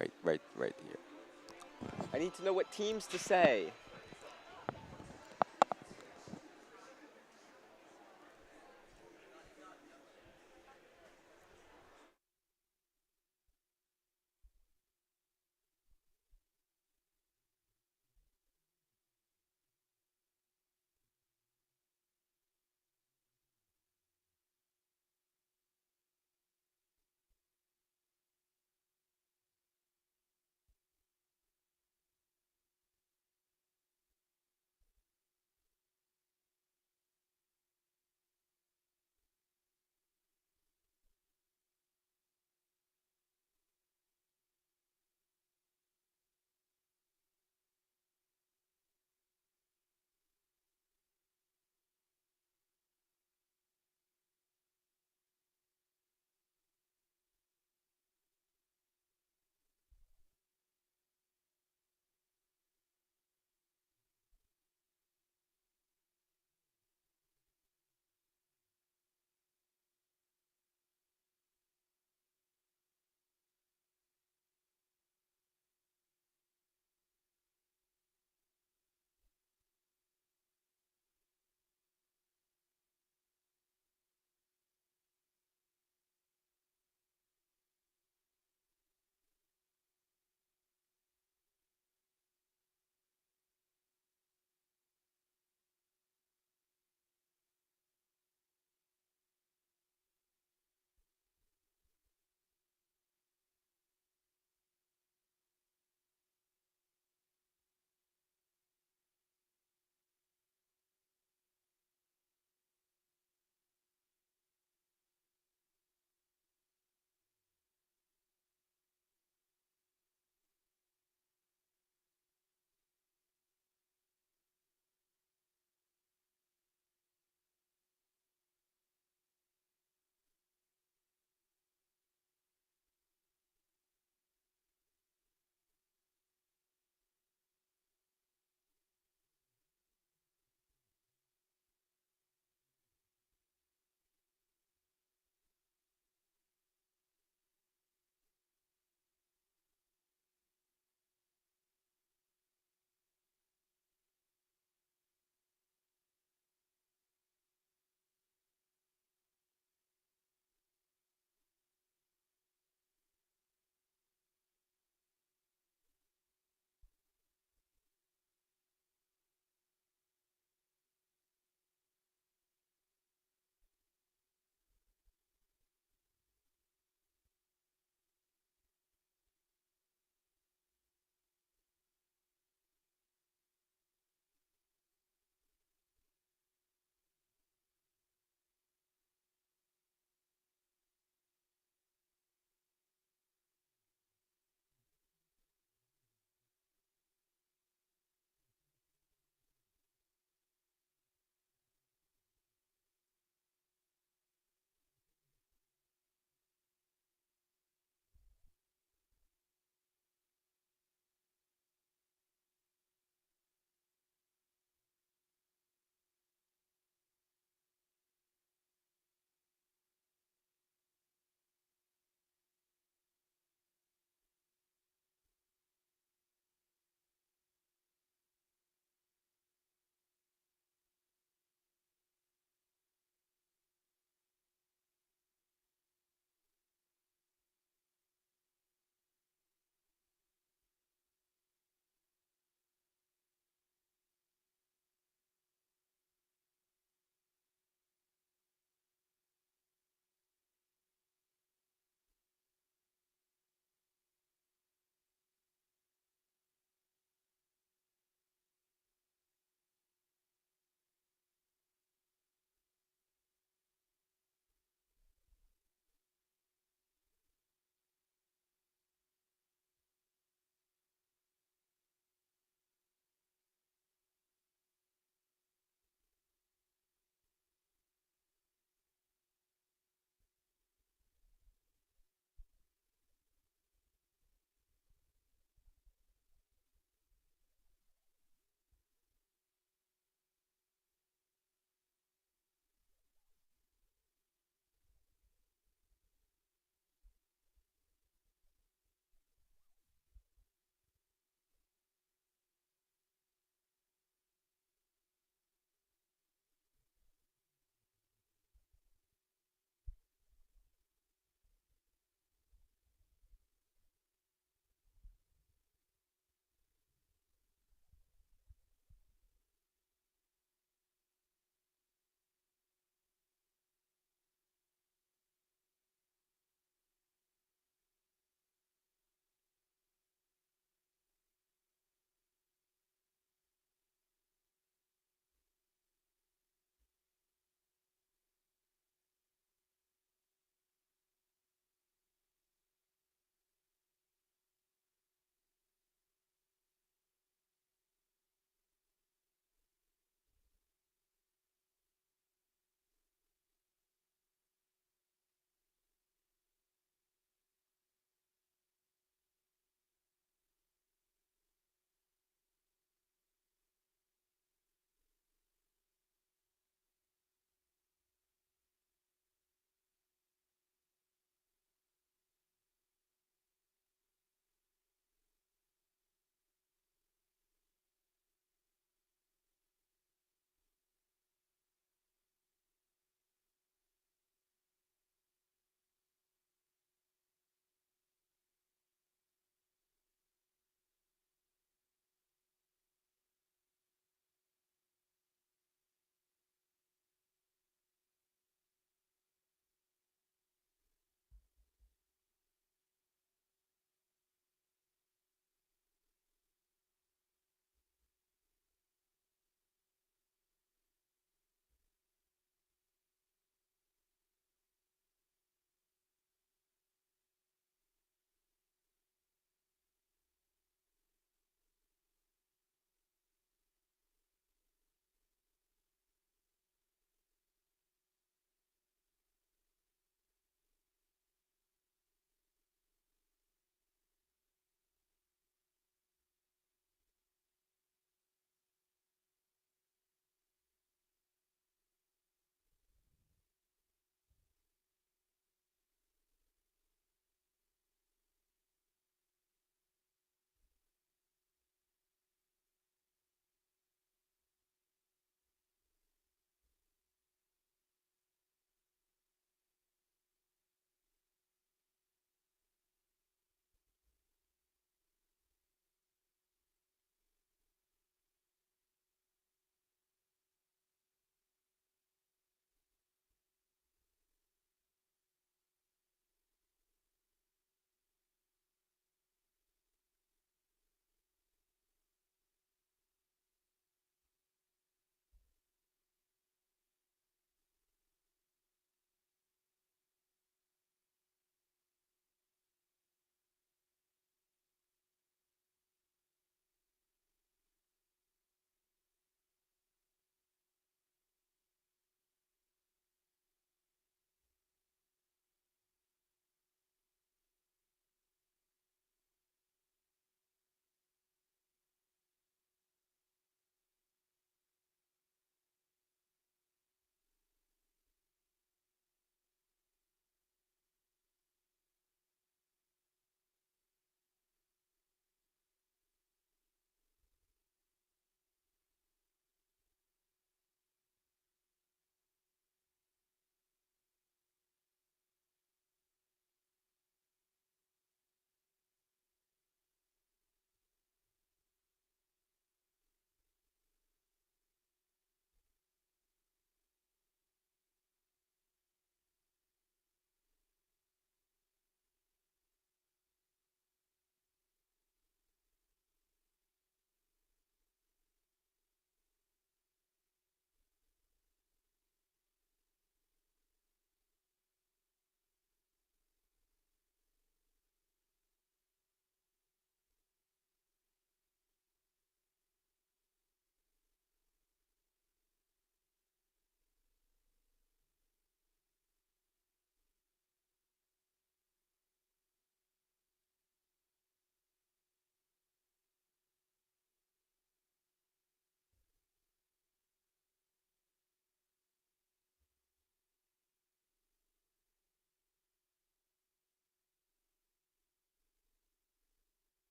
Right here. I need to know what teams to say.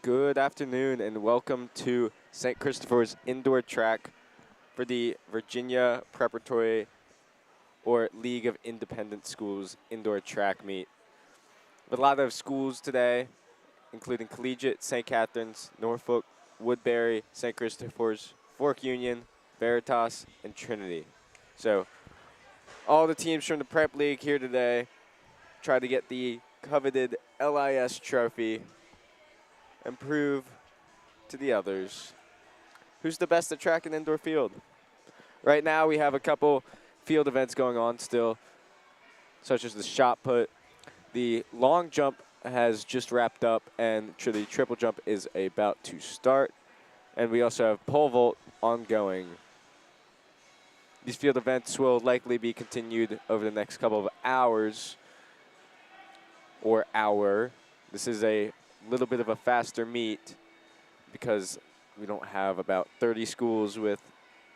Good afternoon and welcome to St. Christopher's Indoor Track for the Virginia Preparatory or League of Independent Schools Indoor Track Meet. With a lot of schools today, including Collegiate, St. Catherine's, Norfolk, Woodbury, St. Christopher's, Fork Union, Veritas, and Trinity. So all the teams from the Prep League here today try to get the coveted LIS trophy and prove to the others who's the best at track and indoor field. Right now we have a couple field events going on still, such as the shot put. The long jump has just wrapped up and the triple jump is about to start. And we also have pole vault ongoing. These field events will likely be continued over the next couple of hours or hour. This is a little bit of a faster meet because we don't have about 30 schools with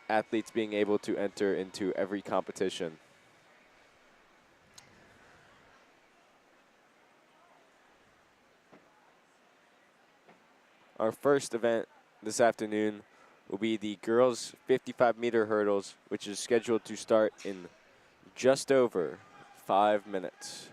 athletes being able to enter into every competition. Our first event this afternoon will be the girls 55-meter hurdles, which is scheduled to start in just over 5 minutes.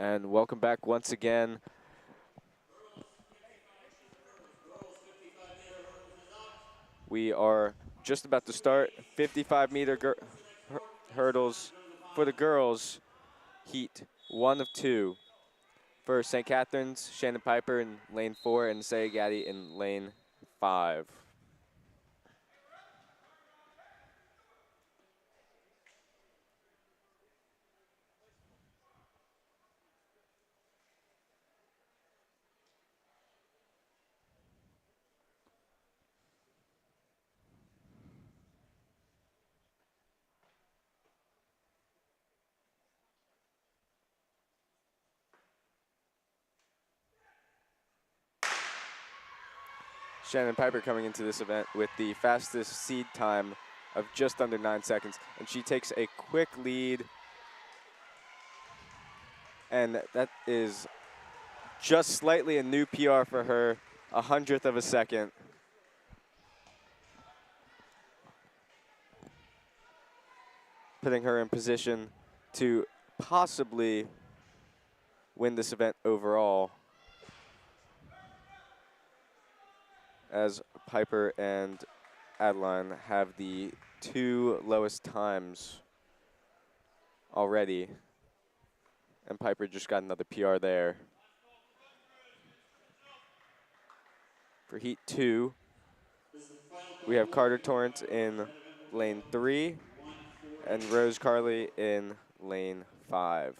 And welcome back once again. We are just about to start 55-meter hurdles for the girls. Heat 1 of 2. For St. Catherine's, Shannon Piper in lane 4 and Saya Gaddy in lane 5. Shannon Piper coming into this event with the fastest seed time of just under 9 seconds. And she takes a quick lead. And that is just slightly a new PR for her, 100th of a second. Putting her in position to possibly win this event overall, as Piper and Adeline have the 2 lowest times already. And Piper just got another PR there. For Heat 2, we have Carter Torrance in lane 3 and Rose Carley in lane 5.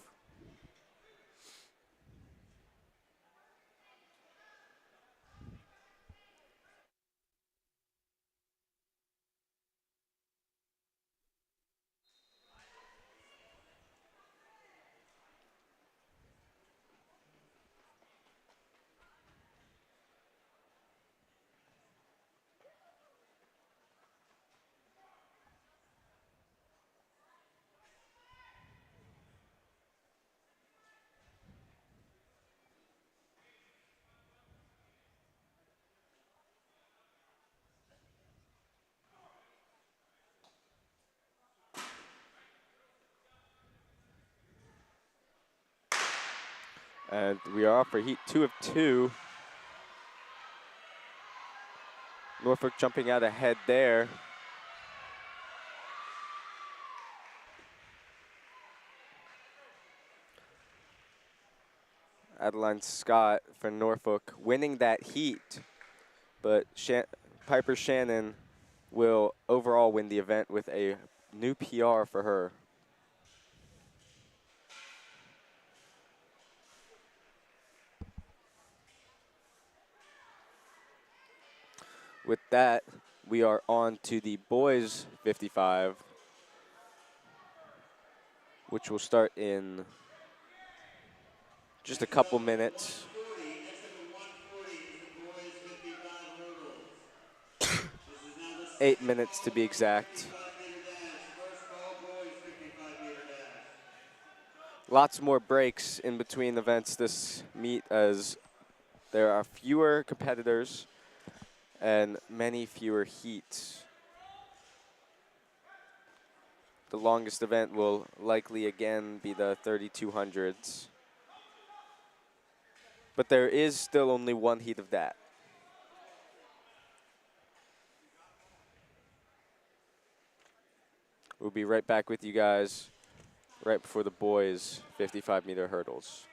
And we are off for Heat 2 of 2. Norfolk jumping out ahead there. Adeline Scott for Norfolk winning that heat, but Piper Shannon will overall win the event with a new PR for her. With that, we are on to the boys 55, which will start in just a couple minutes. 8 minutes to be exact. Lots more breaks in between events this meet, as there are fewer competitors and many fewer heats. The longest event will likely again be the 3200s. But there is still only one heat of that. We'll be right back with you guys right before the boys 55-meter hurdles.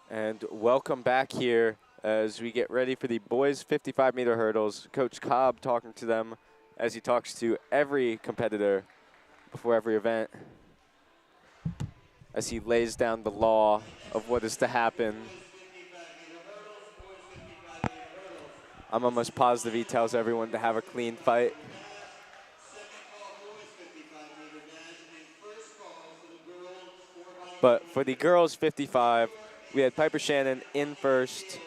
And welcome back here as we get ready for the boys 55-meter hurdles. Coach Cobb talking to them as he talks to every competitor before every event, as he lays down the law of what is to happen. I'm almost positive he tells everyone to have a clean fight. But for the girls 55, we had Piper Shannon in first,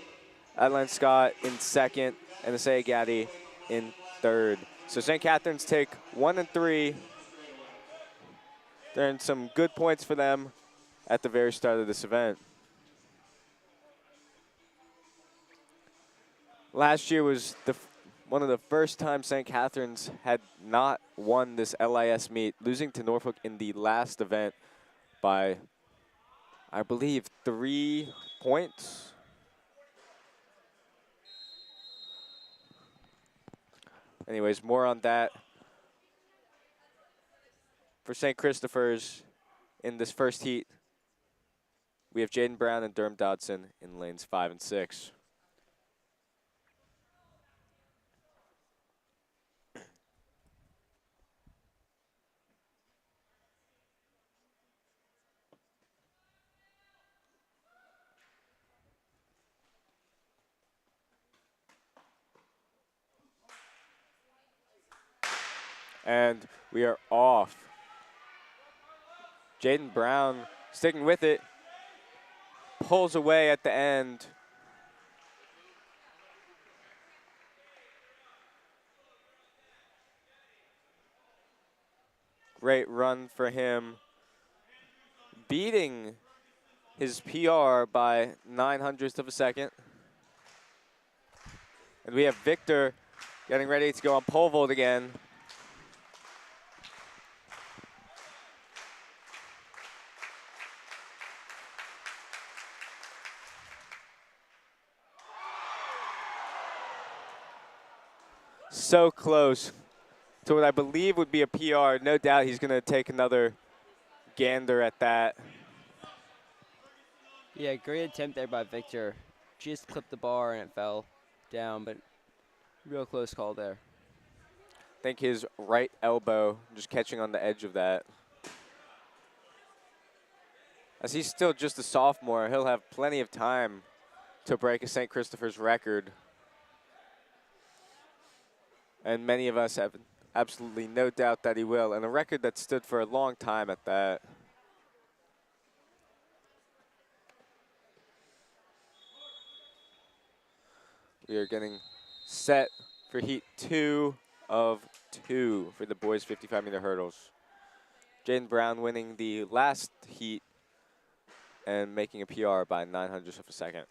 Adeline Scott in second, and Asaya Gaddy in third. So St. Catherine's take 1 and 3. They're in some good points for them at the very start of this event. Last year was one of the first times St. Catherine's had not won this LIS meet, losing to Norfolk in the last event by, I believe, 3 points. Anyways, more on that. For St. Christopher's, in this first heat, we have Jaden Brown and Durham Dodson in lanes 5 and 6. And we are off. Jaden Brown sticking with it, pulls away at the end. Great run for him, beating his PR by 9/100ths of a second. And we have Victor getting ready to go on pole vault again. So close to what I believe would be a PR. No doubt he's going to take another gander at that. Yeah, great attempt there by Victor. Just clipped the bar and it fell down, but real close call there. I think his right elbow just catching on the edge of that. As he's still just a sophomore, he'll have plenty of time to break a St. Christopher's record. And many of us have absolutely no doubt that he will, and a record that stood for a long time at that. We are getting set for heat 2 of 2 for the boys 55-meter hurdles. Jaden Brown winning the last heat and making a PR by 9/100ths of a second.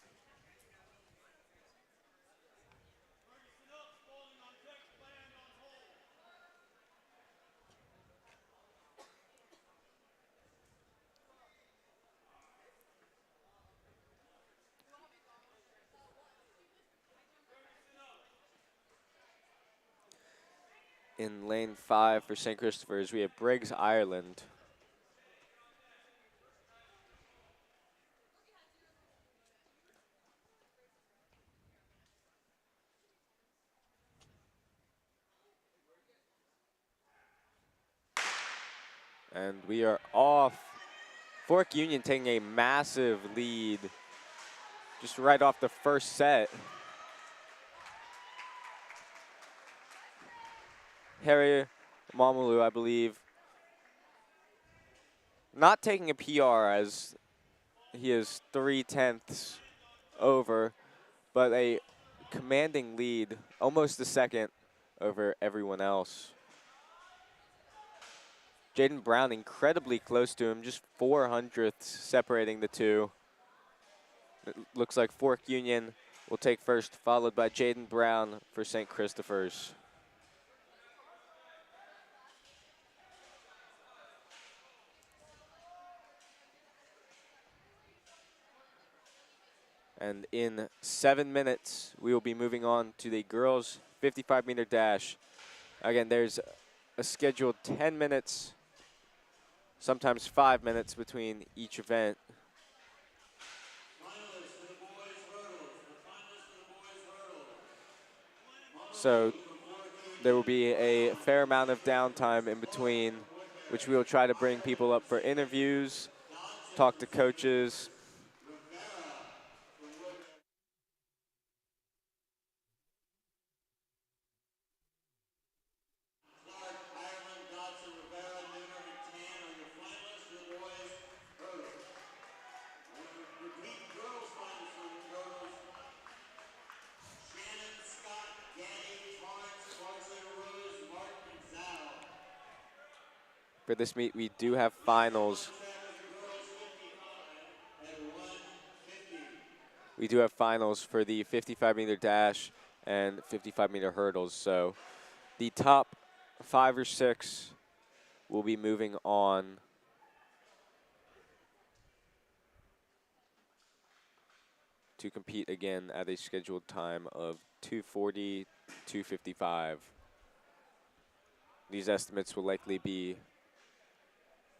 In lane 5 for St. Christopher's, we have Briggs, Ireland. And we are off. Fork Union taking a massive lead just right off the first set. Harry Mamulu, I believe, not taking a PR as he is 3/10 over, but a commanding lead, almost a second over everyone else. Jaden Brown incredibly close to him, just 400ths separating the two. It looks like Fork Union will take first, followed by Jaden Brown for St. Christopher's. And in 7 minutes, we will be moving on to the girls' 55-meter dash. Again, there's a scheduled 10 minutes, sometimes 5 minutes between each event. So there will be a fair amount of downtime in between, which we will try to bring people up for interviews, talk to coaches. For this meet, we do have finals. We do have finals for the 55-meter dash and 55-meter hurdles. So the top 5 or 6 will be moving on to compete again at a scheduled time of 2:40, 2:55. These estimates will likely be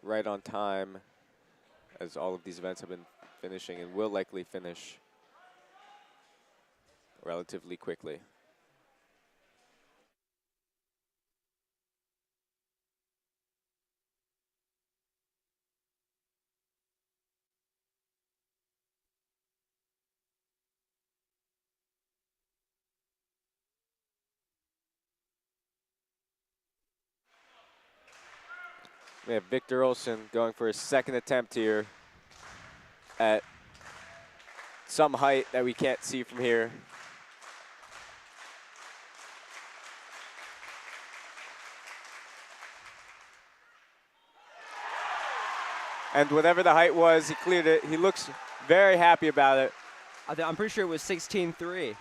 right on time, as all of these events have been finishing and will likely finish relatively quickly. We have Victor Olsen going for his second attempt here at some height that we can't see from here. And whatever the height was, he cleared it. He looks very happy about it. I'm pretty sure it was 16.3.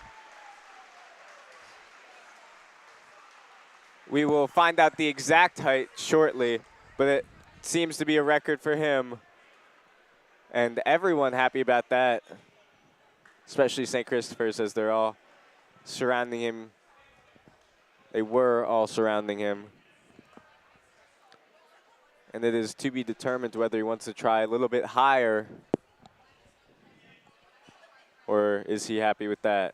We will find out the exact height shortly, but it seems to be a record for him. And everyone happy about that, especially St. Christopher's, as they're all surrounding him. They were all surrounding him. And it is to be determined whether he wants to try a little bit higher, or is he happy with that?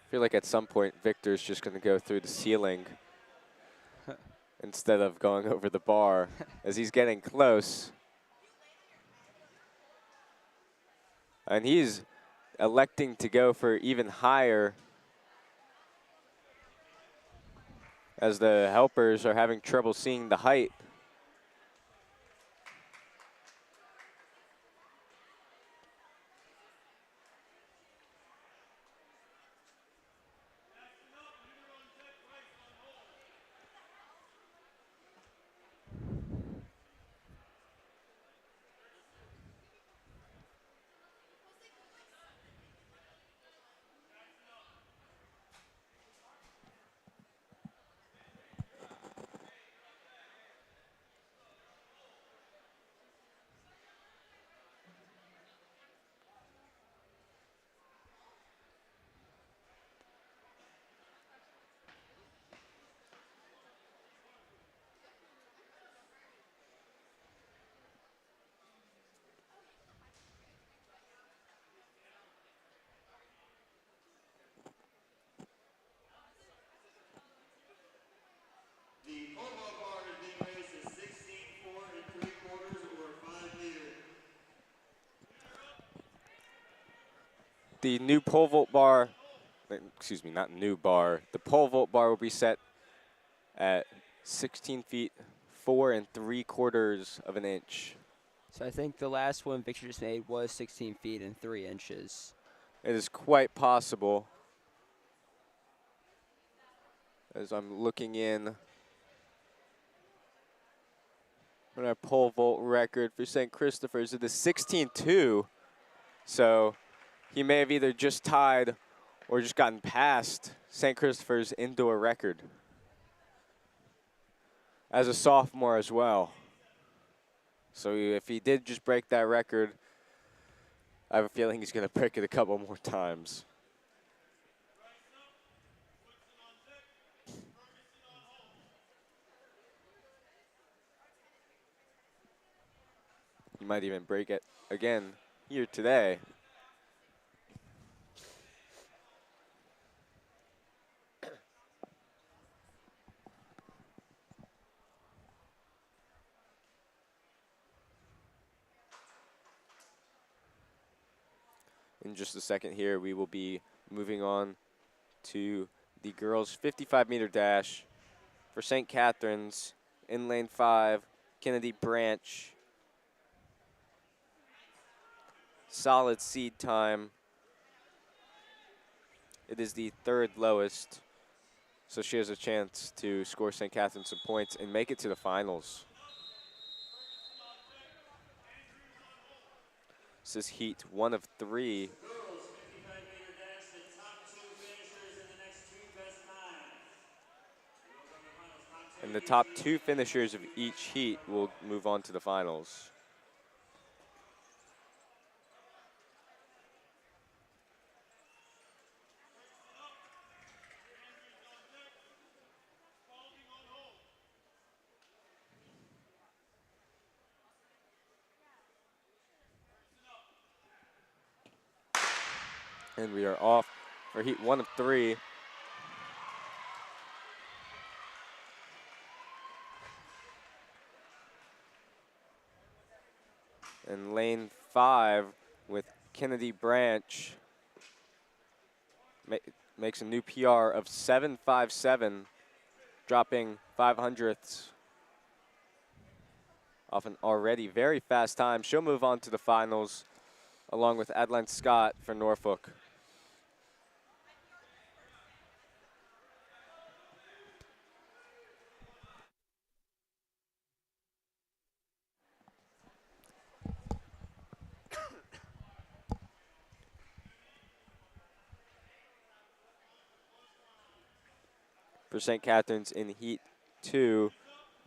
I feel like at some point Victor's just going to go through the ceiling instead of going over the bar as he's getting close. And he's electing to go for even higher as the helpers are having trouble seeing the height. The new pole vault bar, excuse me, not new bar, the pole vault bar will be set at 16 feet, 4 3/4 of an inch. So I think the last one Victor just made was 16 feet and 3 inches. It is quite possible, as I'm looking in on our pole vault record for St. Christopher's. It is 16-2, so he may have either just tied or just gotten past St. Christopher's indoor record as a sophomore as well. So if he did just break that record, I have a feeling he's going to break it a couple more times. He might even break it again here today. In just a second here, we will be moving on to the girls' 55-meter dash for St. Catherine's in lane 5, Kennedy Branch. Solid seed time. It is the 3rd lowest, so she has a chance to score St. Catherine some points and make it to the finals. This is heat 1 of 3. Girls 55-meter dash, the top 2 finishers in the next 2 best times. And the top 2 finishers of each heat will move on to the finals. And we are off for heat 1 of 3. And lane 5 with Kennedy Branch makes a new PR of 7.57, dropping 5/100ths off an already very fast time. She'll move on to the finals along with Adeline Scott for Norfolk. For St. Catherine's in heat 2,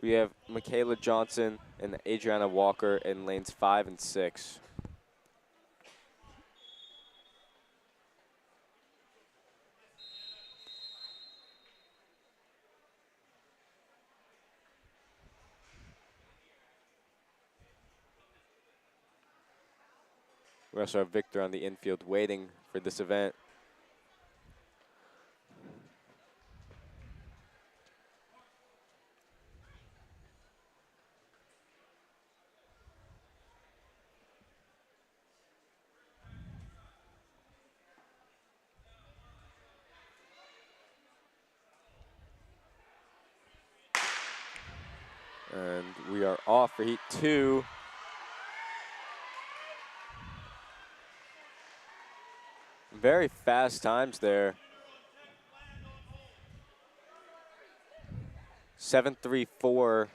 we have Michaela Johnson and Adriana Walker in lanes 5 and 6. We also have Victor on the infield waiting for this event. And we are off for heat 2. Very fast times there. 7.34 for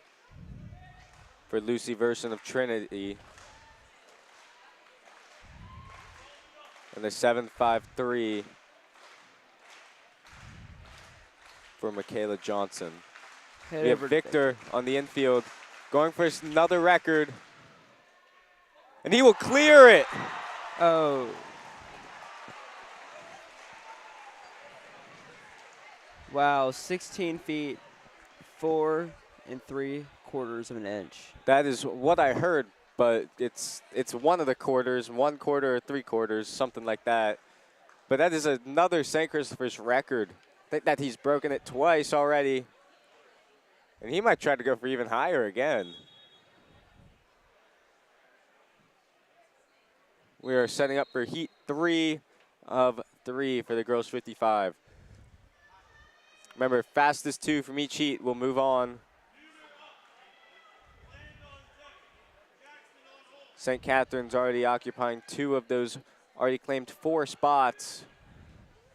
Lucy Verson of Trinity. And a 7.53 for Michaela Johnson. We have Victor on the infield going for another record. And he will clear it. Oh. Wow, 16 feet, 4 3/4 of an inch. That is what I heard, but it's one of the quarters, 1 quarter or 3/4, something like that. But that is another St. Christopher's record. I think that he's broken it twice already. And he might try to go for even higher again. We are setting up for heat 3 of 3 for the girls 55. Remember, fastest 2 from each heat will move on. St. Catherine's already occupying 2 of those already claimed 4 spots.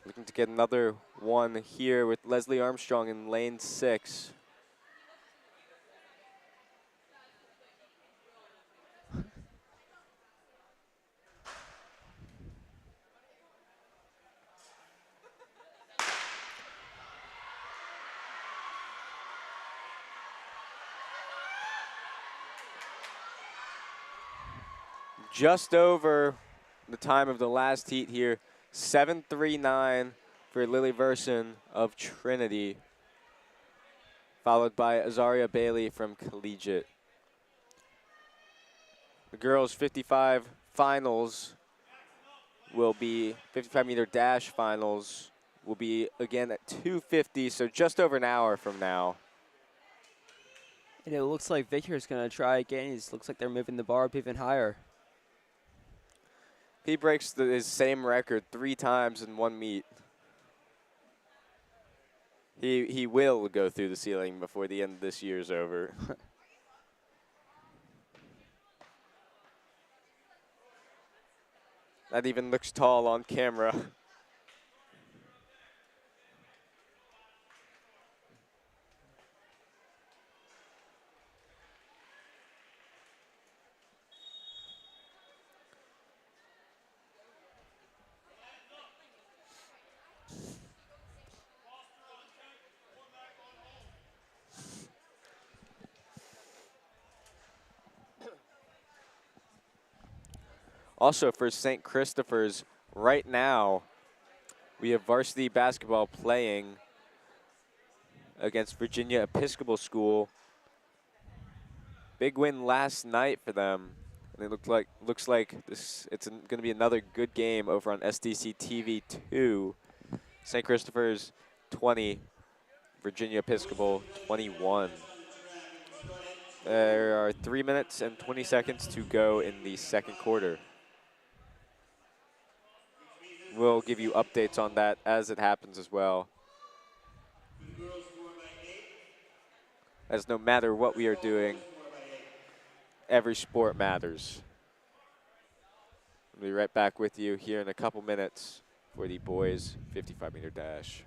Looking to get another one here with Leslie Armstrong in lane 6. Just over the time of the last heat here. 7:39 for Lily Verson of Trinity, followed by Azaria Bailey from Collegiate. The girls' 55 finals will be 55-meter dash finals will be again at 2:50, so just over an hour from now. And it looks like Victor's going to try again. It looks like they're moving the bar up even higher. He breaks his same record 3 times in one meet. He will go through the ceiling before the end of this year's over. That even looks tall on camera. Also for St. Christopher's, right now, we have varsity basketball playing against Virginia Episcopal School. Big win last night for them. And it looks like it's going to be another good game over on SDC TV 2. St. Christopher's 20, Virginia Episcopal 21. There are 3 minutes and 20 seconds to go in the second quarter. We'll give you updates on that as it happens as well. As no matter what we are doing, every sport matters. We'll be right back with you here in a couple minutes for the boys 55-meter dash.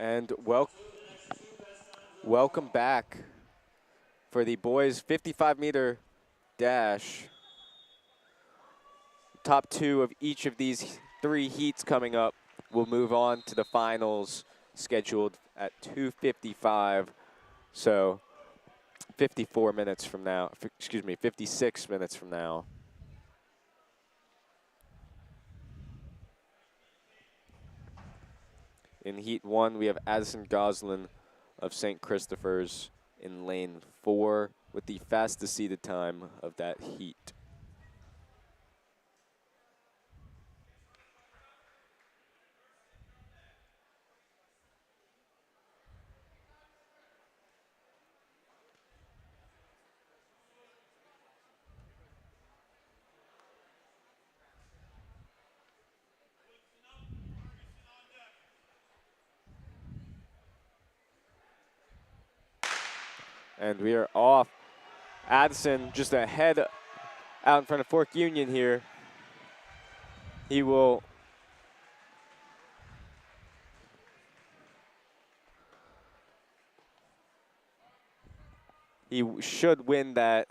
And welcome back for the boys 55-meter dash. Top two of each of these 3 heats coming up will move on to the finals scheduled at 2:55. So 54 minutes from now, excuse me, 56 minutes from now. In heat 1, we have Addison Goslin of St. Christopher's in lane 4 with the fastest seated time of that heat. And we are off. Addison just ahead out in front of Fork Union here. He should win that.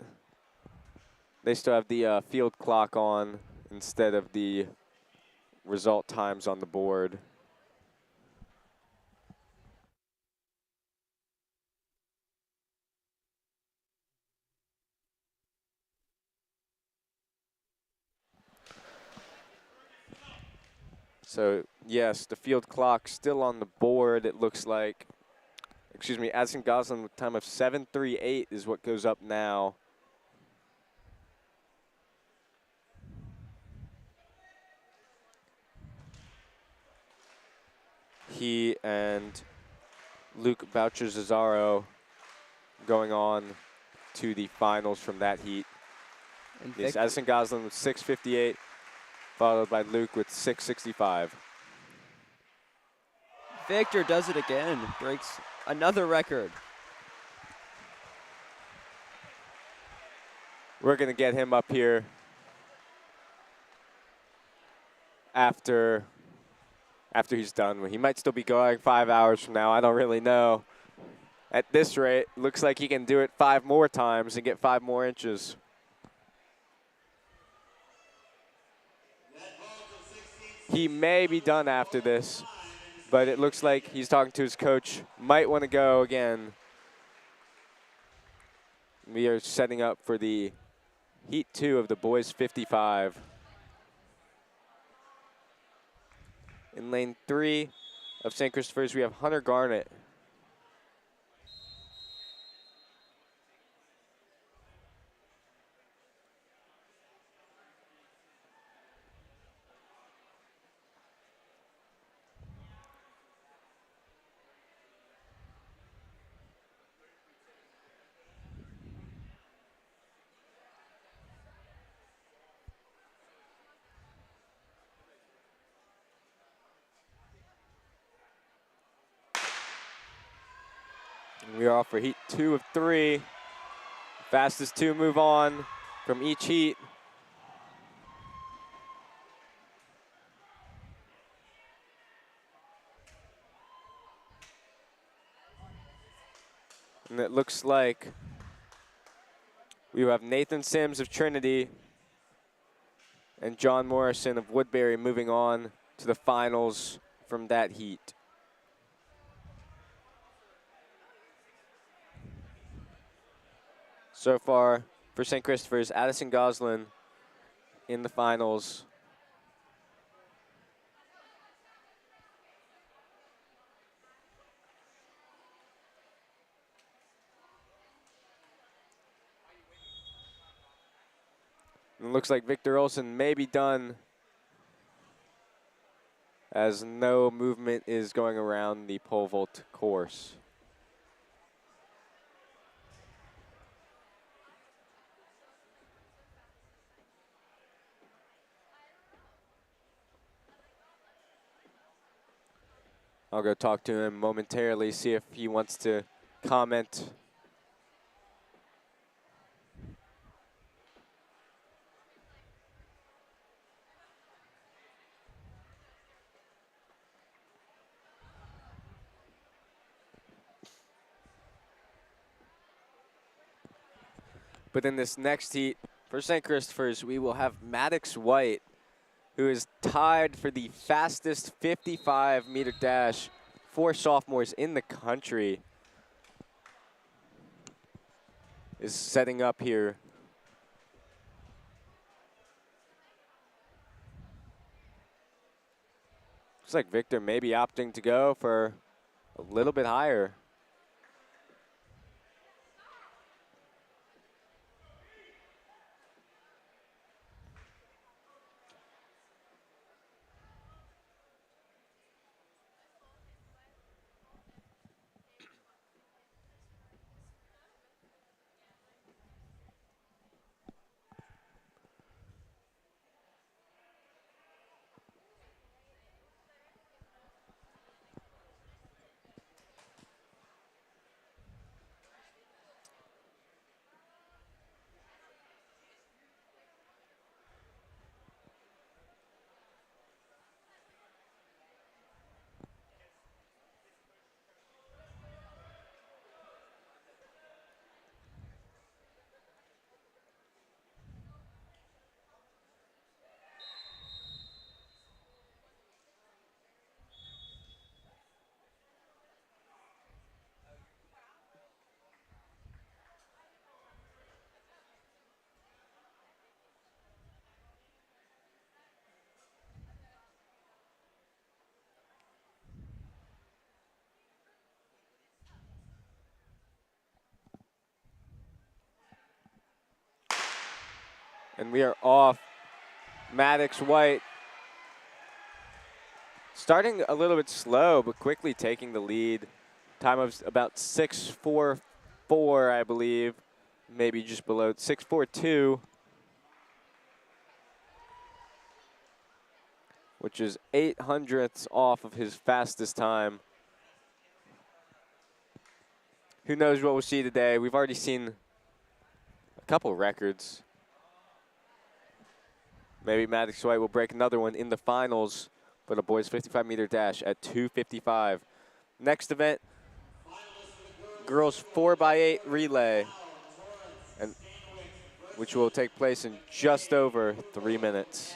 They still have the field clock on instead of the result times on the board. So, yes, the field clock still on the board, it looks like. Excuse me, Addison Goslin with time of 7:38 is what goes up now. He and Luke Boucher-Zazaro going on to the finals from that heat. And Yes, Addison Goslin with 6:58, followed by Luke with 6:65. Victor does it again, breaks another record. We're going to get him up here after he's done. He might still be going 5 hours from now. I don't really know. At this rate, looks like he can do it 5 more times and get 5 more inches. He may be done after this, but it looks like he's talking to his coach. Might want to go again. We are setting up for the heat 2 of the boys 55. In lane 3 of St. Christopher's, we have Hunter Garnett. We are off for heat 2 of 3. Fastest 2 move on from each heat. And it looks like we have Nathan Sims of Trinity and John Morrison of Woodbury moving on to the finals from that heat. So far for St. Christopher's, Addison Goslin in the finals. And it looks like Victor Olsen may be done as no movement is going around the pole vault course. I'll go talk to him momentarily, see if he wants to comment. But in this next heat for St. Christopher's, we will have Maddox White, who is tied for the fastest 55-meter dash for sophomores in the country, is setting up here. Looks like Victor may be opting to go for a little bit higher. And we are off. Maddox White starting a little bit slow, but quickly taking the lead. Time of about 6:44, I believe. Maybe just below 6:42, which is 0.08 off of his fastest time. Who knows what we'll see today? We've already seen a couple records. Maybe Maddox White will break another one in the finals for the boys' 55-meter dash at 2:55. Next event, girls 4x8 relay, and which will take place in just over 3 minutes.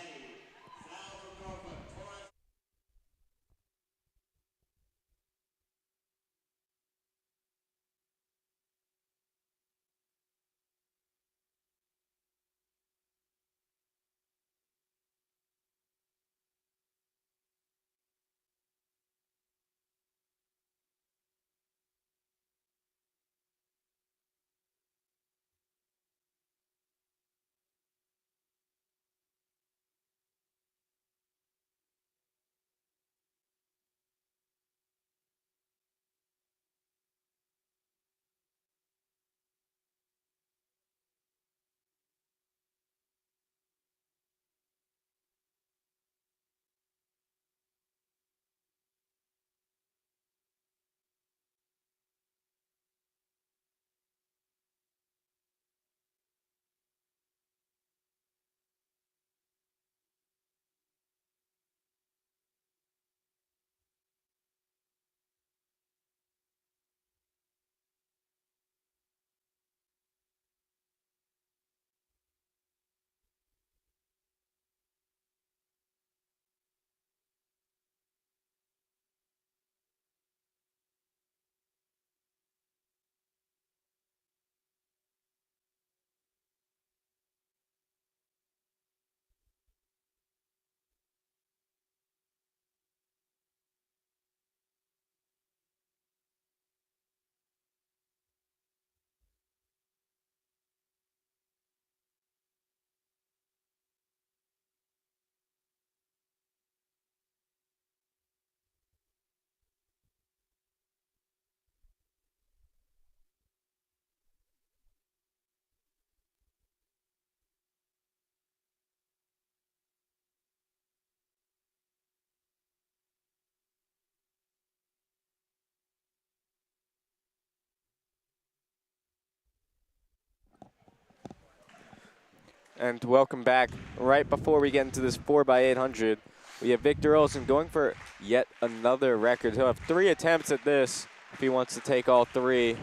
And welcome back. Right before we get into this 4x800, we have Victor Olsen going for yet another record. He'll have 3 attempts at this if he wants to take all 3.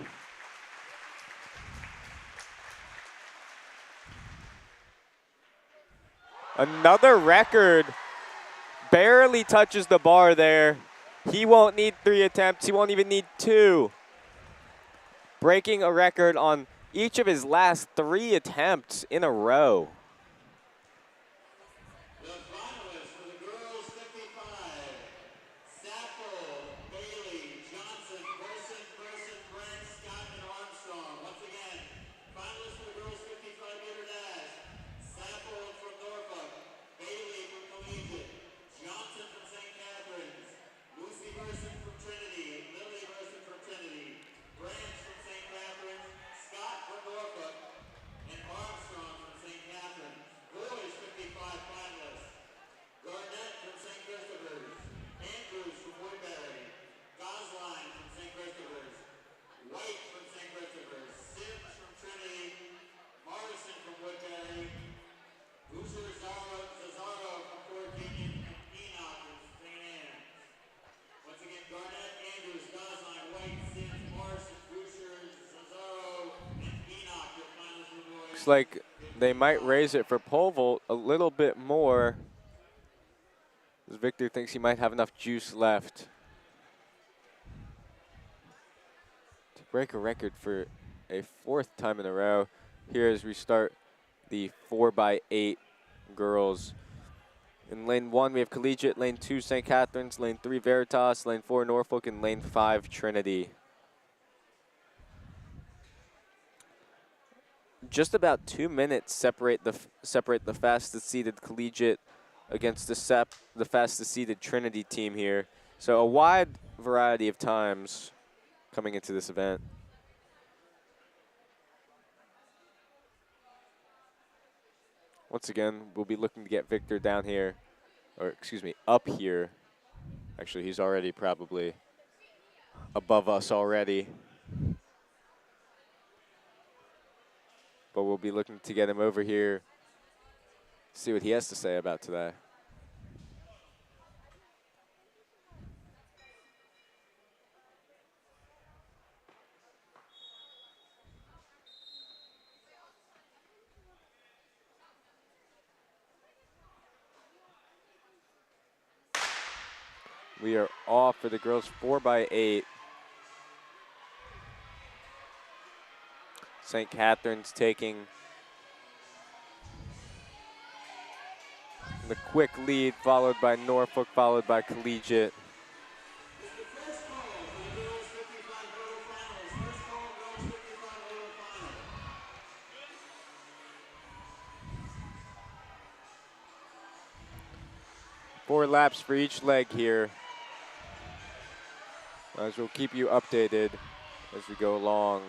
Another record. Barely touches the bar there. He won't need 3 attempts. He won't even need 2. Breaking a record on each of his last 3 attempts in a row. The finalists for the girls 55, Sappho, Bailey, Johnson, Person, Brent, Scott, and Armstrong. Once again, finalists for the girls 55-meter dash, Sappho from Norfolk, Bailey from Collegiate, Johnson from St. Catharines, Lucy Person from Trinity, Lily Person from Trinity, Branch from St. Catharines, Scott from Norfolk, and Armstrong from St. Catharines. Boys 55 finalists. Garnett from St. Christopher's, Andrews from Woodbury, Gosline from St. Christopher's, White from St. Christopher's, Sims from Trinity, Morrison from Woodbury, Boucher Cesaro from Fort Canyon, and Enoch from St. Anne's. Once again, Garnett, Andrews, Gosline, White, Sims, Morrison, Boucher, Cesaro, and Enoch, your finals for the boys. Looks like they might raise it for pole vault a little bit more, as Victor thinks he might have enough juice left to break a record for a 4th time in a row. Here as we start the 4x8 girls. In lane 1, we have Collegiate, lane 2, St. Catharines, lane 3, Veritas, lane 4, Norfolk, and lane 5, Trinity. Just about 2 minutes separate the fastest seeded Collegiate against the fastest seeded Trinity team here. So a wide variety of times coming into this event. Once again, we'll be looking to get Victor down here, or excuse me, up here. Actually, he's already probably above us already. But we'll be looking to get him over here, see what he has to say about today. We are off for the girls 4x8. St. Catharines taking the quick lead, followed by Norfolk, followed by Collegiate. First call for the girls 55 hurdle finals. First call, girls 55 hurdle final. 4 laps for each leg here, as we'll keep you updated as we go along.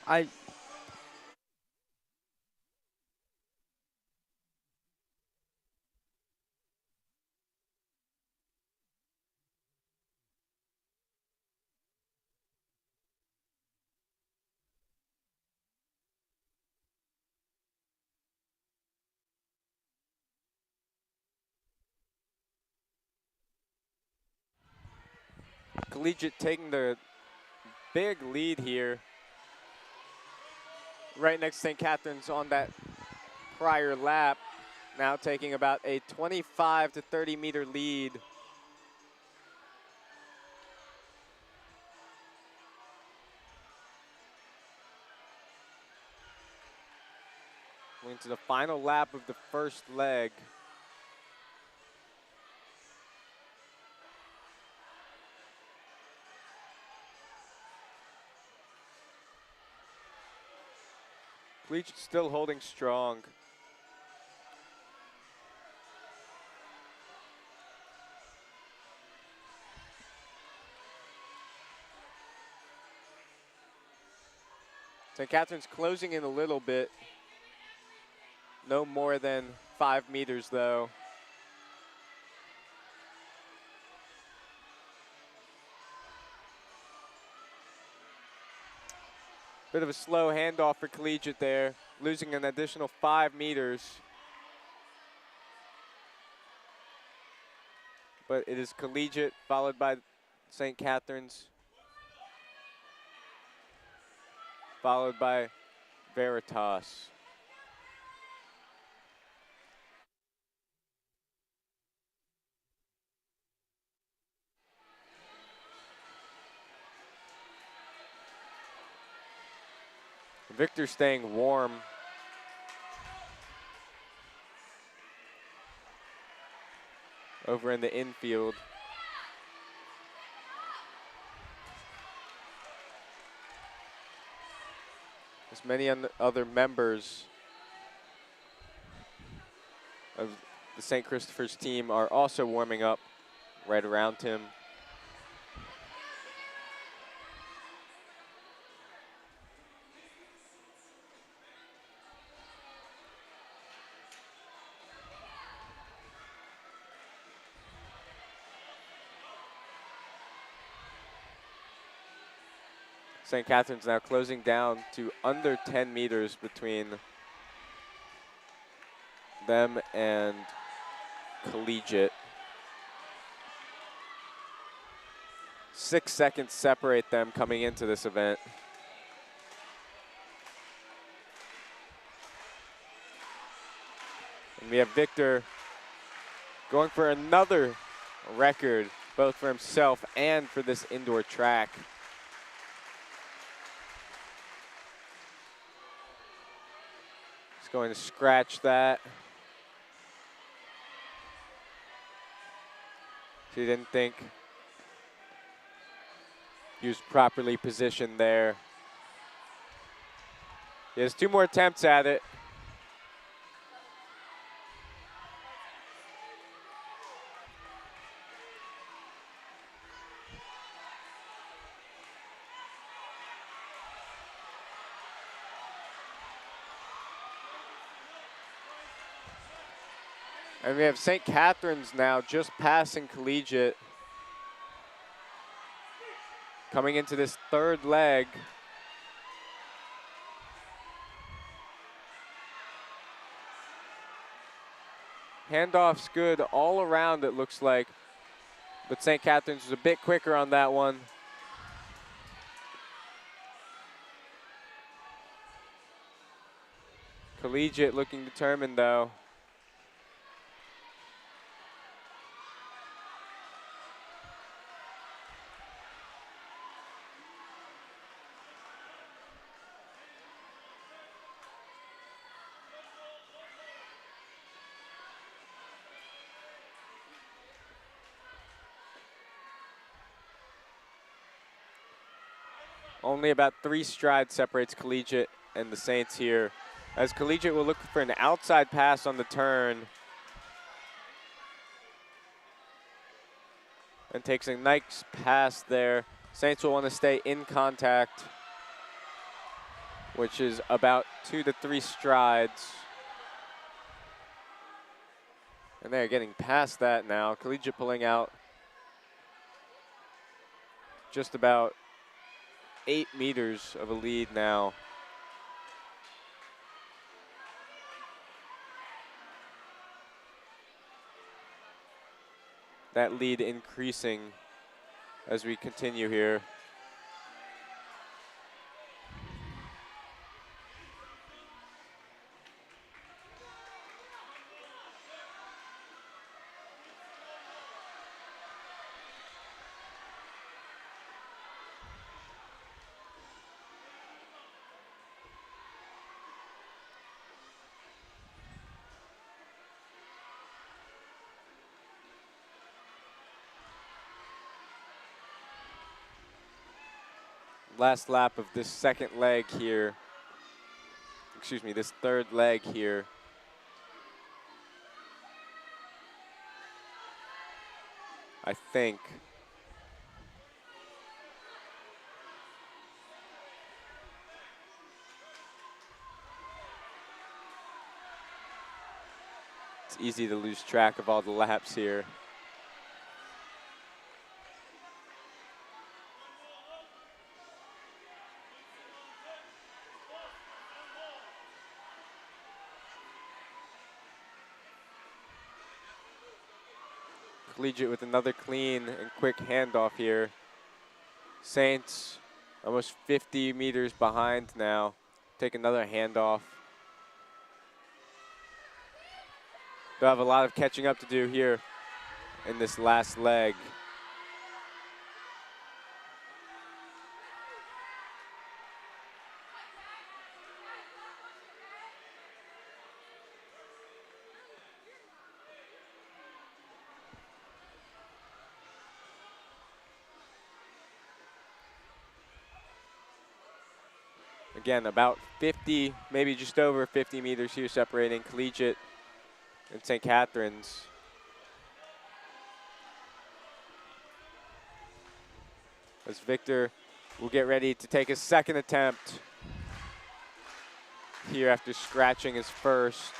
I Collegiate taking the big lead here, right next to St. Catharines on that prior lap, now taking about a 25 to 30 meter lead. Into the final lap of the first leg. Collegiate still holding strong. St. Catharines closing in a little bit. No more than 5 meters though. Bit of a slow handoff for Collegiate there, losing an additional 5 meters. But it is Collegiate followed by St. Catherine's, followed by Veritas. Victor staying warm. Over in the infield. As many other members of the St. Christopher's team are also warming up right around him. St. Catherine's now closing down to under 10 meters between them and Collegiate. 6 seconds separate them coming into this event. And we have Victor going for another record, both for himself and for this indoor track. He's going to scratch that. He didn't think he was properly positioned there. He has 2 more attempts at it. And we have St. Catherine's now just passing Collegiate. Coming into this 3rd leg. Handoff's good all around, it looks like. But St. Catherine's was a bit quicker on that one. Collegiate looking determined, though. Only about 3 strides separates Collegiate and the Saints here, as Collegiate will look for an outside pass on the turn. And takes a nice pass there. Saints will want to stay in contact, which is about 2 to 3 strides. And they're getting past that now. Collegiate pulling out just about 8 meters of a lead now. That lead increasing as we continue here. Last lap of this 2nd leg here. Excuse me, this 3rd leg here. I think. It's easy to lose track of all the laps here. Collegiate with another clean and quick handoff here. Saints almost 50 meters behind now. Take another handoff. They'll have a lot of catching up to do here in this last leg. Again, about 50, maybe just over 50 meters here separating Collegiate and St. Catherine's. As Victor will get ready to take his second attempt here after scratching his first.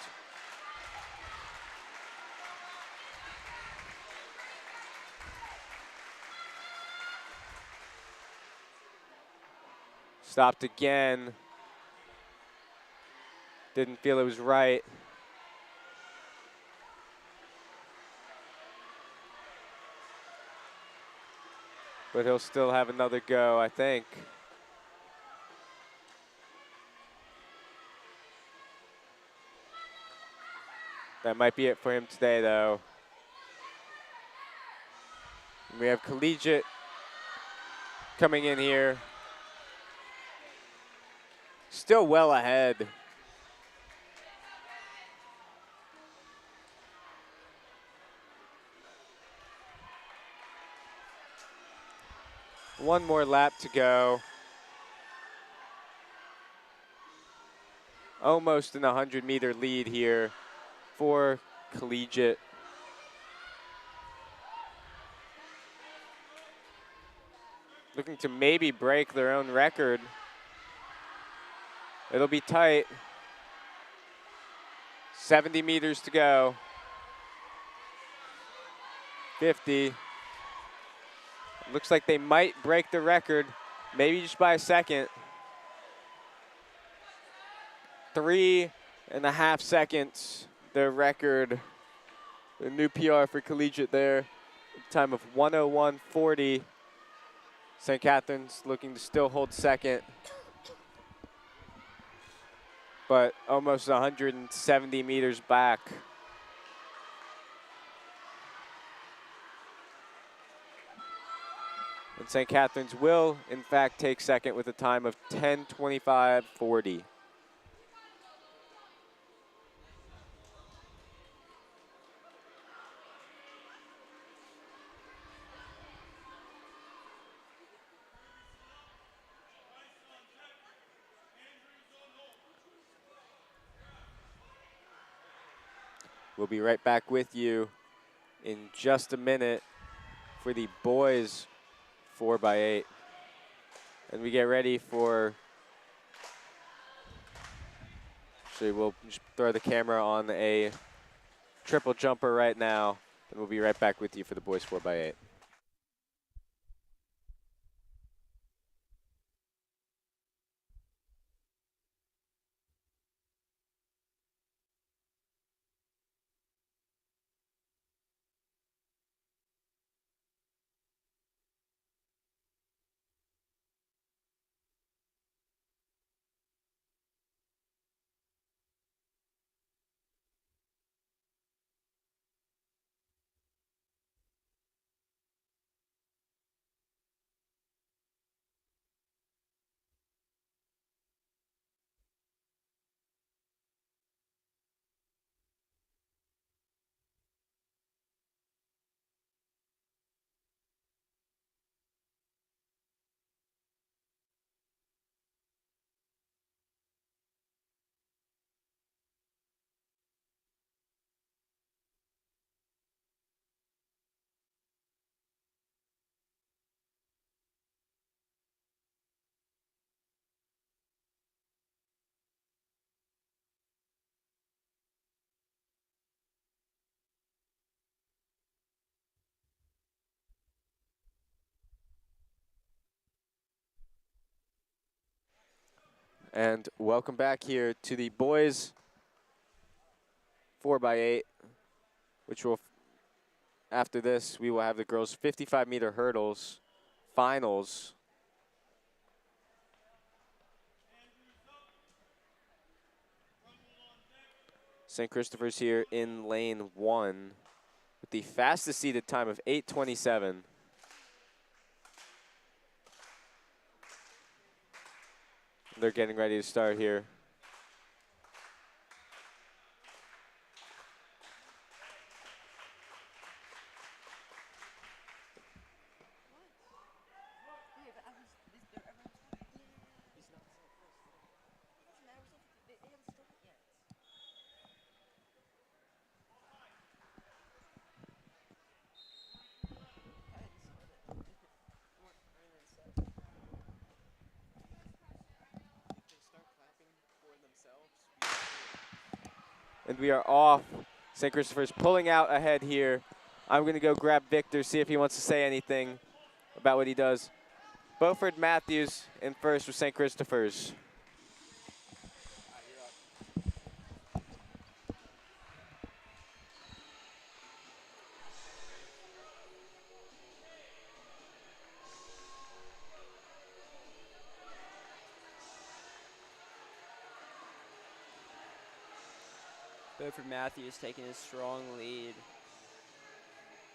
Stopped again. Didn't feel it was right. But he'll still have another go, I think. That might be it for him today, though. And we have Collegiate coming in here. Still well ahead. One more lap to go. Almost an 100-meter lead here for Collegiate. Looking to maybe break their own record. It'll be tight. 70 meters to go. 50. Looks like they might break the record, maybe just by a second. 3.5 seconds, the record. The new PR for Collegiate there. Time of 1:01:40. St. Catherine's looking to still hold second, but almost 170 meters back. And St. Catherine's will, in fact, take second with a time of 10:25:40. We'll be right back with you in just a minute for the boys 4x8. And we get ready for, actually we'll just throw the camera on a triple jumper right now, and we'll be right back with you for the boys 4x8. And welcome back here to the boys 4x8, which will after this, we will have the girls' 55-meter hurdles finals. St. Christopher's here in lane 1 with the fastest seated time of 8:27. They're getting ready to start here. And we are off. St. Christopher's pulling out ahead here. I'm going to go grab Victor, see if he wants to say anything about what he does. Beaufort Matthews in first with St. Christopher's. Beaufort Matthews taking a strong lead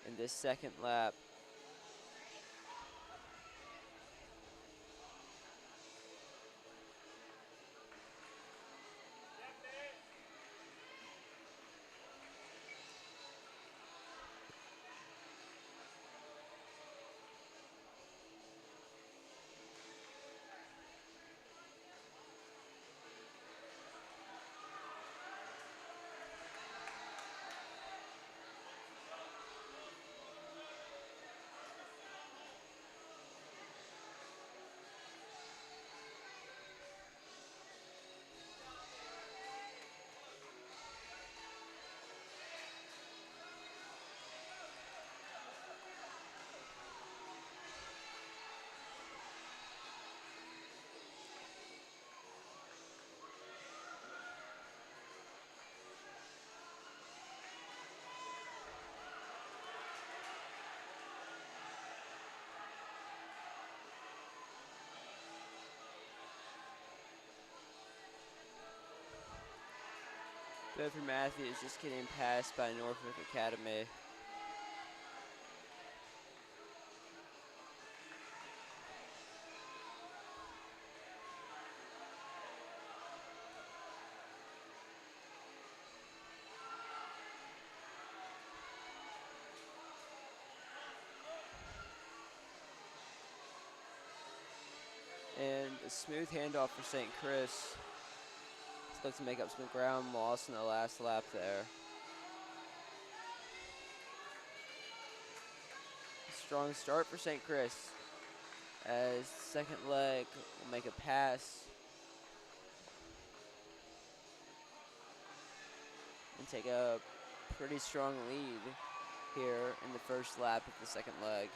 in this second lap. Beaufort Matthews just getting passed by Norfolk Academy. And a smooth handoff for St. Chris. Let's look to make up some ground lost in the last lap there. Strong start for St. Chris as second leg will make a pass and take a pretty strong lead here in the first lap of the second leg.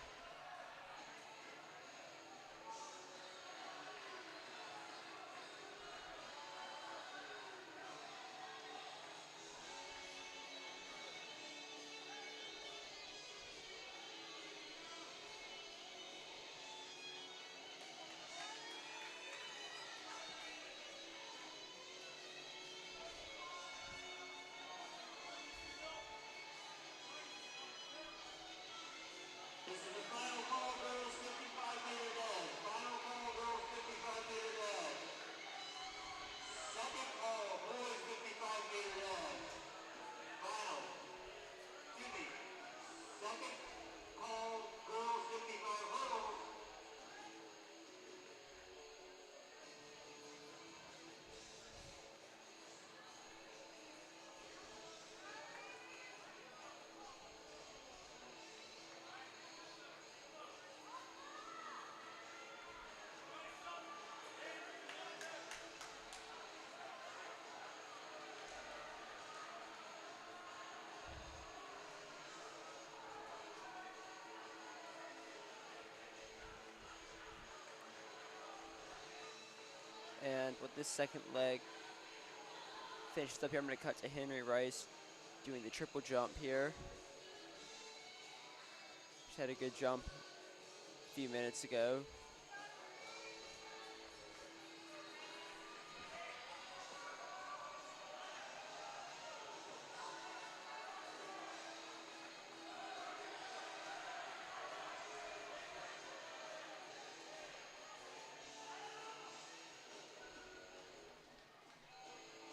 This is the final call, girls, 55-meter dash. Final call, girls, 55-meter dash. Second call, boys, 55-meter dash. Final. Excuse me. Second call, girls, 55 hurdles. And with this second leg finishes up here, I'm going to cut to Henry Rice doing the triple jump here. had a good jump a few minutes ago.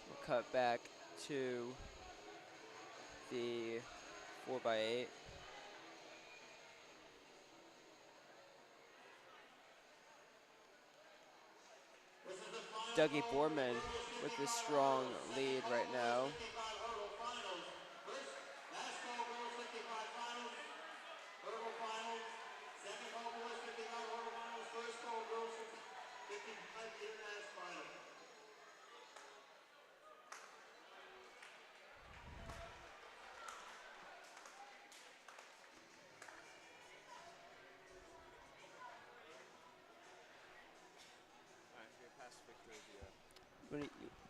We'll cut back to the 4x8. Dougie Boardman with a strong lead right now.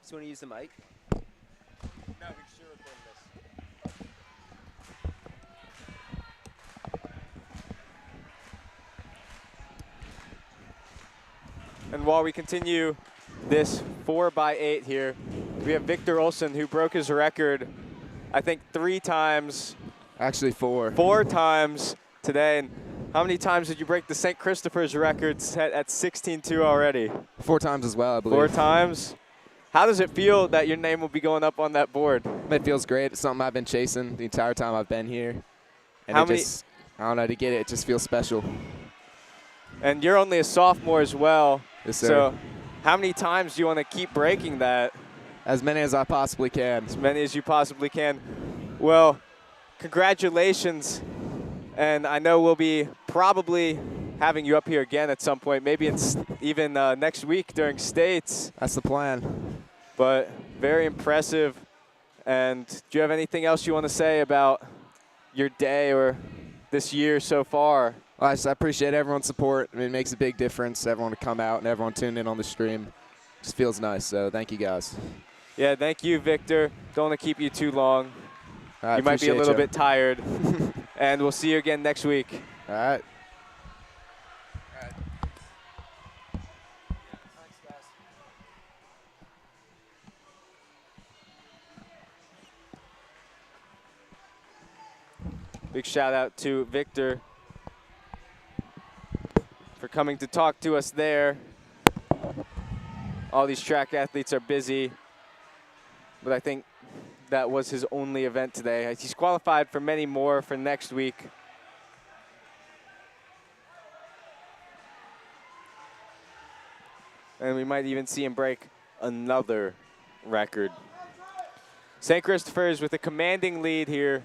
So want to use the mic? No, because you're recording this. And while we continue this 4x8 here, we have Victor Olsen, who broke his record, I think 3 times. Actually 4. 4 times today. And how many times did you break the St. Christopher's record set at 16.2 already? 4 times as well, I believe. 4 times? How does it feel that your name will be going up on that board? It feels great. It's something I've been chasing the entire time I've been here. And How it many? just, I don't know, to get it just feels special. And you're only a sophomore as well. Yes, sir. So how many times do you want to keep breaking that? As many as I possibly can. As many as you possibly can. Well, congratulations. And I know we'll be probably having you up here again at some point, maybe even next week during states. That's the plan. But very impressive. And do you have anything else you want to say about your day or this year so far? Well, I appreciate everyone's support. I mean, it makes a big difference. Everyone to come out and everyone tuned in on the stream. Just feels nice. So thank you guys. Yeah, thank you, Victor. Don't want to keep you too long. I you might be a little you. bit tired. And we'll see you again next week. All right. Big shout out to Victor for coming to talk to us there. All these track athletes are busy, but I think that was his only event today. He's qualified for many more for next week. And we might even see him break another record. St. Christopher's with a commanding lead here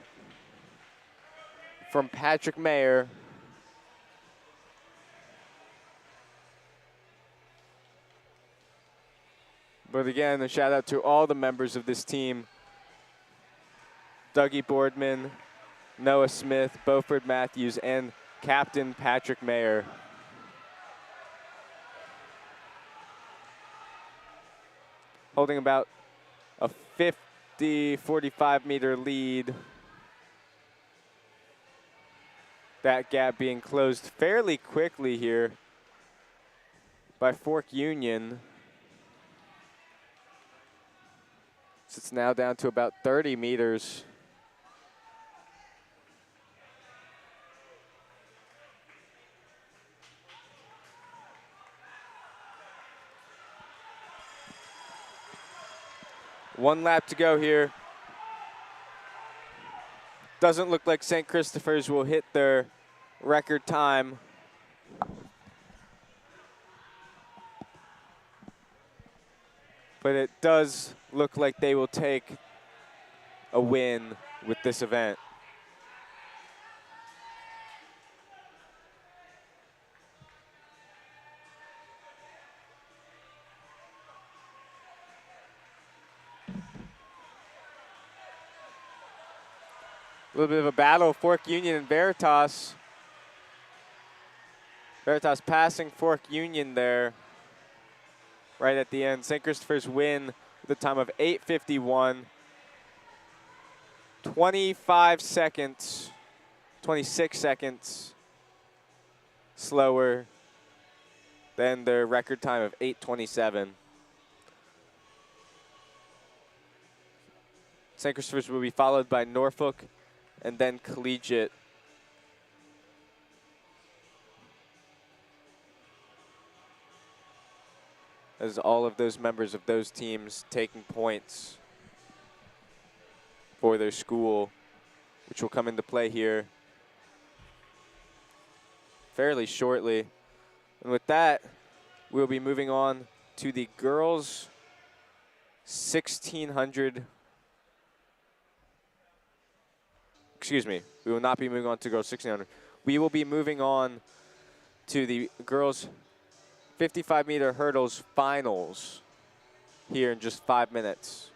from Patrick Mayer. But again, a shout out to all the members of this team. Dougie Boardman, Noah Smith, Beaufort Matthews, and Captain Patrick Mayer. Holding about a 45 meter lead. That gap being closed fairly quickly here by Fork Union. So it's now down to about 30 meters. One lap to go here. Doesn't look like St. Christopher's will hit their record time. But it does look like they will take a win with this event. A little bit of a battle, Fork Union and Veritas. Veritas passing Fork Union there right at the end. St. Christopher's win with a time of 8:51. 25 seconds, 26 seconds slower than their record time of 8:27. St. Christopher's will be followed by Norfolk and then Collegiate. As all of those members of those teams taking points for their school, which will come into play here fairly shortly. And with that, we'll be moving on to the girls 1600. Excuse me, we will not be moving on to girls 1600. We will be moving on to the girls 55-meter hurdles finals here in just 5 minutes.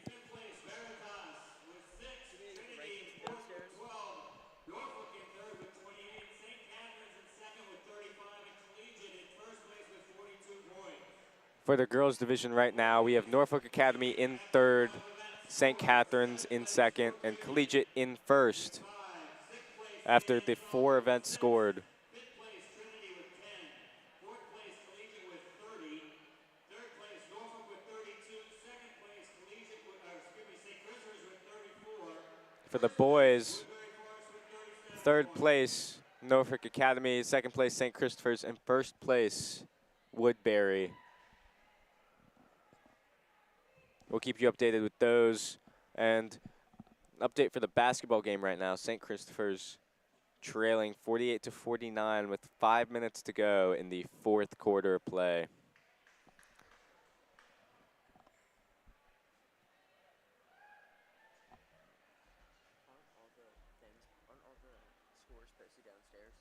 Fifth place, Veritas with 6. Trinity in fourth with 12. Norfolk in third with 28. St. Catherine's in second with 35. And Collegiate in first place with 42 points. For the girls division right now, we have Norfolk Academy in third, St. Catherine's in second, and Collegiate in first after the 4 events scored. Fifth place, Trinity with 10. Fourth place, Collegiate with 30. Third place, Norfolk with 32. Second place, St. Christopher's with 34. For the boys, Woodbury Forest with 37 third points. place, Norfolk Academy, second place, St. Christopher's, and first place, Woodbury. We'll keep you updated with those. And update for the basketball game right now. St. Christopher's trailing 48-49 with 5 minutes to go in the fourth quarter of play. Aren't all the scores posted downstairs?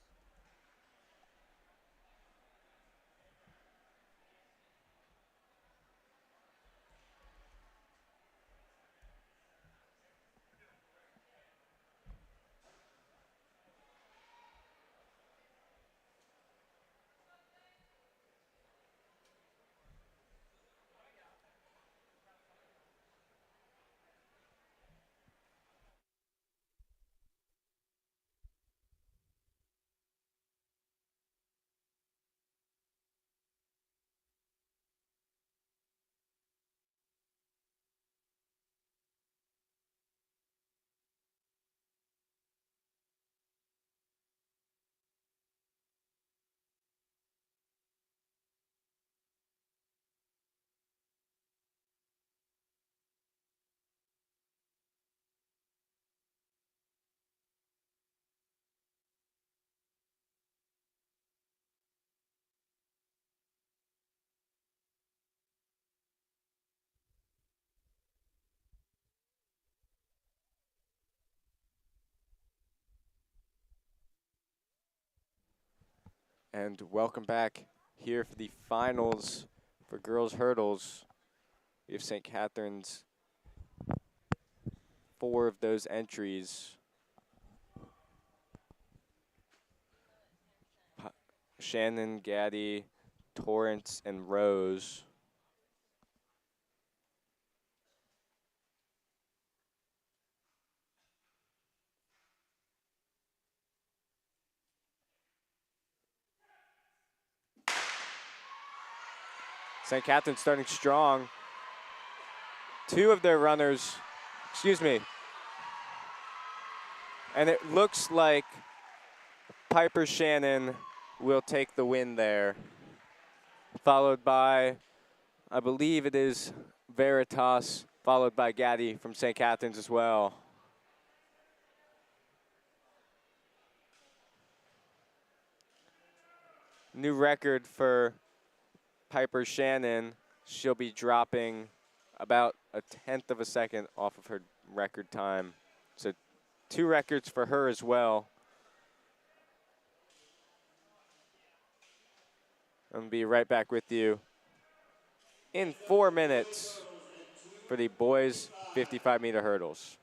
And welcome back here for the finals for girls hurdles. We have St. Catherine's 4 of those entries. Shannon, Gaddy, Torrance, and Rose. St. Catherine's starting strong. 2 of their runners, excuse me, and it looks like Piper Shannon will take the win there, followed by, I believe it is Veritas, followed by Gaddy from St. Catherine's as well. New record for Piper Shannon. She'll be dropping about a 1/10 of a second off of her record time. So 2 records for her as well. I'm going to be right back with you in 4 minutes for the boys 55-meter hurdles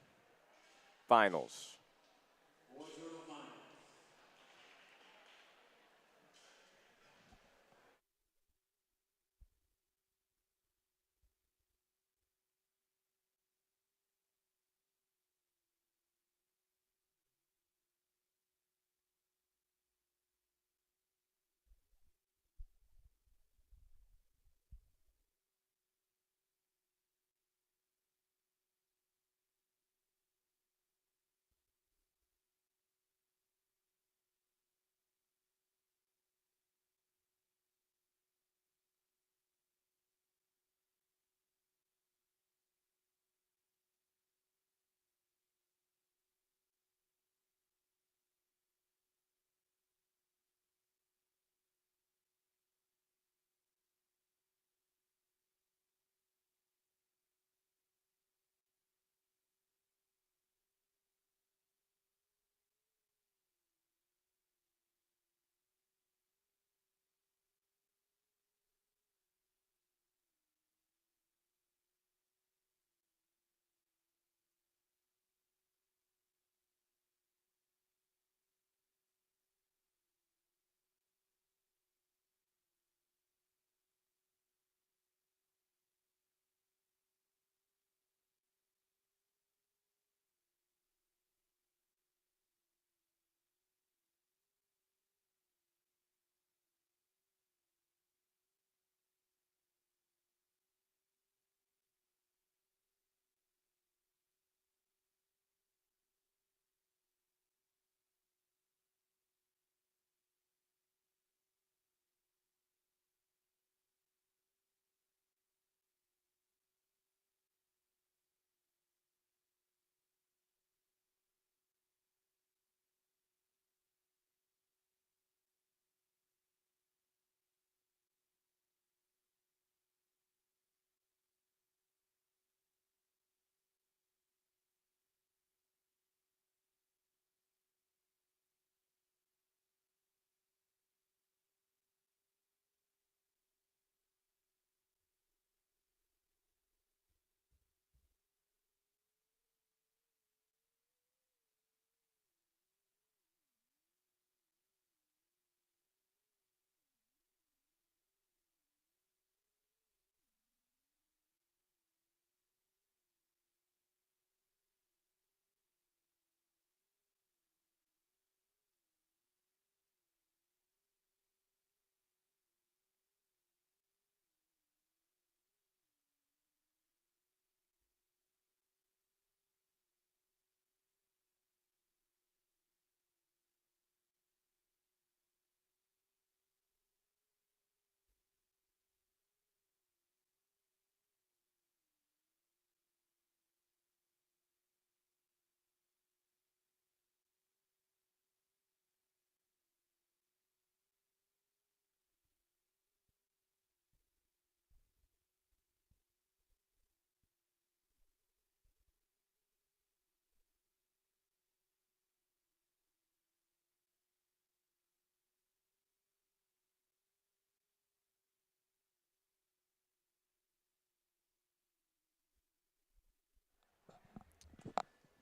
finals.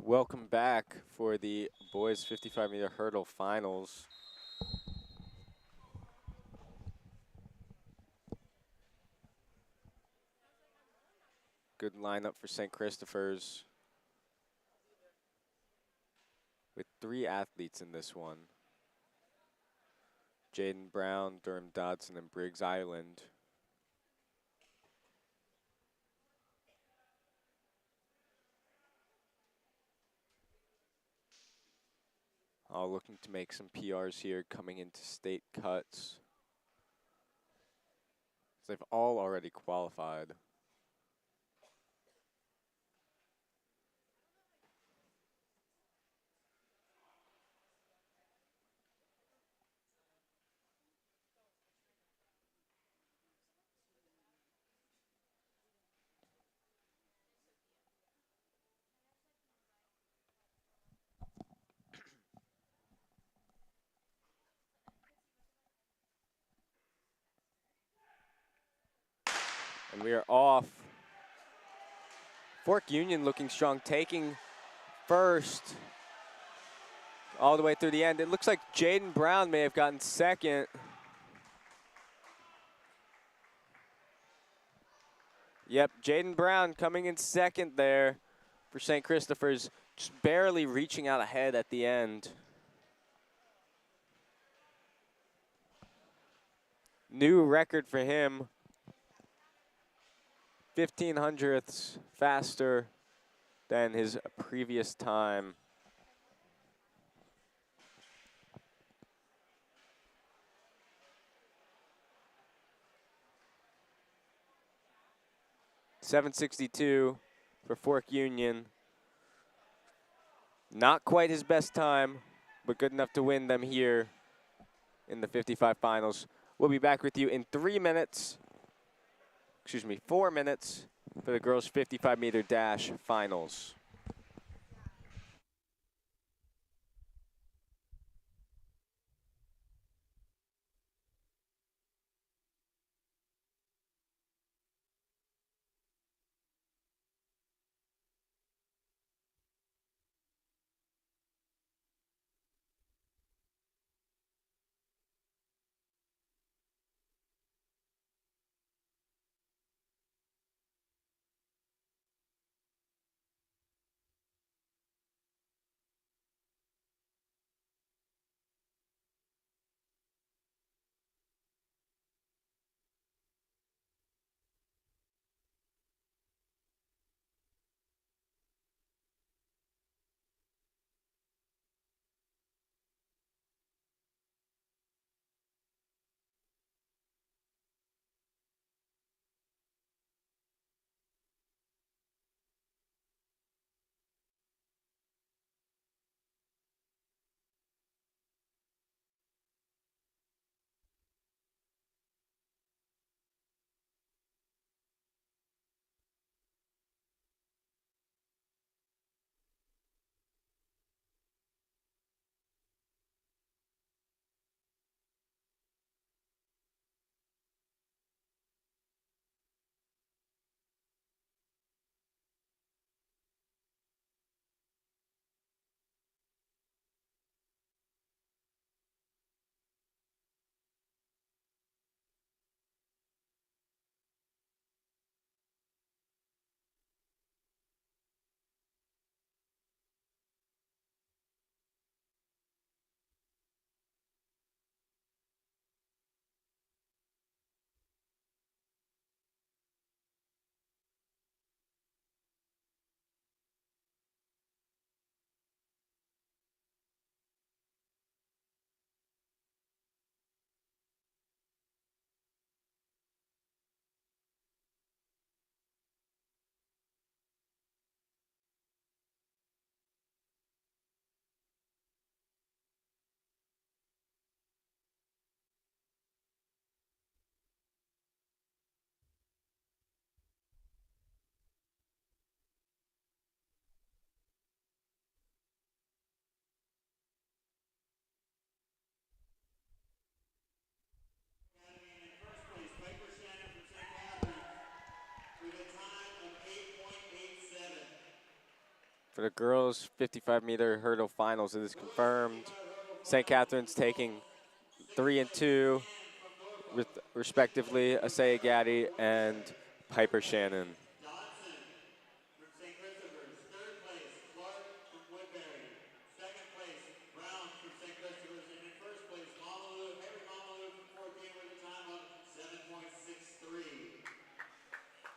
Welcome back for the boys 55-meter hurdle finals. Good lineup for St. Christopher's with 3 athletes in this one. Jaden Brown, Durham Dodson, and Briggs Island. All looking to make some PRs here coming into state cuts. They've all already qualified. And we are off. Fork Union looking strong, taking first all the way through the end. It looks like Jaden Brown may have gotten second. Yep, Jaden Brown coming in second there for St. Christopher's, just barely reaching out ahead at the end. New record for him, 15 hundredths faster than his previous time. .762 for Fork Union. Not quite his best time, but good enough to win them here in the 55 finals. We'll be back with you in 4 minutes for the girls 55-meter dash finals. For the girls' 55-meter hurdle finals, it is confirmed. St. Catherine's taking 3 and 2, respectively, Asaya Gaddy and Piper Shannon. Dodson from St. Christopher's. Third place, Clark from Woodbury. Second place, Brown from St. Christopher's. And in first place, Henry Mamalu from Fort Dean with a time of 7.63.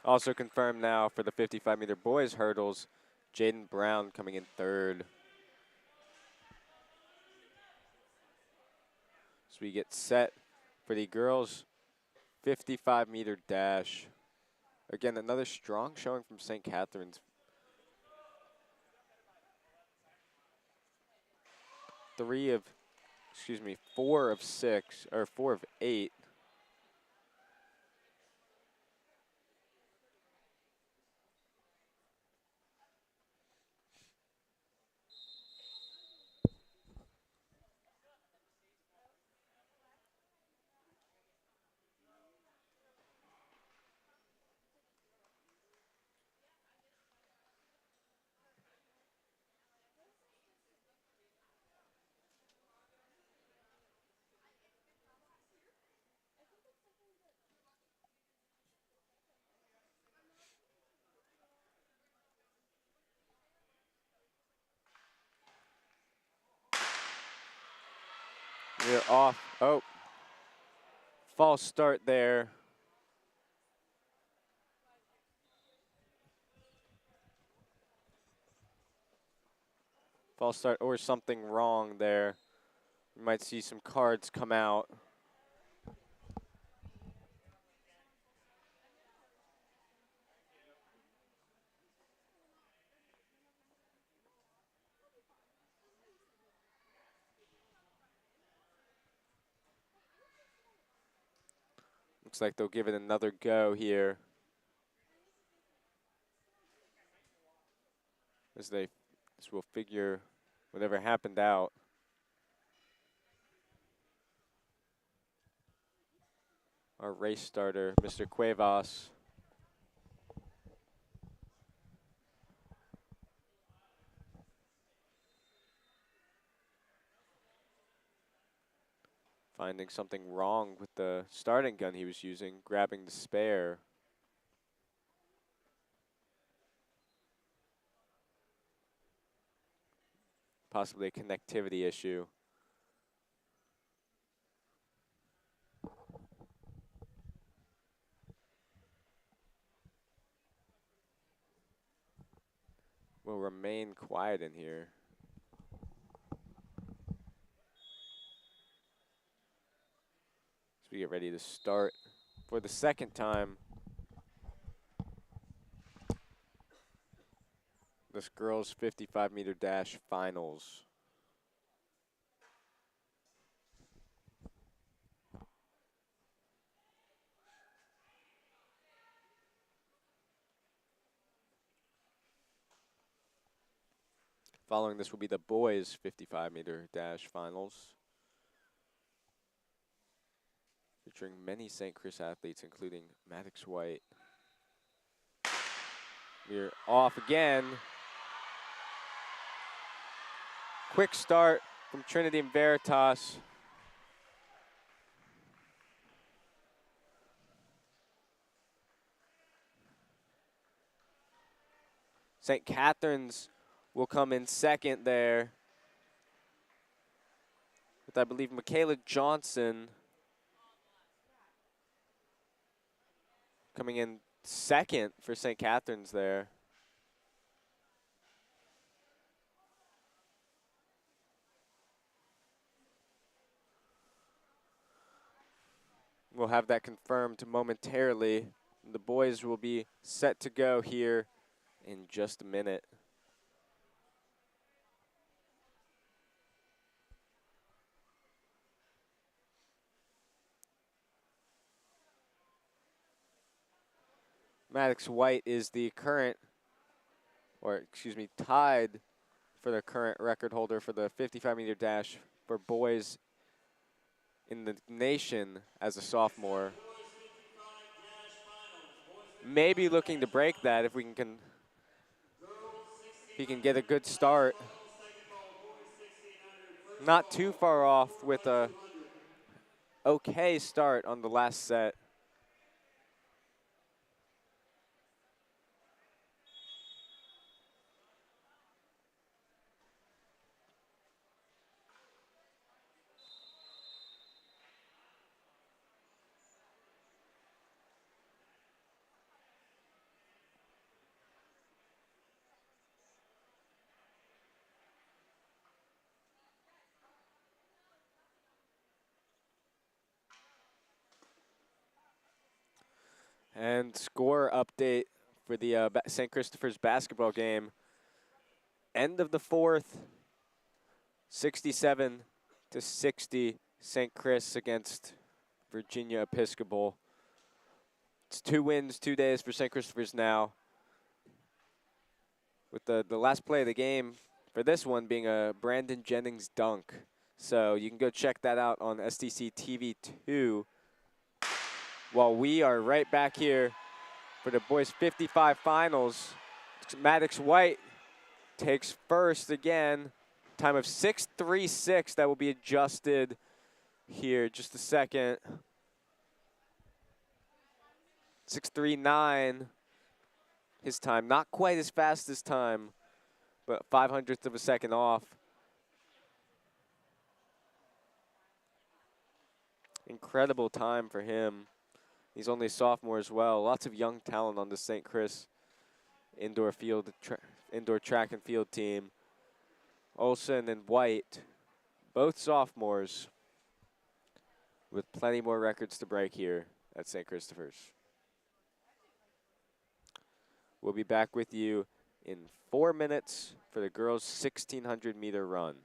Also confirmed now for the 55-meter boys hurdles, Jaden Brown coming in third. So we get set for the girls' 55-meter dash. Again, another strong showing from St. Catherine's. 4 of 6, or 4 of 8. We're off. Oh, false start there. False start or something wrong there. We might see some cards come out. Looks like they'll give it another go here. As will figure whatever happened out. Our race starter, Mr. Cuevas. Finding something wrong with the starting gun he was using, grabbing the spare. Possibly a connectivity issue. Will remain quiet in here. As we get ready to start for the second time. This girls' 55-meter dash finals. Following this will be the boys' 55-meter dash finals, featuring many St. Chris athletes, including Maddox White. We're off again. Quick start from Trinity and Veritas. St. Catherine's will come in second there, with, I believe, Michaela Johnson coming in second for St. Catherine's there. We'll have that confirmed momentarily. The boys will be set to go here in just a minute. Maddox White is the current, or excuse me, tied for the current record holder for the 55-meter dash for boys in the nation as a sophomore. Maybe looking to break that if we can he can get a good start. Not too far off with a okay start on the last set. And score update for the St. Christopher's basketball game. End of the fourth, 67 to 60, St. Chris against Virginia Episcopal. It's 2 wins, 2 days for St. Christopher's now. With the last play of the game for this one being a Brandon Jennings dunk. So you can go check that out on STC TV 2. While we are right back here for the boys 55 finals. Maddox White takes first again. Time of 6:36. That will be adjusted here just a second. 6:39. His time, not quite as fast this time, but 0.05 of a second off. Incredible time for him. He's only a sophomore as well. Lots of young talent on the St. Chris indoor track and field team. Olsen and White, both sophomores, with plenty more records to break here at St. Christopher's. We'll be back with you in 4 minutes for the girls' 1,600-meter run.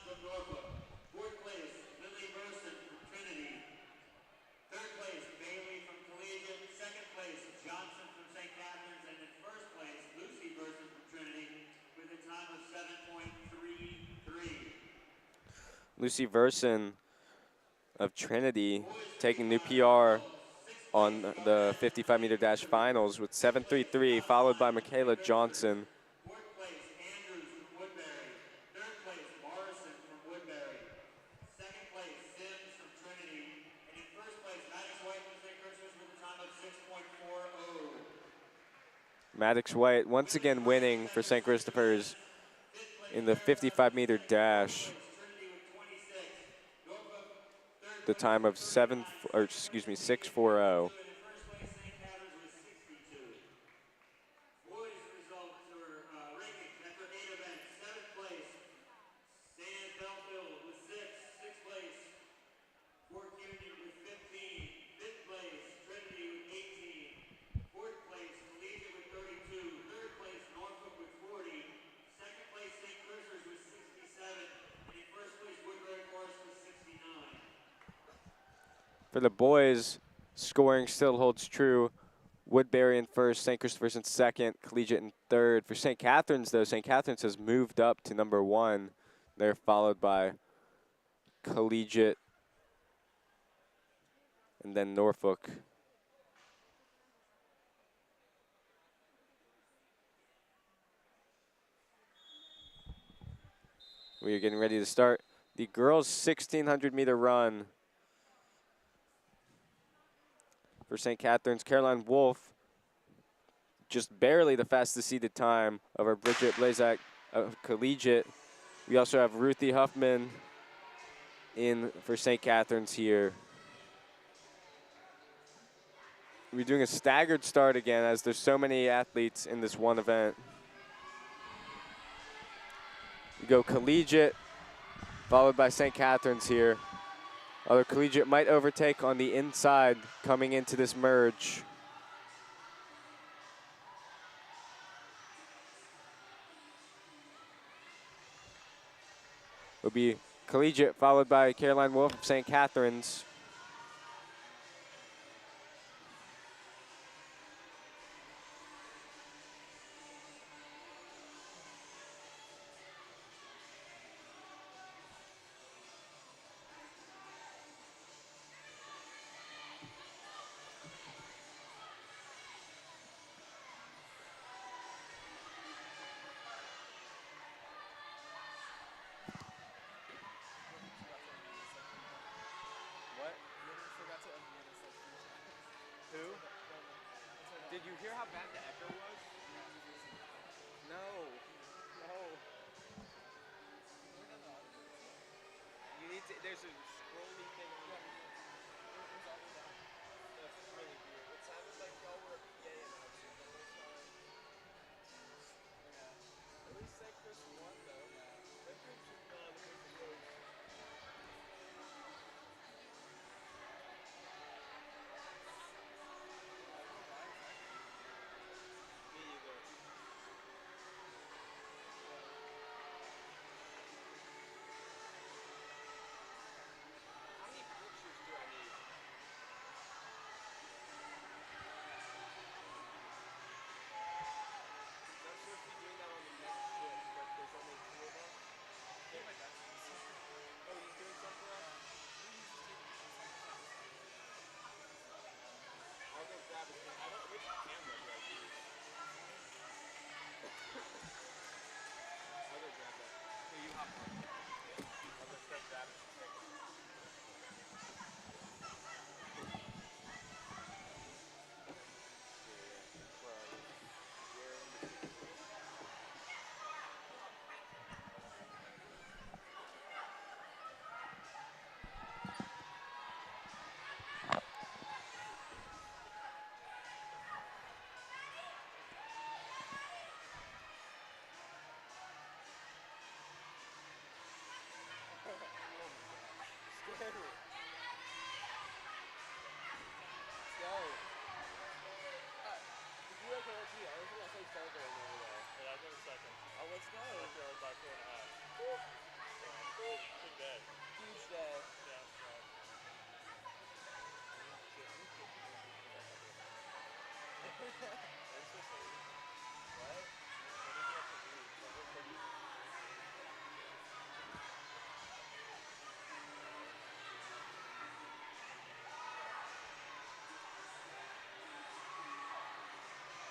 From Norfolk. Fourth place, Lily Burson from Trinity. Third place, Bailey from Collegiate. Second place, Johnson from St. Catherine's. And in first place, Lucy Burson from Trinity with a time of 7.33. Lucy Verson of Trinity taking new PR on the 55-meter dash finals with 7.33, followed by Michaela Johnson. Fourth place, Andrews from Woodbury. Third place, Morrison from Woodbury. Second place, Sims from Trinity. And in first place, Maddox White from St. Christopher's with a time of 6.40. Maddox White once again winning for St. Christopher's in the 55-meter dash. The time of 6:40. For the boys, scoring still holds true. Woodbury in first, St. Christopher's in second, Collegiate in third. For St. Catherine's, though, St. Catherine's has moved up to number 1. They're followed by Collegiate and then Norfolk. We are getting ready to start the girls' 1,600-meter run. For St. Catherine's, Caroline Wolf, just barely the fastest seeded time over Bridget Blazak of Collegiate. We also have Ruthie Huffman in for St. Catherine's here. We're doing a staggered start again as there's so many athletes in this one event. We go Collegiate, followed by St. Catherine's here. Although Collegiate might overtake on the inside coming into this merge. Will be Collegiate, followed by Caroline Wolf of St. Catherine's. What? Who? Did you hear how bad the echo was? No. No. You need to, there's a scrolly thing on the That's really weird. It sounded like y'all were a PA announcer the whole time. Yeah. At least St. Chris won though. St. Chris should not have been close. Me either. How many pictures do I need? I'm supposed to be doing that on the next shift, but there's only 2 of us. Yeah, my dad's Oh, he's doing something else? I'll go grab his camera. I don't, which camera do I use? I'll go grab that. Here, you hop on. I'll go start grabbing some pictures. Where are you? You're in the Scary. Let's go. Did you like LG? I was gonna say third going over there. Yeah, I think second. Oh, let's go. I think I was by 4.5. Big day. Huge day. Yeah, so. What?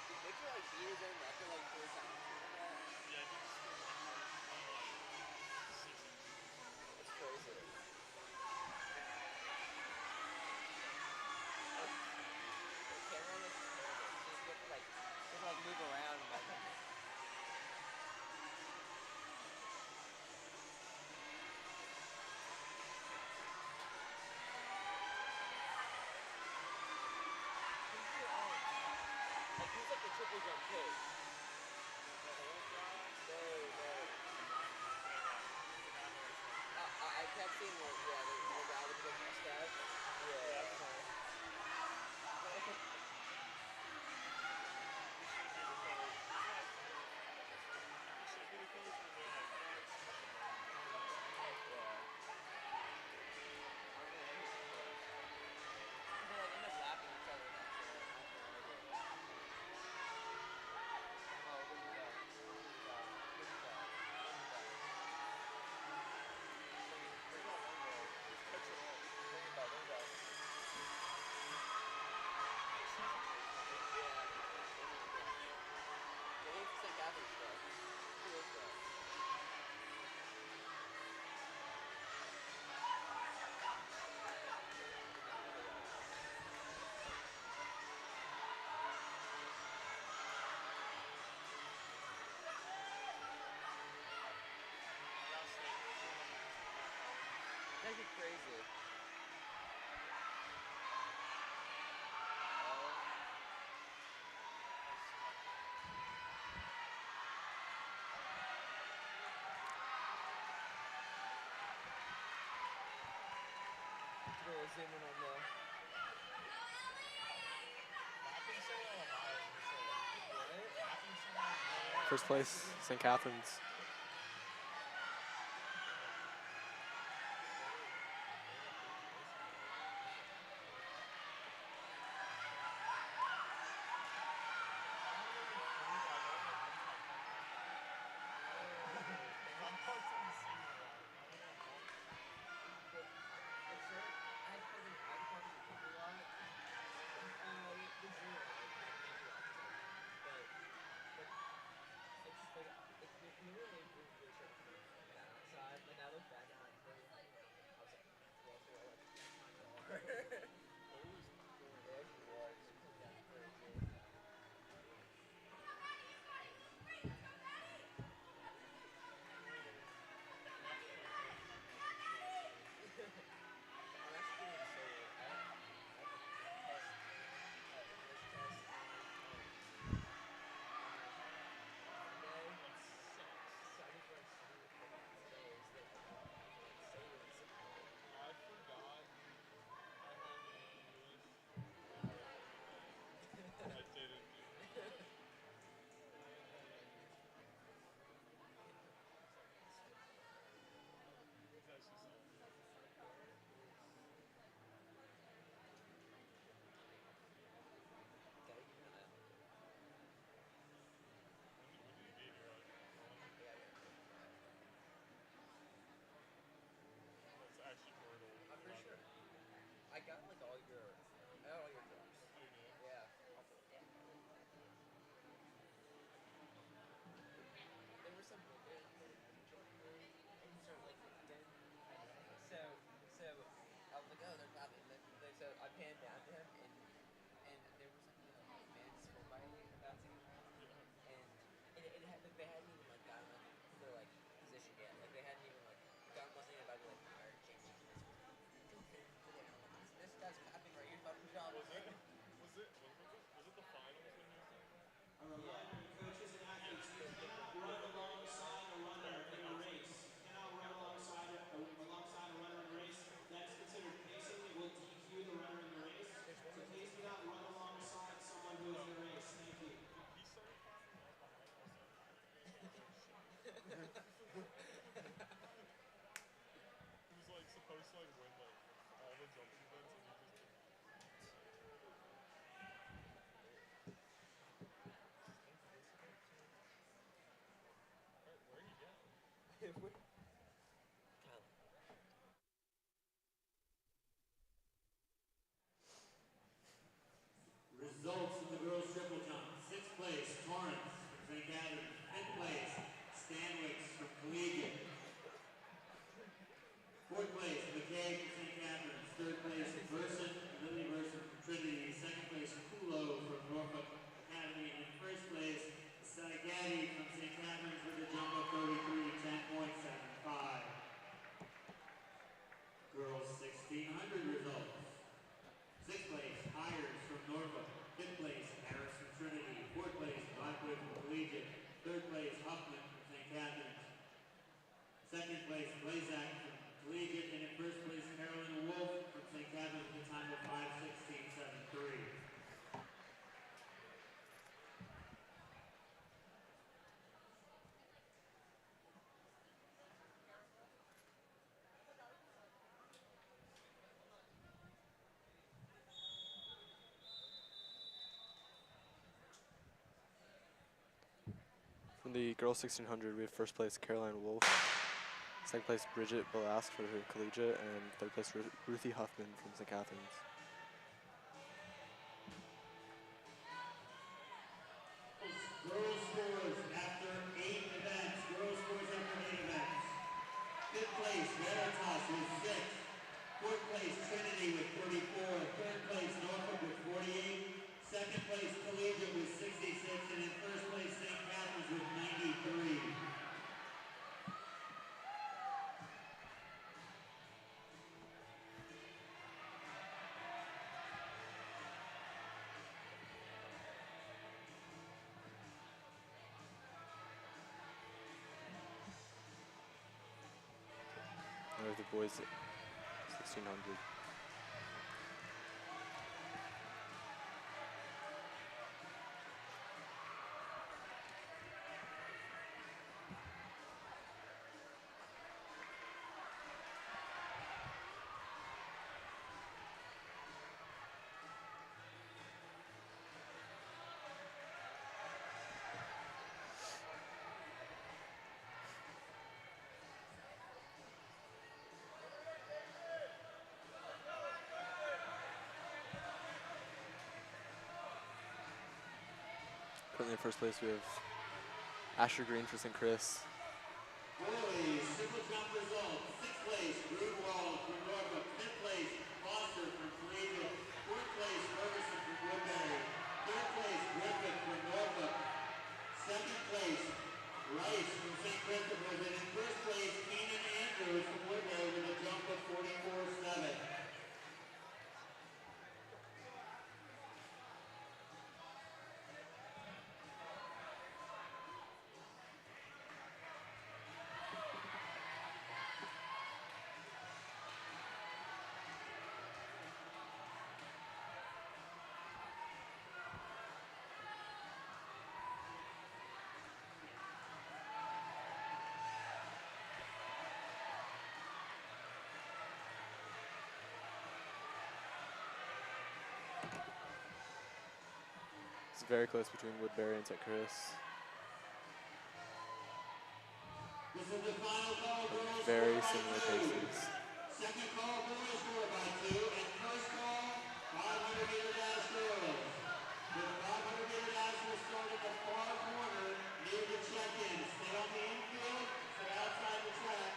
Did Victor like beat his own record like 4 times? Yeah, I think it's That's crazy. The camera on this is terrible. You have to like move around and like. Like who's like the triple jump kid? No. I kept seeing the guy with the mustache. Yeah, that's fine. zoom in on the. First place, St. Catherine's. I got like all your drops. Yeah. There were some windows and so like then so I was like, oh, they're clapping. And then so I panned down to him and there was like a man's full bike bouncing around and it had like they hadn't even like gotten like their like position yet. Like they hadn't even like gotten wasn't even about to like fire change it. This guy's clapping right here, fucking job. Was it the finals when he was doing that? A reminder to coaches and athletes, you cannot run alongside a runner in a race. You cannot run alongside a runner in a race. That is considered pacing. It will DQ the runner in the race. So please do not run alongside someone who is in a race. Thank you. He started clapping and I was behind also. He was like supposed to like win like all the jumping events and he just didn't. Where'd he go? Results of the girls' triple jump. Sixth place, Torrance from St. Catharines. Fifth place, Stanwicks from Collegiate. Fourth place, McKay from St. Catharines. Third place, Lily Burson from Trinity. Second place, Kulo from Norfolk Academy. And first place, Sagatti from St. Catharines with a jump of 33, 10.75. Girls 1600 results. Sixth place, Hires from Norfolk. Fifth place, Harris from Trinity. Fourth place, Blackwood from Collegiate. Third place, Huffman from St. Catharines. Second place, Blazak from Collegiate. And in first place, Carolyn Wolf from St. Catharines with a time of 5:16.73. From the girls 1600, we have first place Caroline Wolf, second place Bridget Belask for her collegiate, and third place Ruthie Huffman from St. Catharines. Girls scores after 8 events. Girls scores after 8 events. Fifth place, Veritas with 6. Fourth place, Trinity with 44. Third place, Norfolk with 48. Second place, Collegiate with 66. And in first place, St. Catharines with 93. And we have the boys 1600. in first place, we have Asher Green for St. Chris. Boys, triple jump results. Sixth place, Greenwald from Norfolk. Fifth place, Foster from Collegiate. Fourth place, Ferguson from Woodbury. Third place, Griffith from Norfolk. Second place, Rice from St. Christopher's. And in first place, Keenan Andrews from Woodbury with a jump of 44.7. It's very close between Woodbury and St. Chris. This is the final call, girls. Very score by similar 2. paces. Second call, boys, score by 2. And first call, 500-meter dash girls. The 500-meter dash will start at the far corner near the check-in. Stay on the infield, stay outside the track.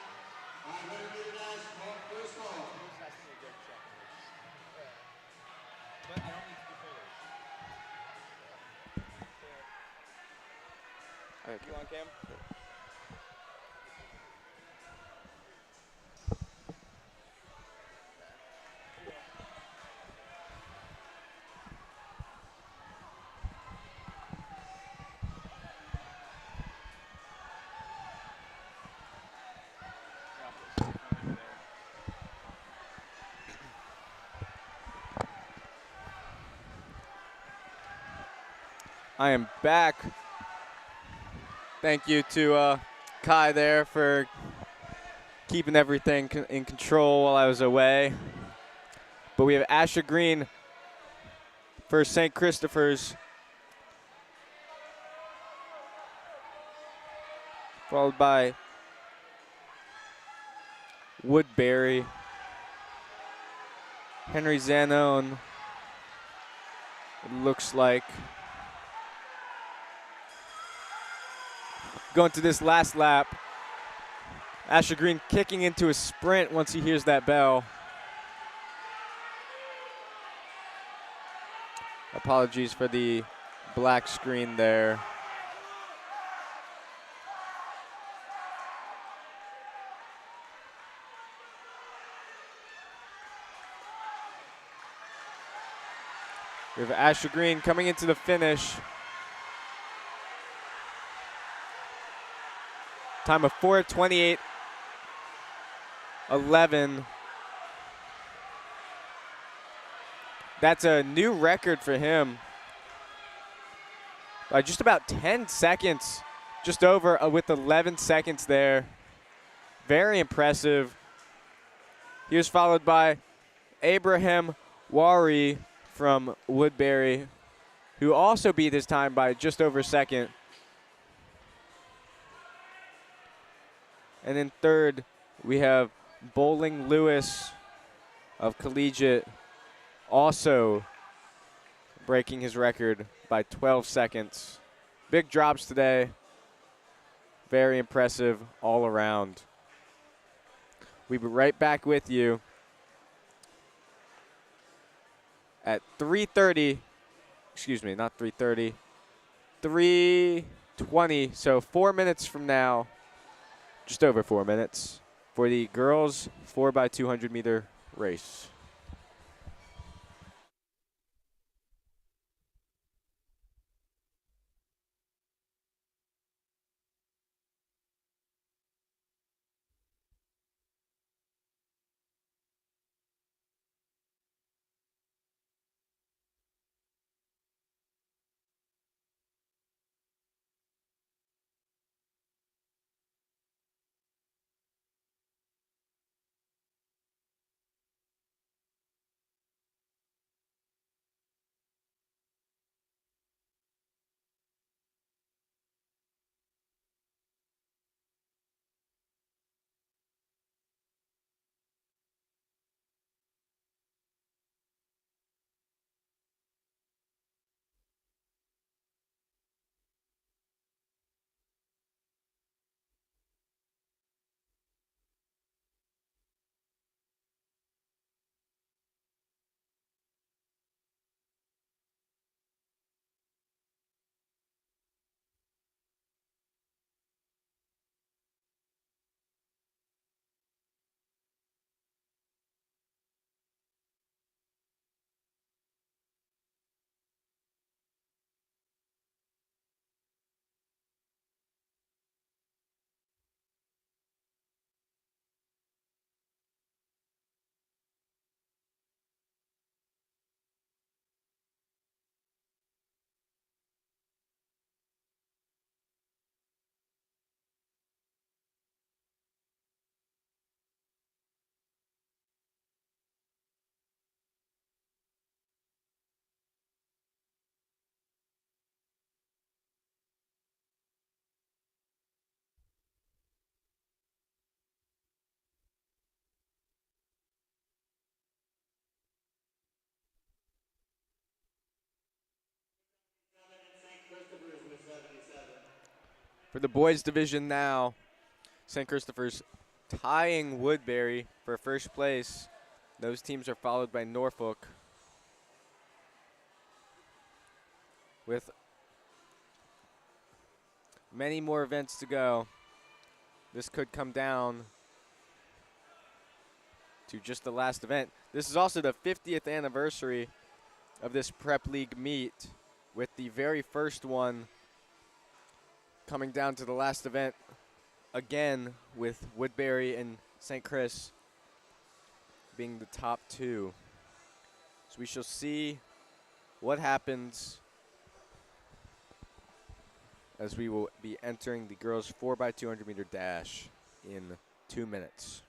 500-meter dash, first call. Has to be a good check. But I don't need to do fullers. You on cam? I am back. Thank you to Kai there for keeping everything in control while I was away. But we have Asher Green for St. Christopher's, followed by Woodbury, Henry Zanone, it looks like. Going to this last lap. Asher Green kicking into a sprint once he hears that bell. Apologies for the black screen there. We have Asher Green coming into the finish. Time of 4:28.11. That's a new record for him. By just about 10 seconds, just over with 11 seconds there. Very impressive. He was followed by Abraham Wari from Woodbury, who also beat his time by just over a second. And in third, we have Bowling Lewis of Collegiate, also breaking his record by 12 seconds. Big drops today. Very impressive all around. We'll be right back with you at 3:30. Excuse me, not 3:30. 3:20, so 4 minutes from now. Just over 4 minutes for the girls 4x200 meter race. For the boys division now, St. Christopher's tying Woodbury for first place. Those teams are followed by Norfolk with many more events to go. This could come down to just the last event. This is also the 50th anniversary of this Prep League meet, with the very first one coming down to the last event again, with Woodbury and St. Chris being the top two. So we shall see what happens as we will be entering the girls 4x200 meter dash in 2 minutes.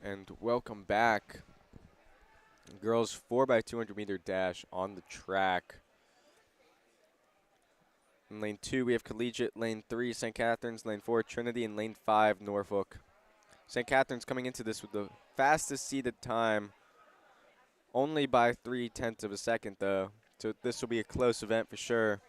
And welcome back. Girls 4x200 meter dash on the track. In lane 2, we have Collegiate. Lane 3, St. Catharines. Lane 4, Trinity. And lane 5, Norfolk. St. Catharines coming into this with the fastest seeded time, only by 0.3 of a second, though. So this will be a close event for sure.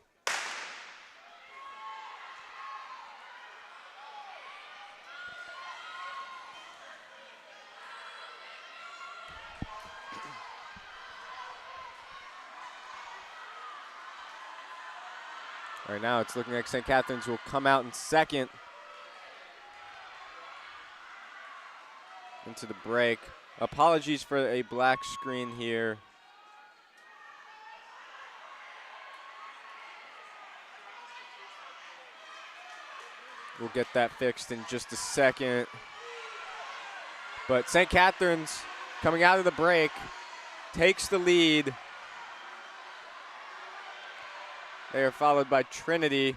Right now, it's looking like St. Catharines will come out in second into the break. Apologies for a black screen here. We'll get that fixed in just a second. But St. Catherine's coming out of the break takes the lead. They are followed by Trinity,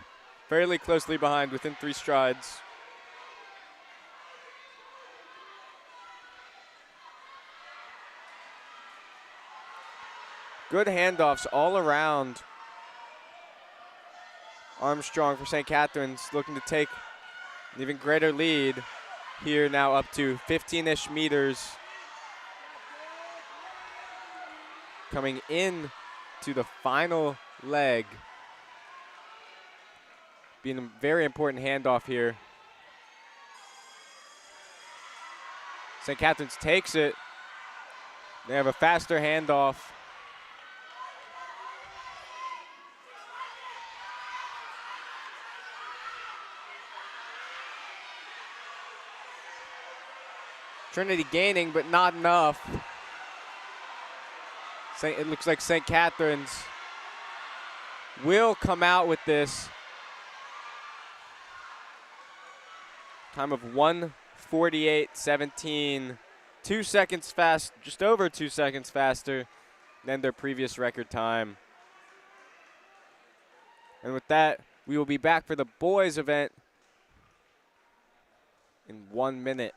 fairly closely behind, within 3 strides. Good handoffs all around. Armstrong for St. Catherine's looking to take an even greater lead here, now up to 15-ish meters. Coming in to the final leg. Being a very important handoff here. St. Catherine's takes it. They have a faster handoff. Trinity gaining, but not enough. It looks like St. Catherine's will come out with this. Time of 1:48.17. 2 seconds fast, just over 2 seconds faster than their previous record time. And with that, we will be back for the boys event in 1 minute.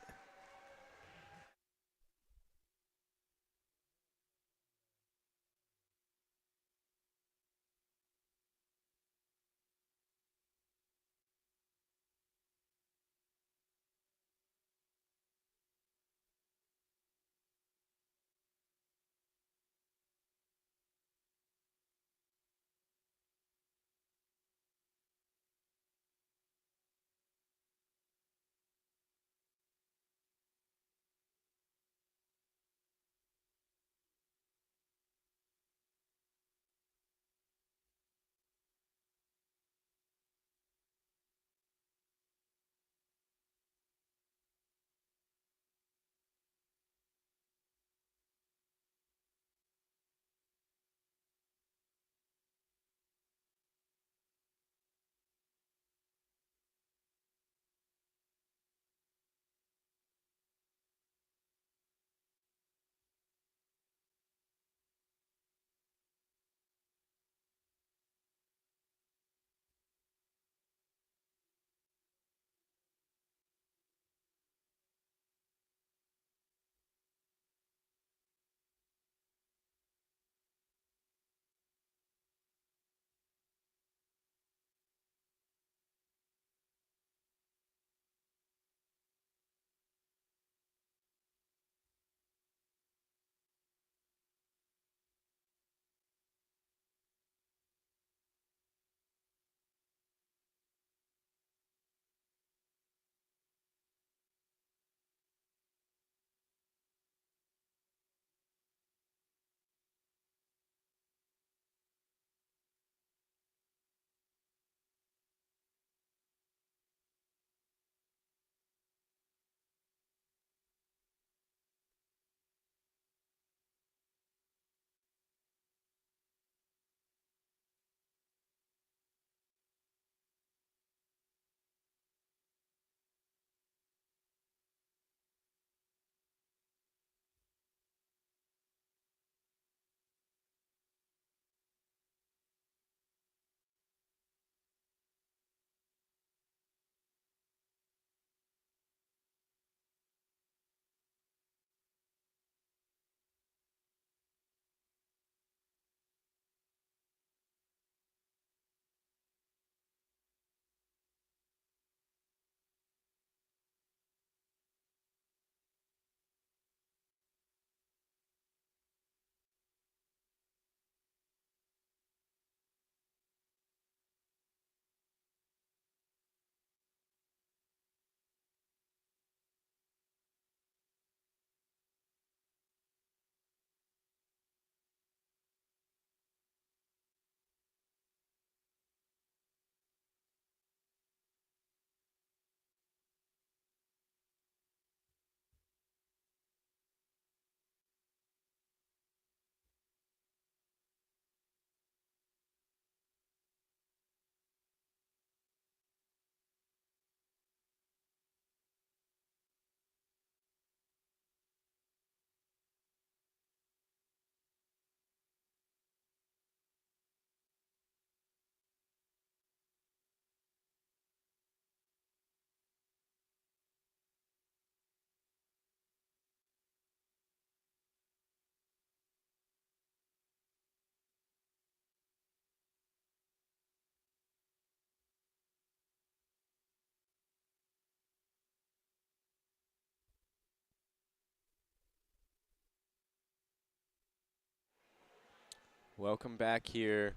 Welcome back here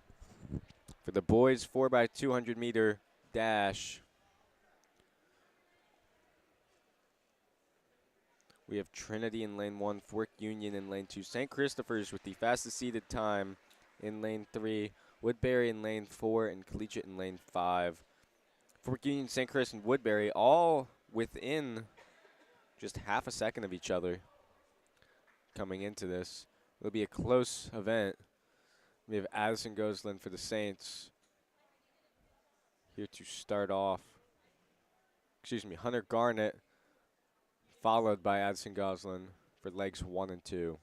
for the boys 4x200 meter dash. We have Trinity in lane 1, Fork Union in lane 2, St. Christopher's with the fastest seeded time in lane 3, Woodbury in lane 4, and Collegiate in lane 5. Fork Union, St. Chris, and Woodbury all within just half a second of each other coming into this. It'll be a close event. We have Addison Gosselin for the Saints here to start off. Excuse me, Hunter Garnett, followed by Addison Gosselin for legs 1 and 2.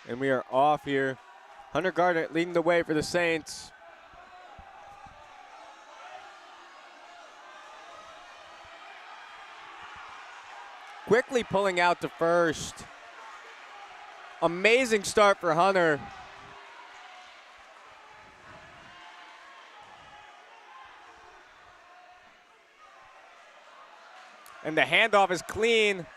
And we are off here. Hunter Garnett leading the way for the Saints. Quickly pulling out to first. Amazing start for Hunter. And the handoff is clean.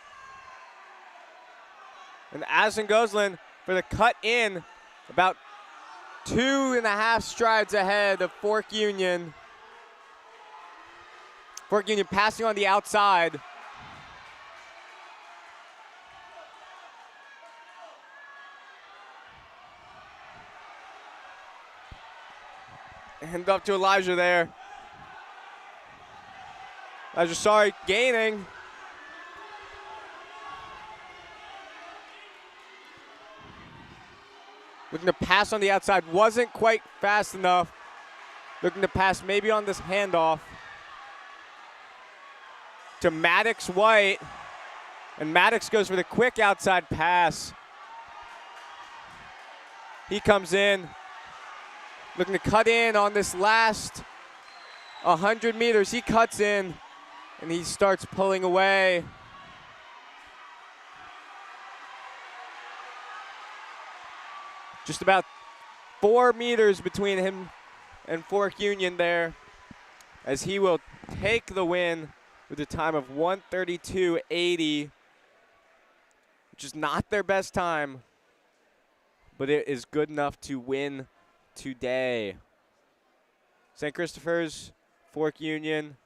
And Addison Gosselin for the cut in, about 2.5 strides ahead of Fork Union. Fork Union passing on the outside. Hand up to Elijah there. Elijah, sorry, gaining. Looking to pass on the outside, wasn't quite fast enough. Looking to pass maybe on this handoff to Maddox White. And Maddox goes for the quick outside pass. He comes in, looking to cut in on this last 100 meters. He cuts in, and he starts pulling away. Just about 4 meters between him and Fork Union there, as he will take the win with a time of 1:32.80, which is not their best time, but it is good enough to win today. St. Christopher's, Fork Union,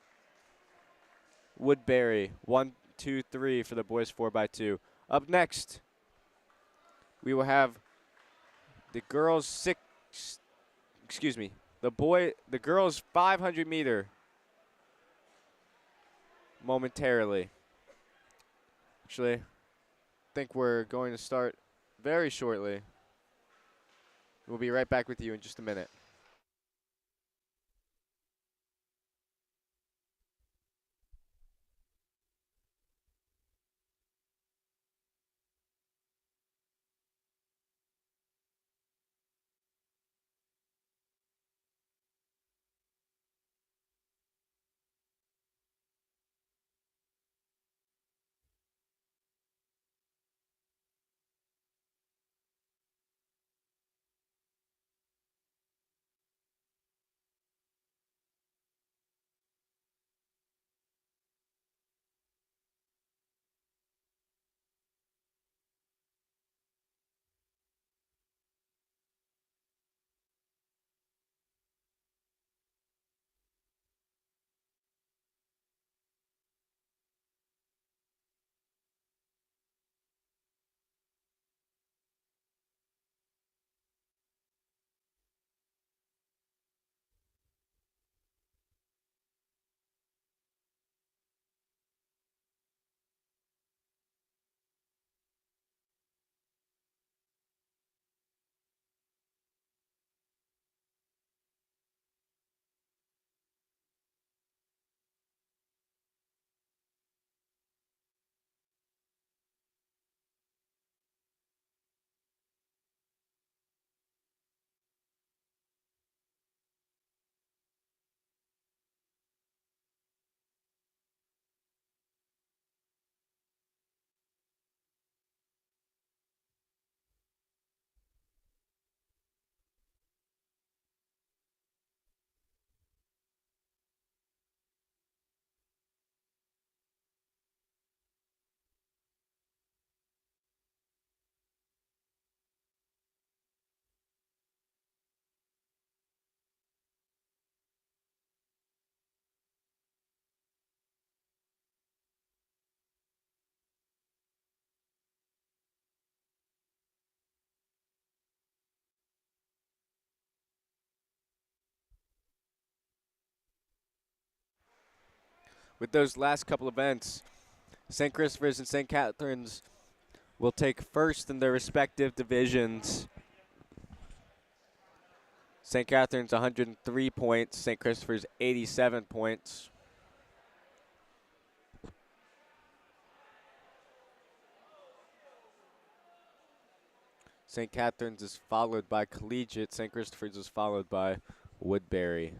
Woodbury, 1, 2, 3 for the boys 4x2. Up next, we will have the girls the girls 500 meter momentarily. Actually, I think we're going to start very shortly. We'll be right back with you in just a minute. with those last couple events, St. Christopher's and St. Catherine's will take first in their respective divisions. St. Catherine's 103 points, St. Christopher's 87 points. St. Catherine's is followed by Collegiate. St. Christopher's is followed by Woodbury.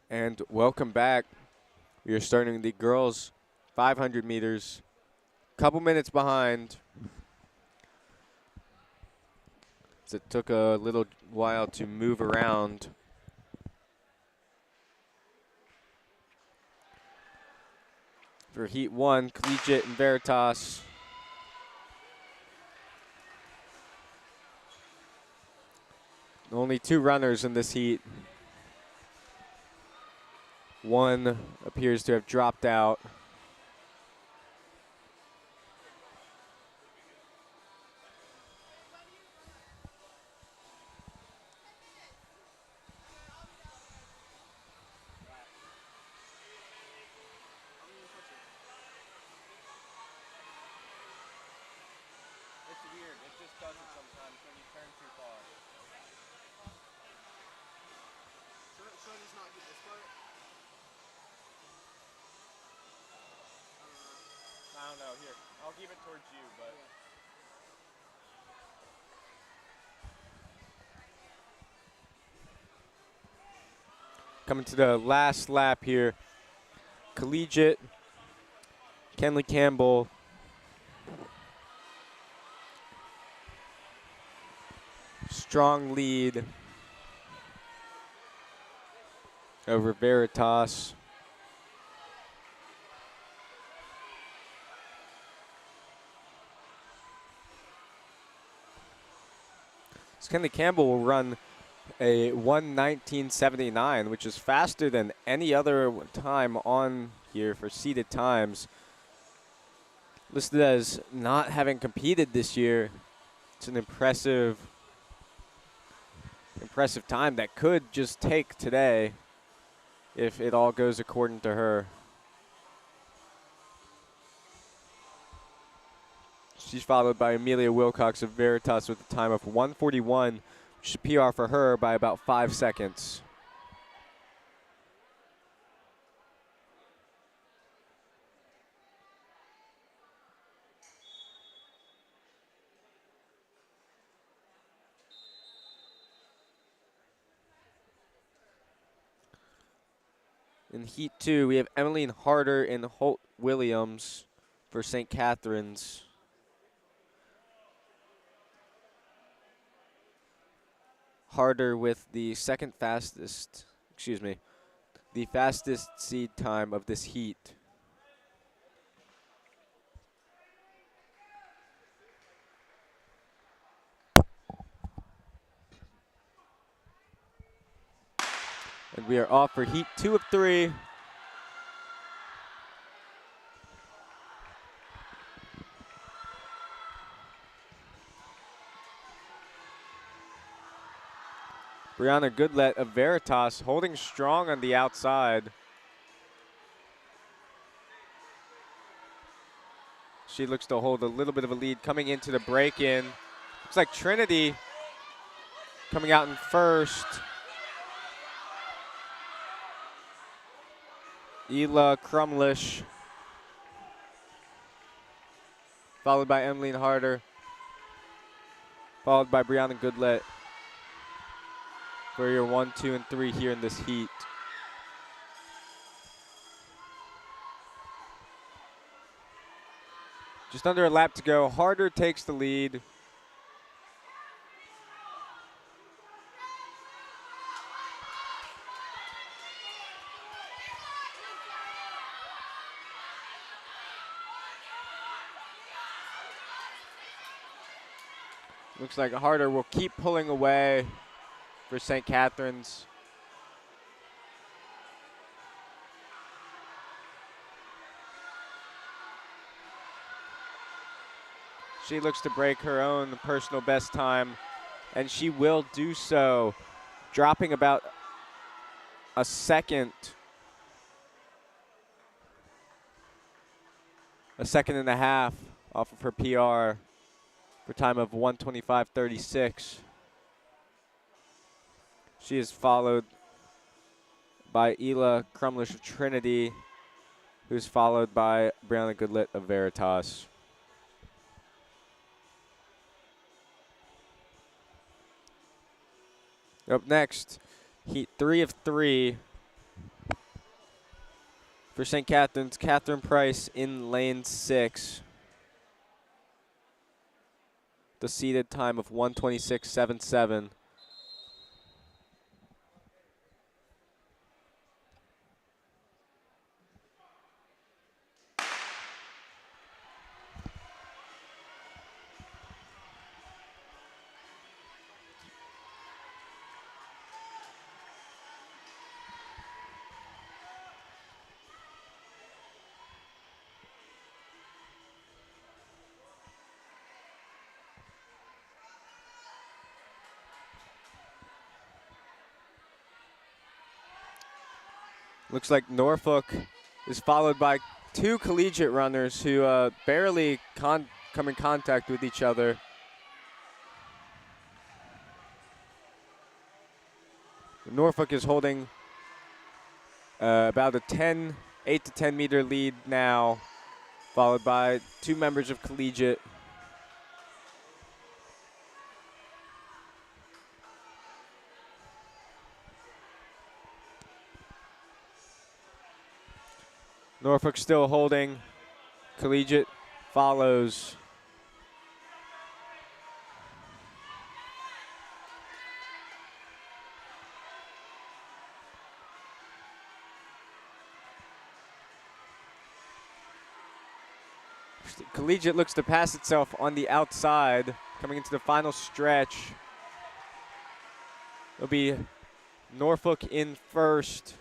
And welcome back. We are starting the girls 500 meters. Couple minutes behind. So it took a little while to move around. For Heat 1, Collegiate and Veritas. Only 2 runners in this heat. One appears to have dropped out. It's weird. It just does it sometimes when you turn too far. Should I just not get this part? I don't know. Here, I'll give it towards you, but. Coming to the last lap here. Collegiate, Kenley Campbell. Strong lead over Veritas. So Kenley Campbell will run a 1:19.79, which is faster than any other time on here for seeded times. Listed as not having competed this year. It's an impressive impressive time that could just take today if it all goes according to her. She's followed by Amelia Wilcox of Veritas with a time of 1:41, which is PR for her by about 5 seconds. In Heat 2, we have Emmeline Harder and Holt Williams for St. Catharines. Harder with the the fastest seed time of this heat. And we are off for Heat 2 of 3. Brianna Goodlet of Veritas holding strong on the outside. She looks to hold a little bit of a lead coming into the break-in. Looks like Trinity coming out in first. Ela Crumlish, followed by Emmeline Harder, followed by Brianna Goodlet for your 1, 2, and 3 here in this heat. Just under a lap to go. Harder takes the lead. Looks like Harder will keep pulling away for St. Catharines. She looks to break her own personal best time, and she will do so, dropping about a second and a half off of her PR for time of 1:25.36. She is followed by Ela Crumlish of Trinity, who's followed by Brianna Goodlet of Veritas. Up next, Heat 3 of 3 for St. Catharines. Catherine Price in lane 6. The seeded time of 1:26.77. Looks like Norfolk is followed by 2 collegiate runners who barely come in contact with each other. Norfolk is holding about a 8 to 10 meter lead now, followed by 2 members of collegiate. Norfolk still holding. Collegiate follows. Collegiate looks to pass itself on the outside, coming into the final stretch. It'll be Norfolk in first.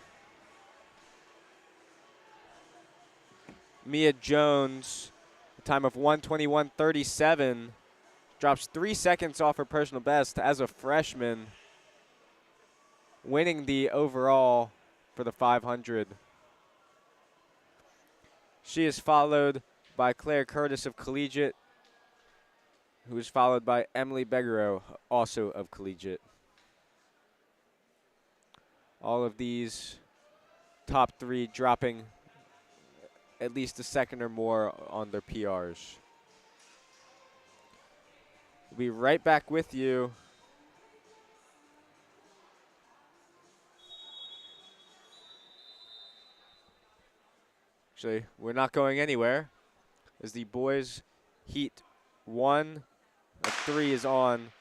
Mia Jones, a time of 1:21.37, drops 3 seconds off her personal best as a freshman. winning the overall for the 500. She is followed by Claire Curtis of Collegiate, who is followed by Emily Beggero, also of Collegiate. All of these top 3 dropping at least a second or more on their PRs. We'll be right back with you. Actually, we're not going anywhere as the boys' heat 1 of 3 is on.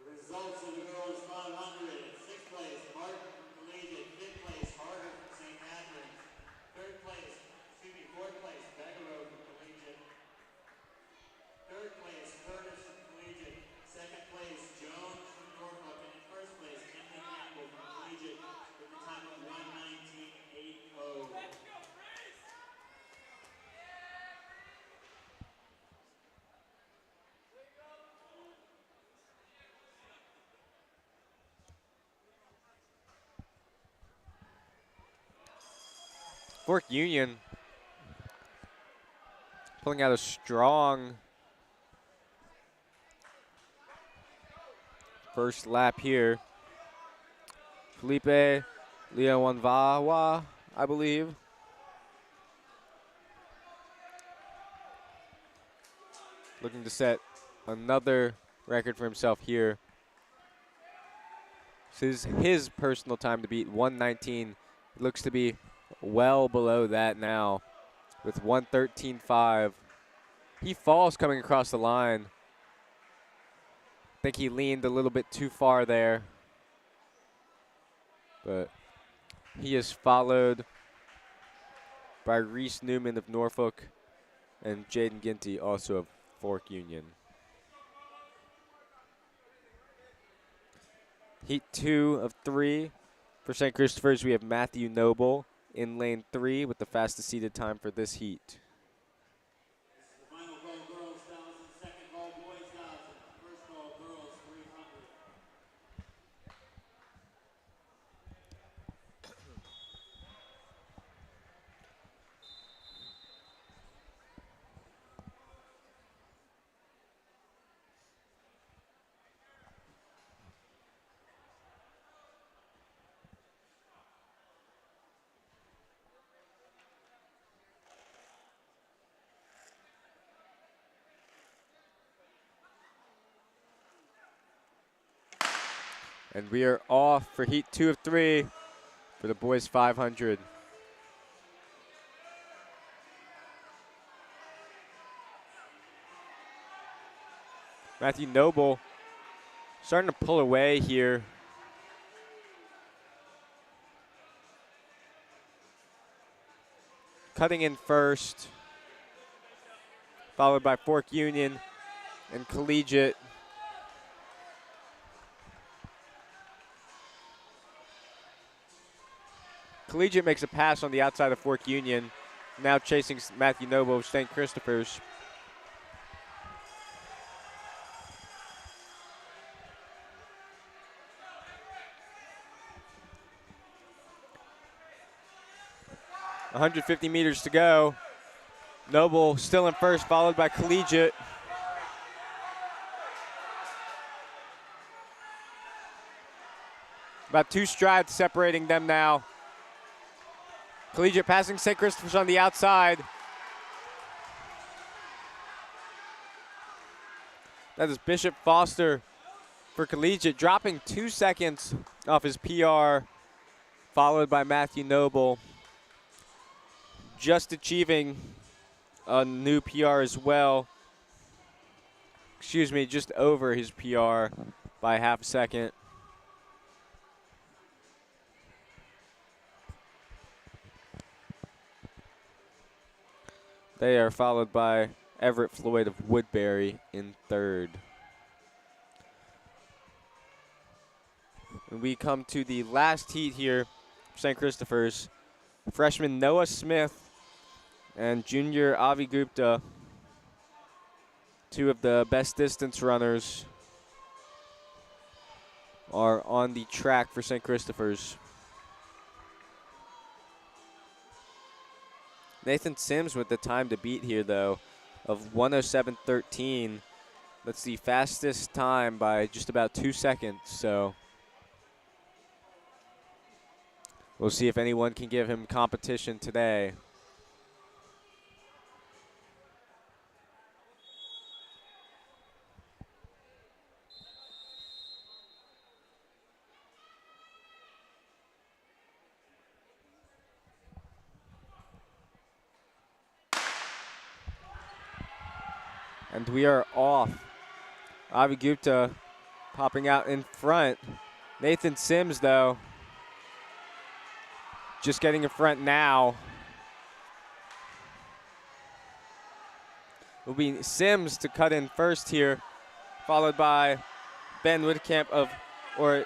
Results of the girls 500. 6th place, Martin from Collegiate. 5th place, Harder from St. Catharines. 4th place, Beggaro from Collegiate. 3rd place, Curtis from Collegiate. 2nd place, Jones from Norfolk. And in 1st place, Emily Campbell from Collegiate with a time of 1:19.80. Fork Union pulling out a strong first lap here. Felipe Leonvawa, I believe. Looking to set another record for himself here. This is his personal time to beat 1:19. It looks to be well below that now with 1:13.5. He falls coming across the line. I think he leaned a little bit too far there. But he is followed by Reese Newman of Norfolk and Jaden Ginty, also of Fork Union. Heat 2 of 3 for St. Christopher's. We have Matthew Noble in lane 3 with the fastest seated time for this heat. This is the final call, girls 1,000. Second call, boys 1,000. First call, girls 300. And we are off for heat 2 of 3 for the boys 500. Matthew Noble starting to pull away here. Cutting in first, followed by Fork Union and Collegiate. Collegiate makes a pass on the outside of Fork Union, now chasing Matthew Noble of St. Christopher's. $150 meters to go. Noble still in first, followed by Collegiate. About 2 strides separating them now. Collegiate passing St. Christopher's on the outside. That is Bishop Foster for Collegiate, dropping 2 seconds off his PR, followed by Matthew Noble, just achieving a new PR as well. Excuse me, just over his PR by half a second. They are followed by Everett Floyd of Woodbury in third. And we come to the last heat here for St. Christopher's. Freshman Noah Smith and junior Avi Gupta, 2 of the best distance runners are on the track for St. Christopher's. Nathan Sims with the time to beat here, though, of 1:07:13. That's the fastest time by just about 2 seconds. So we'll see if anyone can give him competition today. And we are off. Avi Gupta popping out in front. Nathan Sims, though, just getting in front now. It will be Sims to cut in first here, followed by Ben Whittekamp Ben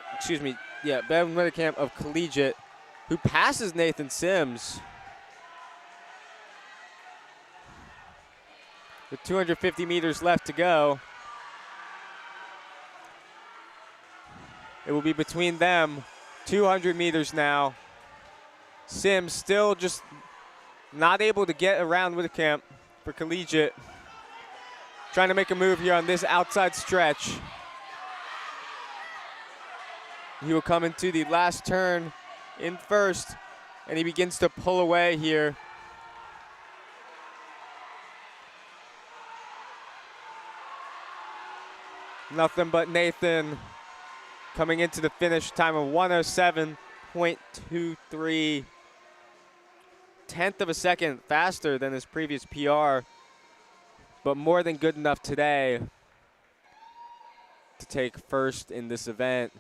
Whittekamp of Collegiate, who passes Nathan Sims. With 250 meters left to go. It will be between them, 200 meters now. Sims still just not able to get around Whittekamp for Collegiate. Trying to make a move here on this outside stretch. He will come into the last turn in first, and he begins to pull away here. Nothing but Nathan coming into the finish time of 1:07.23. Tenth of a second faster than his previous PR, but more than good enough today to take first in this event.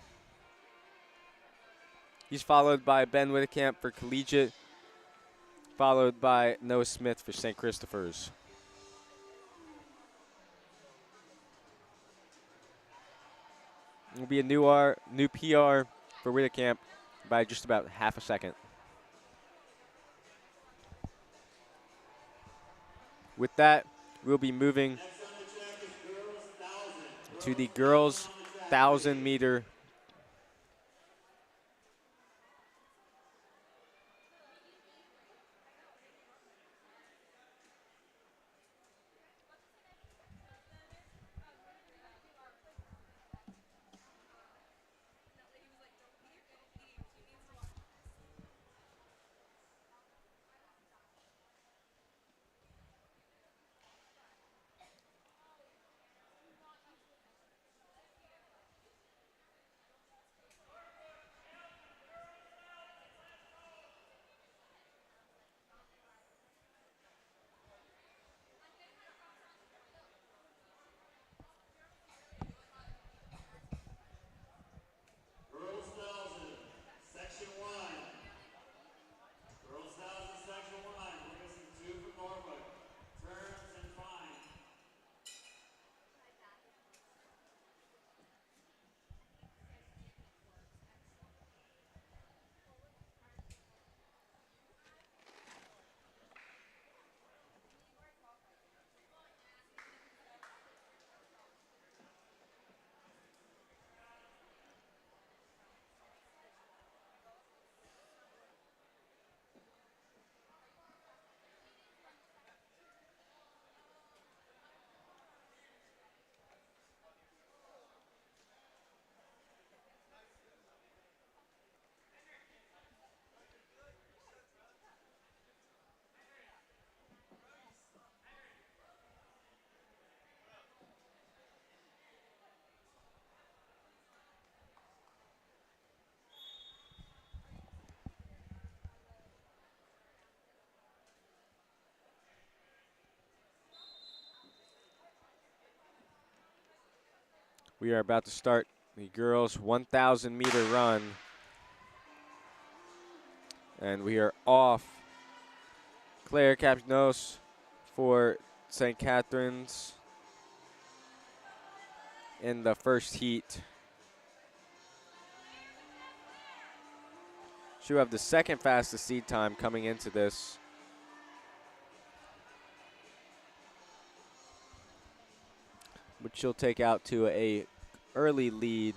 He's followed by Ben Whittekamp for Collegiate, followed by Noah Smith for St. Christopher's. It will be a new PR for Whittekamp by just about half a second. With that, we'll be moving to the girls' 1,000-meter . Girls 1,000, Section 1. Girls 1,000, Section 1. We're missing 2 from Norfolk. Turns and fine. We are about to start the girls' 1,000-meter run. And we are off. Claire Capinos for St. Catherine's in the first heat. She'll have the second fastest seed time coming into this. Which she'll take out to a early lead.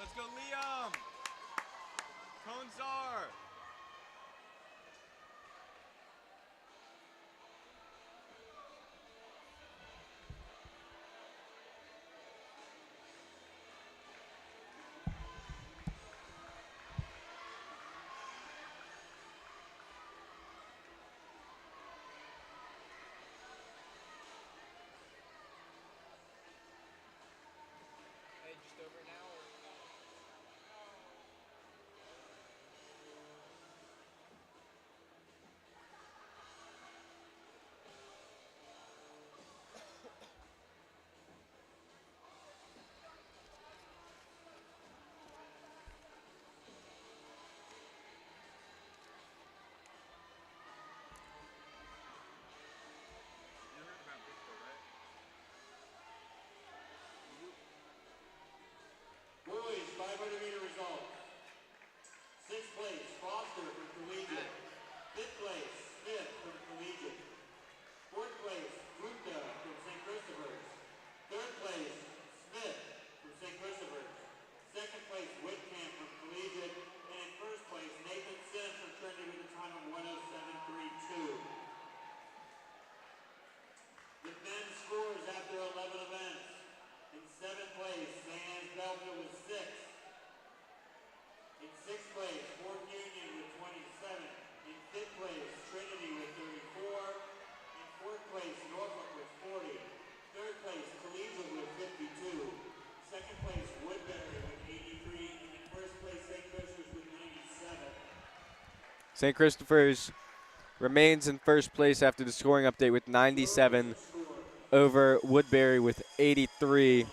Let's go, Liam. Konzar. Hey, just over an hour. Boys 500-meter results. 6th place, Foster from Collegiate. 5th place, Smith from Collegiate. 4th place, Gupta from St. Christopher's. 3rd place, Smith from St. Christopher's. 2nd place, Whitcamp from Collegiate. And in 1st place, Nathan Sims from Trinity with a time of 107.32. The men's scores after 11 events. In 7th place, St. Anne's Belleville with 6. In 6th place, Fort Union with 27. In 5th place, Trinity with 34. In 4th place, Norfolk with 40. 3rd place, Collegiate with 52. 2nd place, Woodbury with 83. And in 1st place, St. Christopher's with 97. St. Christopher's remains in first place after the scoring update with 97 over Woodbury with 83.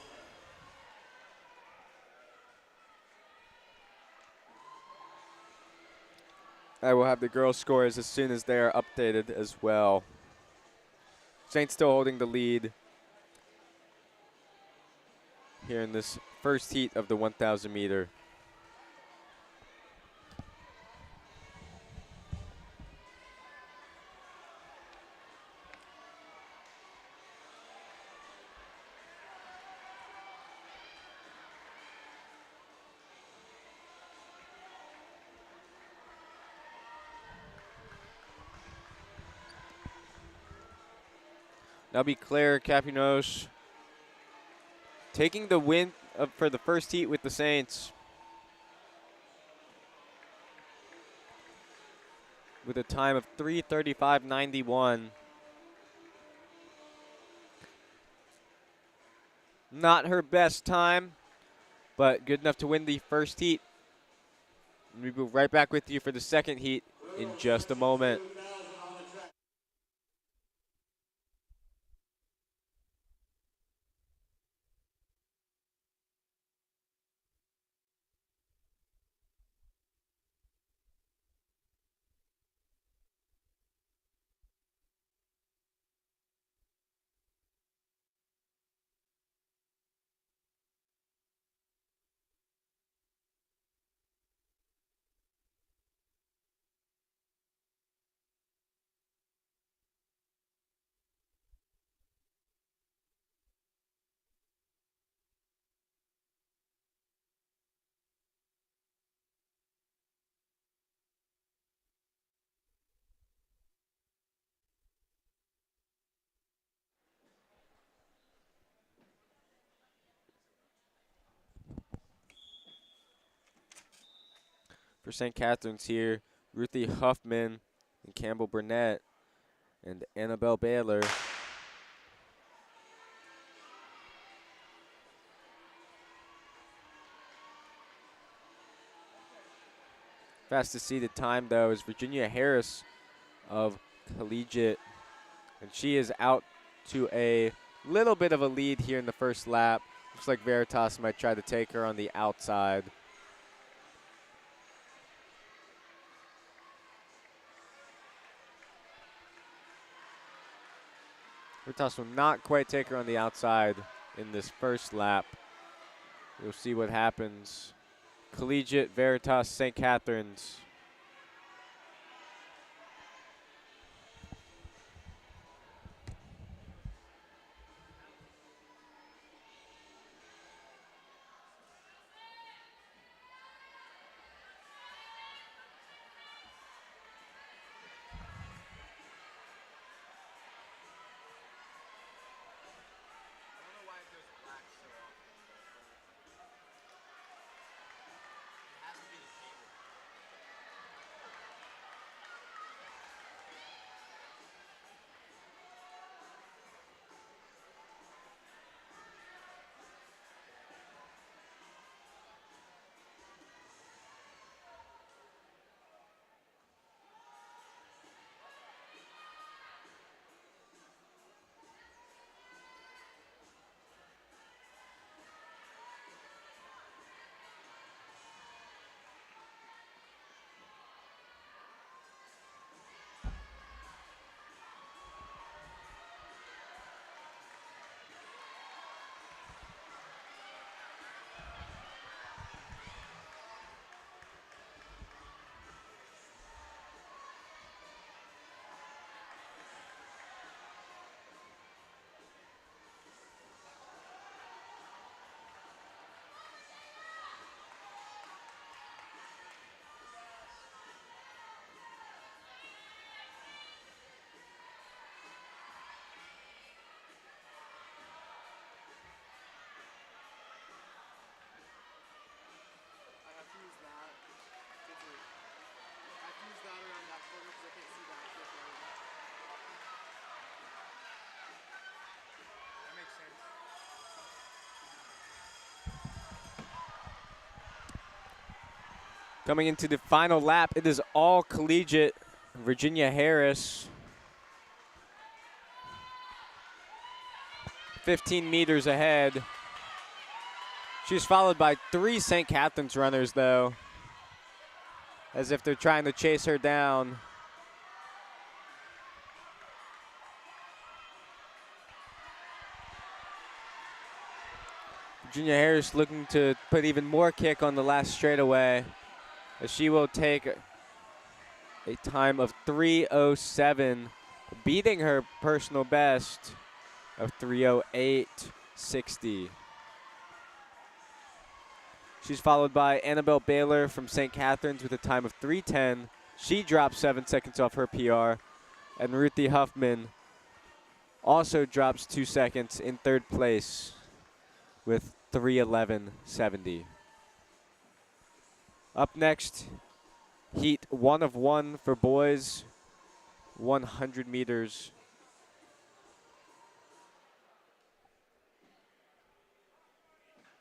I will have the girls' scores as soon as they are updated as well. Saints still holding the lead here in this first heat of the 1,000 meter. That'll be Claire Capinos taking the win for the first heat with the Saints with a time of 3:35.91. Not her best time, but good enough to win the first heat. We'll be right back with you for the second heat in just a moment. For St. Catherine's here, Ruthie Huffman and Campbell Burnett and Annabelle Baylor. Fastest seeded time, though, is Virginia Harris of Collegiate. And she is out to a little bit of a lead here in the first lap. Looks like Veritas might try to take her on the outside. Veritas will not quite take her on the outside in this first lap. We'll see what happens. Collegiate, Veritas, St. Catherine's. Coming into the final lap, it is all collegiate. Virginia Harris, 15 meters ahead. She's followed by 3 St. Catherine's runners, though, as if they're trying to chase her down. Virginia Harris looking to put even more kick on the last straightaway, as she will take a time of 3:07, beating her personal best of 3:08.60. She's followed by Annabelle Baylor from St. Catherine's with a time of 3:10. She drops 7 seconds off her PR. And Ruthie Huffman also drops 2 seconds in third place with 3:11.70. Up next, heat 1 of 1 for boys, 100 meters.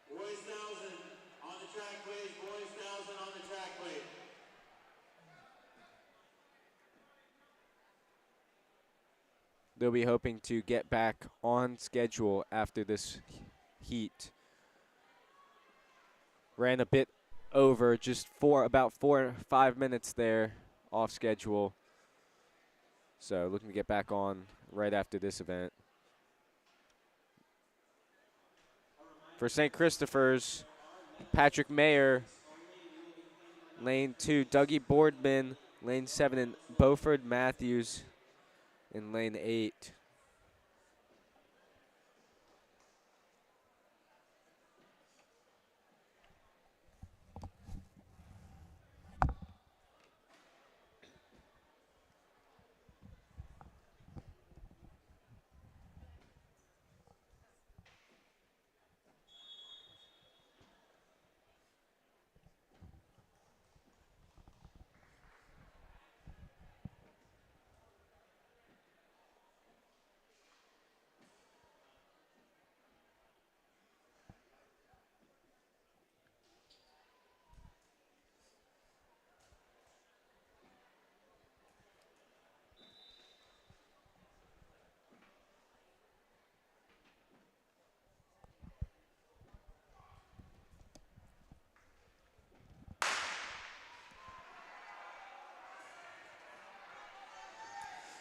Boys 1,000 on the track, please. Boys 1,000 on the track, please. They'll be hoping to get back on schedule after this heat. Ran a bit over, just about 4 or 5 minutes there off schedule. So looking to get back on right after this event. For St. Christopher's, Patrick Mayer, lane 2, Dougie Boardman, lane 7, and Beauford Matthews in lane 8.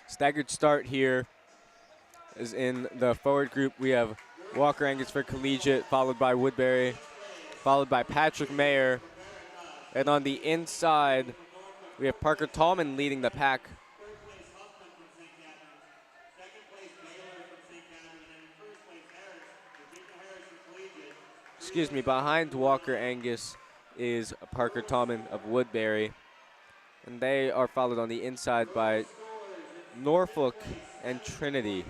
Staggered start here is in the forward group. We have Walker Angus for collegiate, followed by Woodbury, followed by Patrick Mayer. And on the inside, we have Parker Tallman leading the pack. Third place Huffman from St. Catherine's. Second place Baylor from St. Catherine's. And in first place Harris, Virginia Harris from Collegiate. Excuse me, behind Walker Angus is Parker Tallman of Woodbury. And they are followed on the inside by Norfolk and Trinity.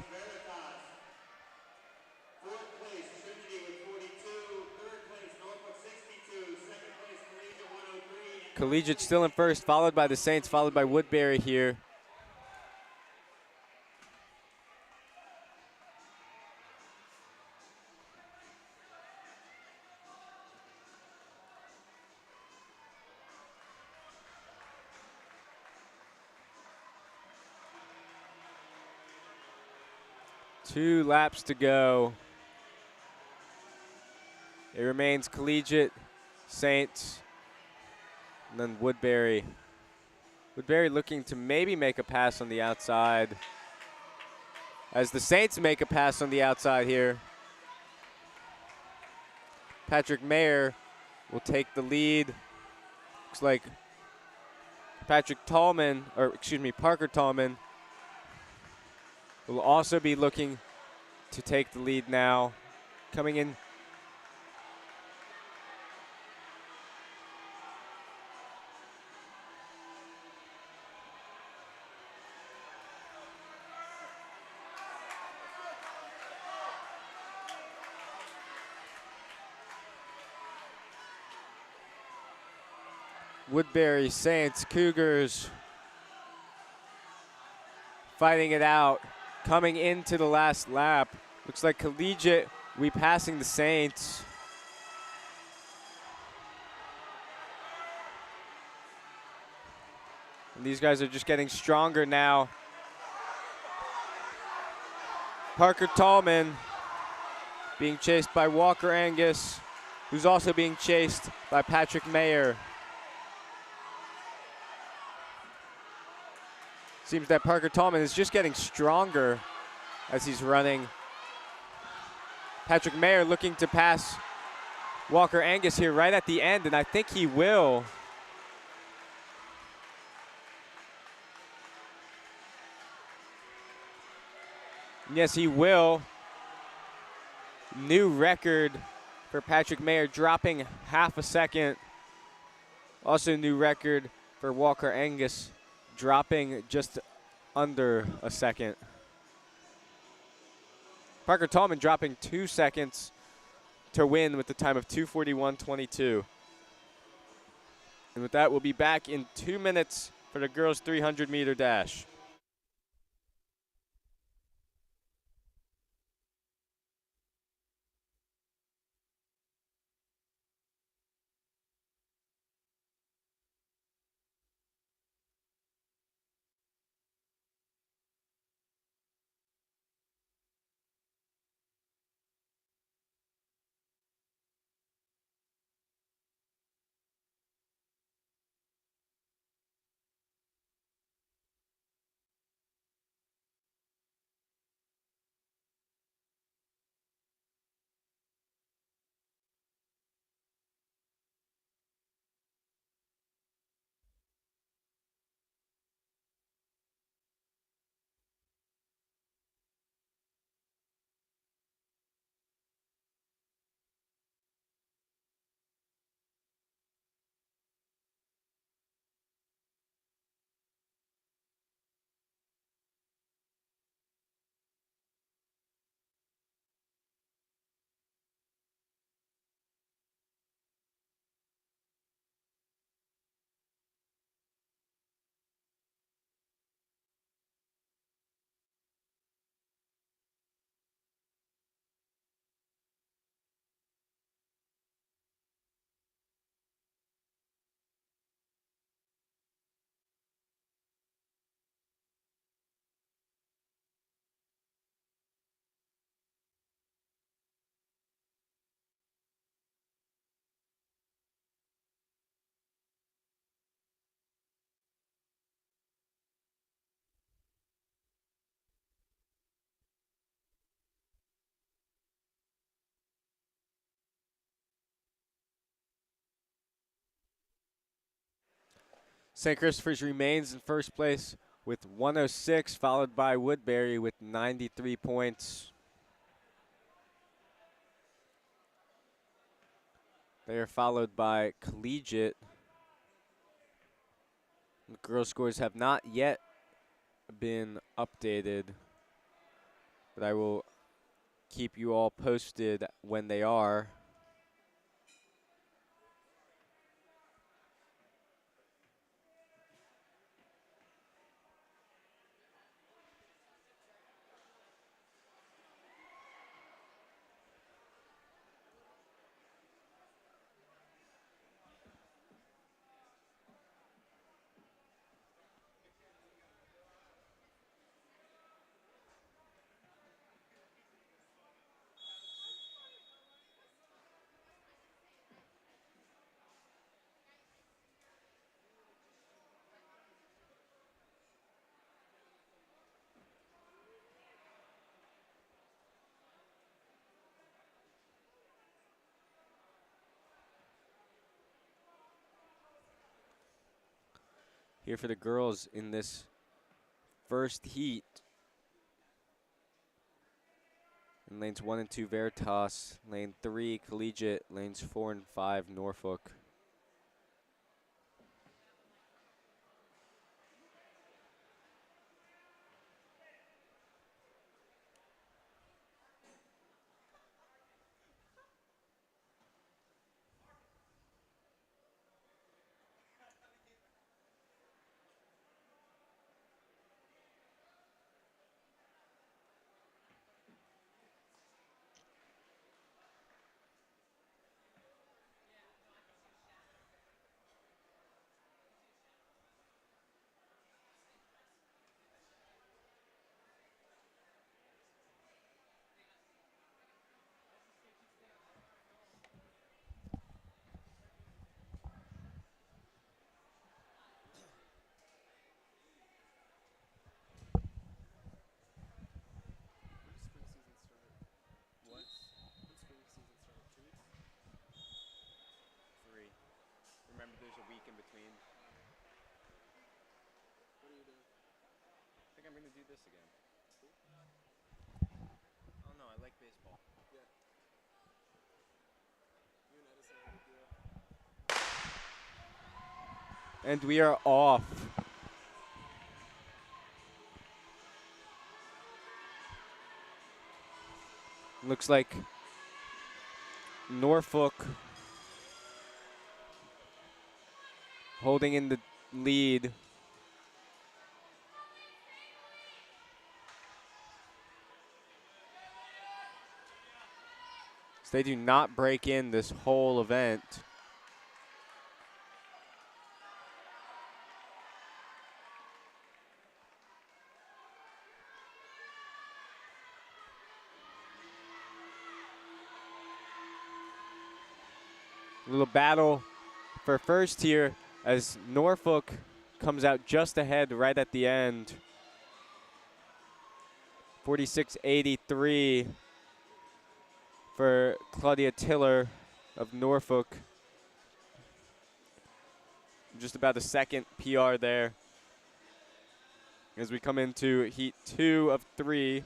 Fourth place Trinity with 42. Third place Norfolk 62. Second place Collegiate 103. Collegiate still in first, followed by the Saints, followed by Woodbury here. Two laps to go. It remains Collegiate, Saints, and then Woodbury. Woodbury looking to maybe make a pass on the outside, as the Saints make a pass on the outside here. Patrick Mayer will take the lead. Looks like Parker Tallman will also be looking to take the lead now. Coming in. Woodbury, Saints, Cougars fighting it out. Coming into the last lap. Looks like Collegiate repassing the Saints. And these guys are just getting stronger now. Parker Tallman being chased by Walker Angus, who's also being chased by Patrick Mayer. Seems that Parker Tallman is just getting stronger as he's running. Patrick Mayer looking to pass Walker Angus here right at the end, and I think he will. Yes, he will. New record for Patrick Mayer, dropping half a second. Also new record for Walker Angus, dropping just under a second. Parker Tallman dropping 2 seconds to win with the time of 2:41.22. And with that, we'll be back in 2 minutes for the girls' 300-meter dash. St. Christopher's remains in first place with 106, followed by Woodbury with 93 points. They are followed by Collegiate. The girls' scores have not yet been updated, but I will keep you all posted when they are. Here for the girls in this first heat. In lanes 1 and 2, Veritas. Lane 3, Collegiate. Lanes 4 and 5, Norfolk. mean? What are you doing? I think I'm going to do this again. Oh, no, I like baseball. Yeah. You and Edison are a good duo. And we are off. Looks like Norfolk holding in the lead. So they do not break in this whole event. A little battle for first here as Norfolk comes out just ahead right at the end. 46.83 for Claudia Tiller of Norfolk. Just about a second PR there. As we come into heat 2 of 3,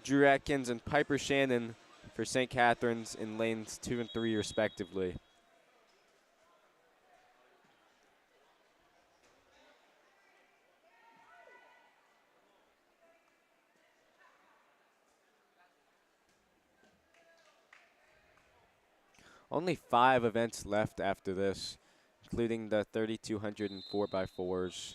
Drew Atkins and Piper Shannon for St. Catharines in lanes 2 and 3 respectively. Only 5 events left after this, including the 3,200 and 4x4s.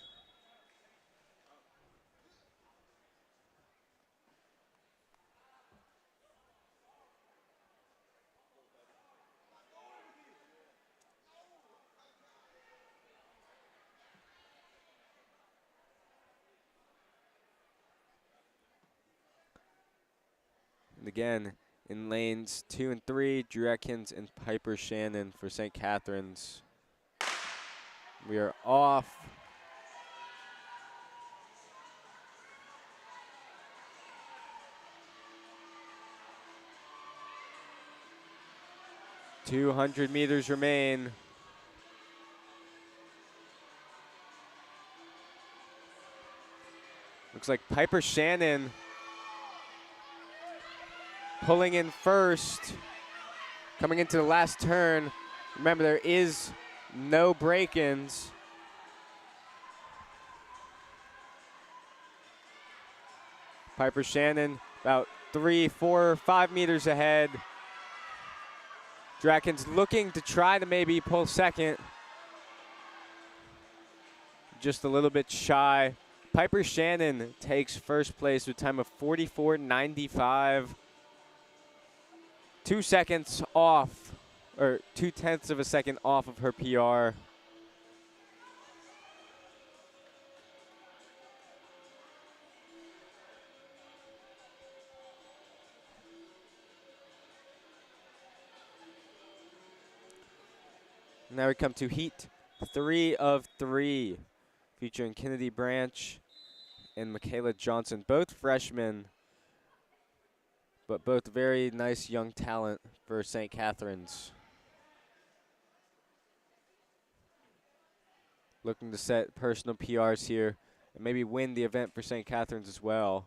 And again, in lanes 2 and 3, Drew Atkins and Piper Shannon for St. Catharines. We are off. .200 meters remain. Looks like Piper Shannon pulling in first, coming into the last turn. Remember, there is no break-ins. Piper Shannon about 3, 4, 5 meters ahead. Drakens looking to try to maybe pull second. Just a little bit shy. Piper Shannon takes first place with a time of 44.95. 2 seconds off, or 0.2 of a second off of her PR. Now we come to heat 3 of 3, featuring Kennedy Branch and Michaela Johnson, both freshmen, but both very nice young talent for St. Catharines. Looking to set personal PRs here and maybe win the event for St. Catharines as well,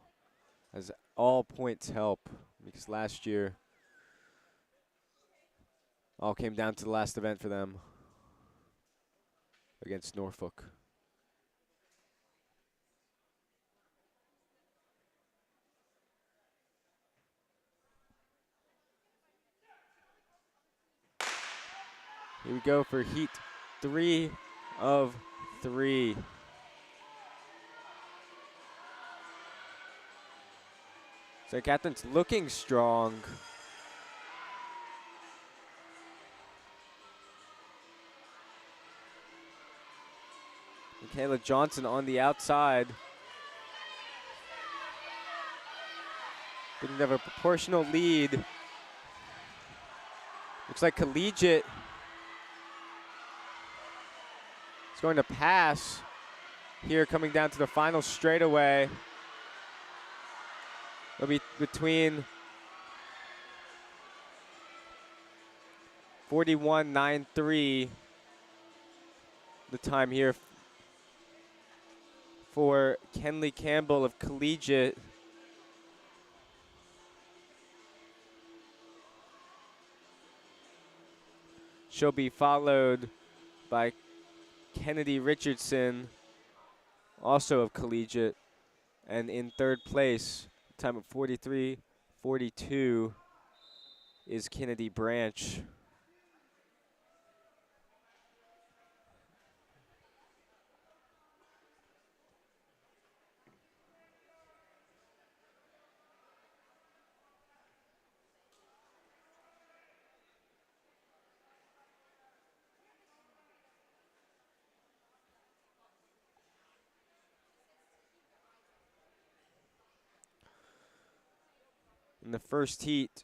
as all points help, because last year all came down to the last event for them against Norfolk. Here we go for heat 3 of 3. St. Catharines looking strong. Michaela Johnson on the outside. Didn't have a proportional lead. Looks like Collegiate is going to pass here coming down to the final straightaway. It'll be between 41.93 the time here for Kenley Campbell of Collegiate. She'll be followed by Kennedy Richardson, also of Collegiate. And in third place, time of 43:42, is Kennedy Branch. In the first heat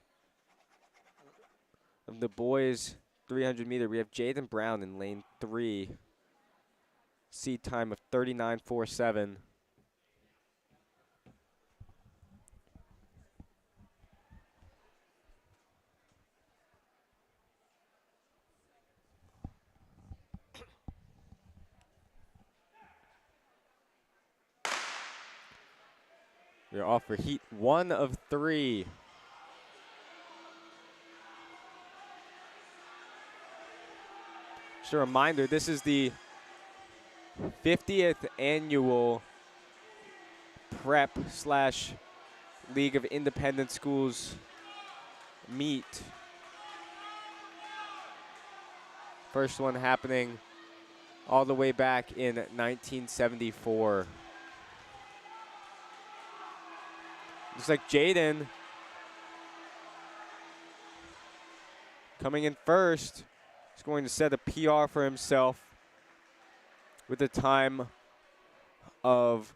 of the boys 300 meter, we have Jaden Brown in lane 3. Seed time of 39:47. We're off for heat 1 of 3. Just a reminder, this is the 50th annual prep / League of Independent Schools meet. First one happening all the way back in 1974. Looks like Jaden coming in first. He's going to set a PR for himself with a time of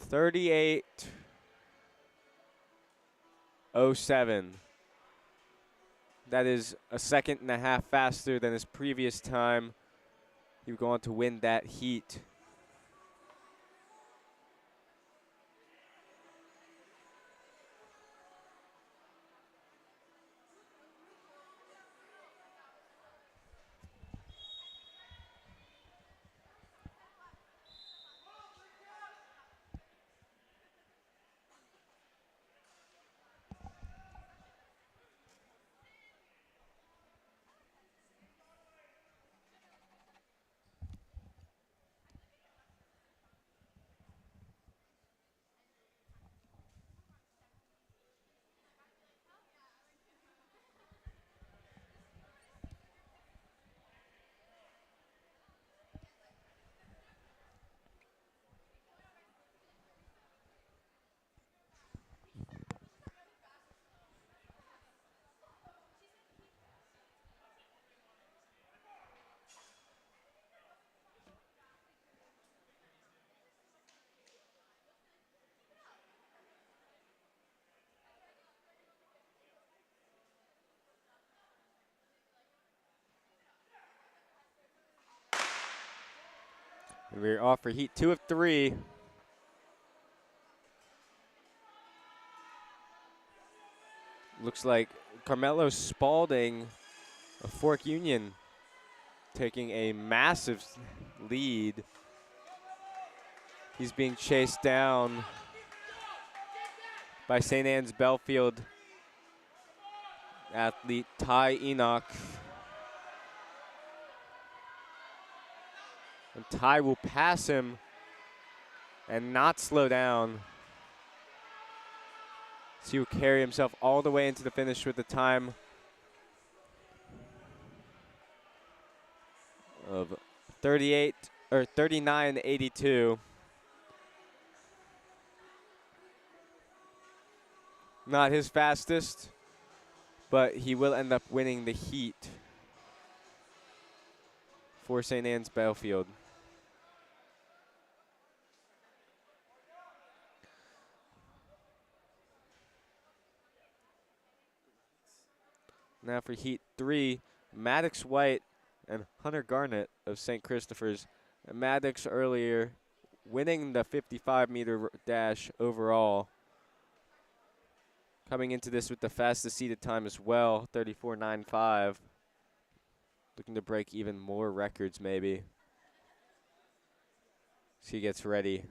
38:07. That is a second and a half faster than his previous time. He would go on to win that heat. And we're off for heat 2 of 3. Looks like Carmelo Spalding of Fork Union taking a massive lead. He's being chased down by St. Anne's Belfield athlete Ty Enoch. And Ty will pass him and not slow down. So he will carry himself all the way into the finish with a time of 39:82. Not his fastest, but he will end up winning the heat for St. Anne's Belfield. Now for heat 3, Maddox White and Hunter Garnett of St. Christopher's. Maddox earlier winning the 55-meter dash overall. Coming into this with the fastest seated time as well, 34:95. Looking to break even more records maybe. She gets ready.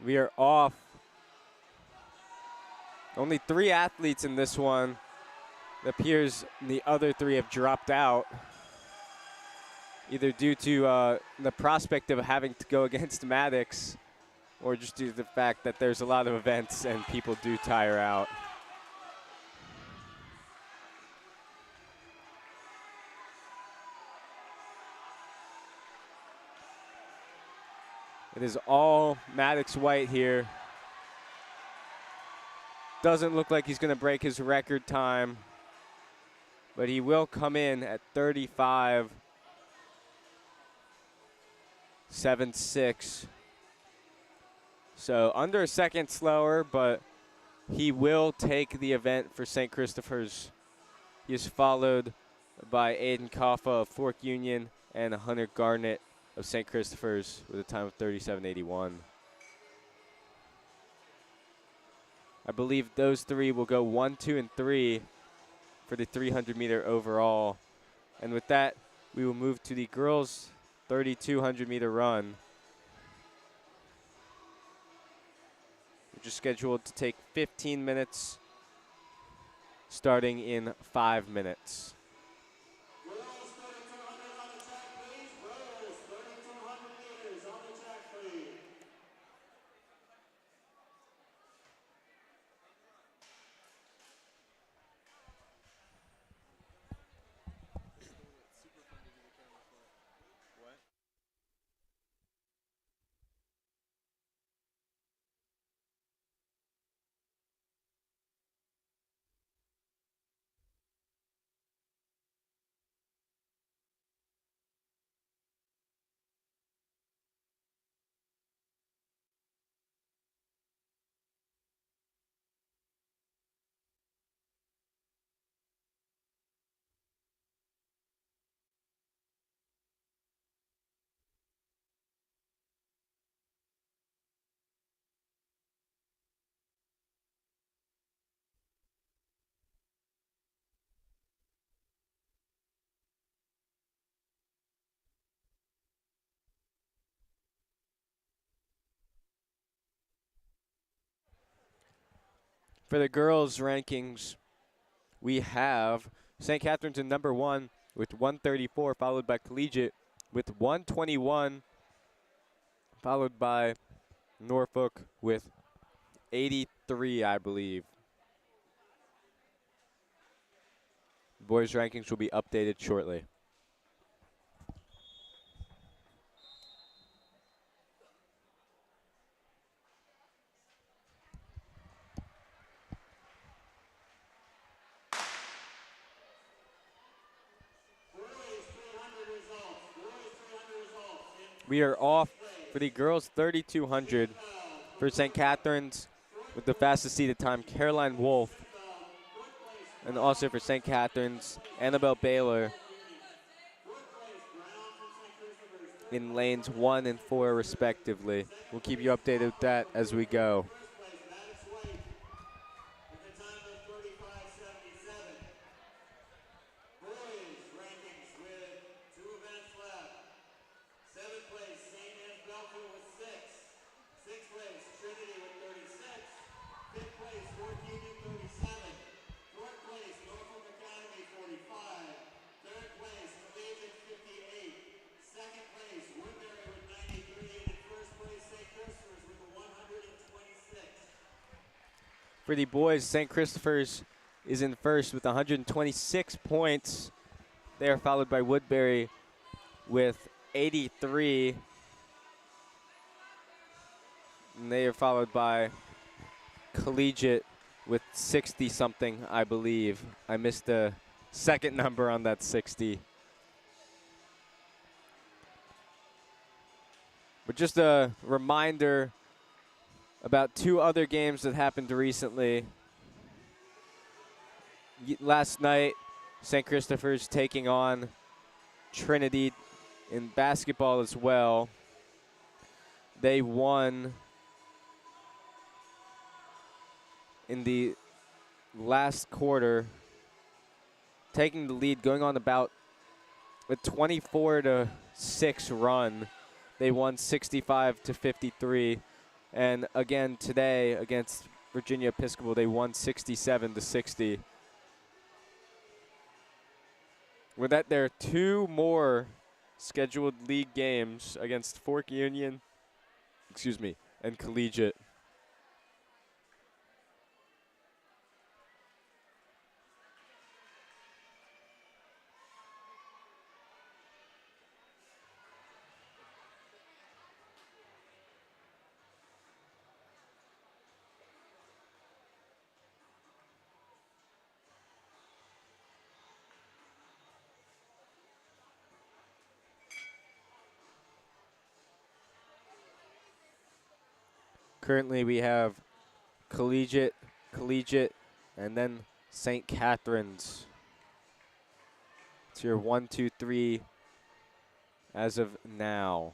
We are off. Only 3 athletes in this one. It appears the other 3 have dropped out, either due to the prospect of having to go against Maddox or just due to the fact that there's a lot of events and people do tire out. It is all Maddox White here. Doesn't look like he's going to break his record time, but he will come in at 35.76. So under a second slower, but he will take the event for St. Christopher's. He is followed by Aiden Kaffa of Fork Union and Hunter Garnett of St. Christopher's with a time of 37.81. I believe those 3 will go 1, 2, and 3 for the 300-meter overall. And with that, we will move to the girls' 3,200-meter run, which is scheduled to take 15 minutes, starting in 5 minutes. Girls 3,200 on the track, please. Girls 3,200 meters on the track, please. For the girls' rankings, we have St. Catherine's in number 1 with 134, followed by Collegiate with 121, followed by Norfolk with 83, I believe. Boys' rankings will be updated shortly. We are off for the girls' 3,200 for St. Catherine's with the fastest seated time, Caroline Wolf. And also for St. Catherine's, Annabelle Baylor in lanes 1 and 4 respectively. We'll keep you updated with that as we go. For the boys, St. Christopher's is in first with 126 points. They are followed by Woodbury with 83. And they are followed by Collegiate with 60 something, I believe. I missed the second number on that 60. But just a reminder about two other games that happened recently. Last night, St. Christopher's taking on Trinity in basketball as well. They won in the last quarter, taking the lead, going on about a 24-6 run. They won 65-53. And again today against Virginia Episcopal, they won 67-60. With that, there are two more scheduled league games against Fork Union, and Collegiate. Currently, we have Collegiate, and then St. Catherine's. It's your 1, 2, 3 as of now.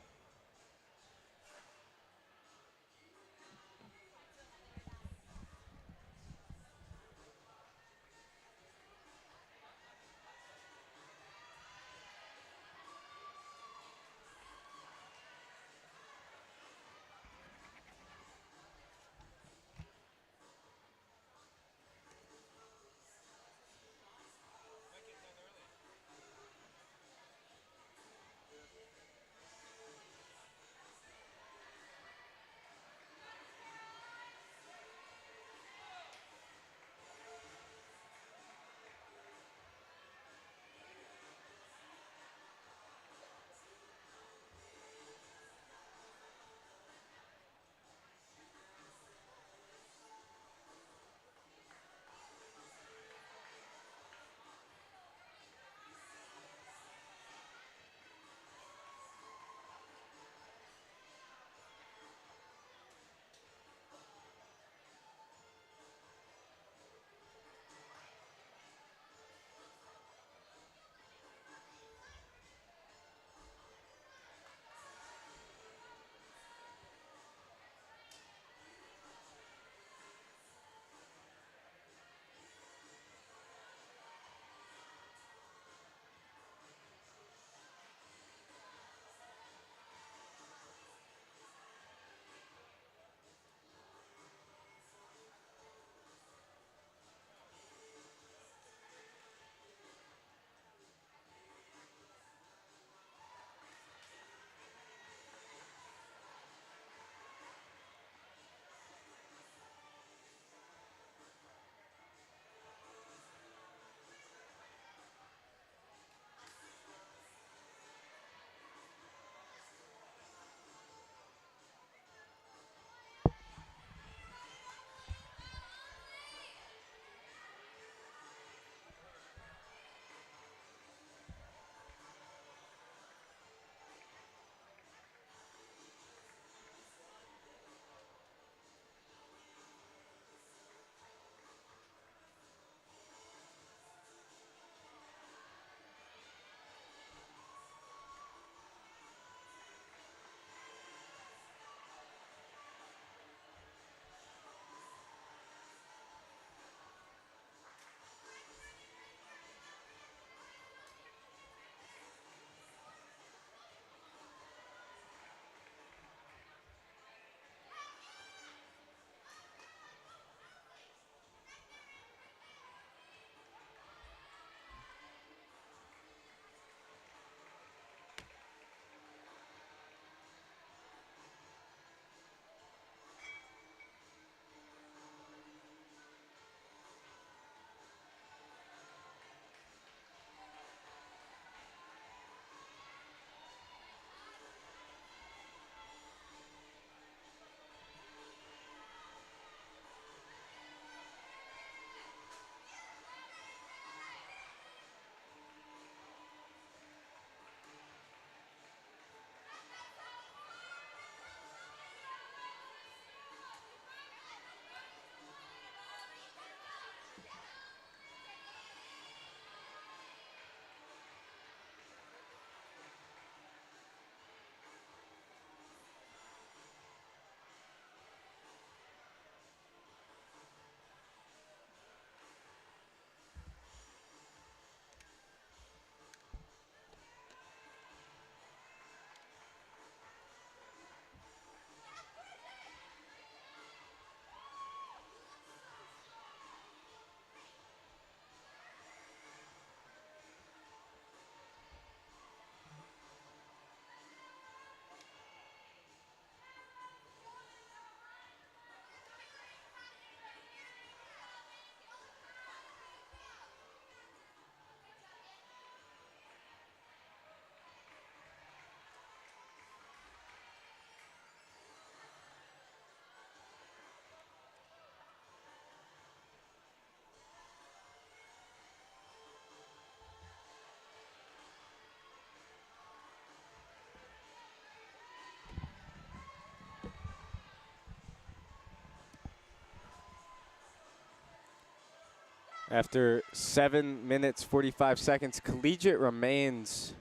After 7 minutes, 45 seconds, Collegiate remains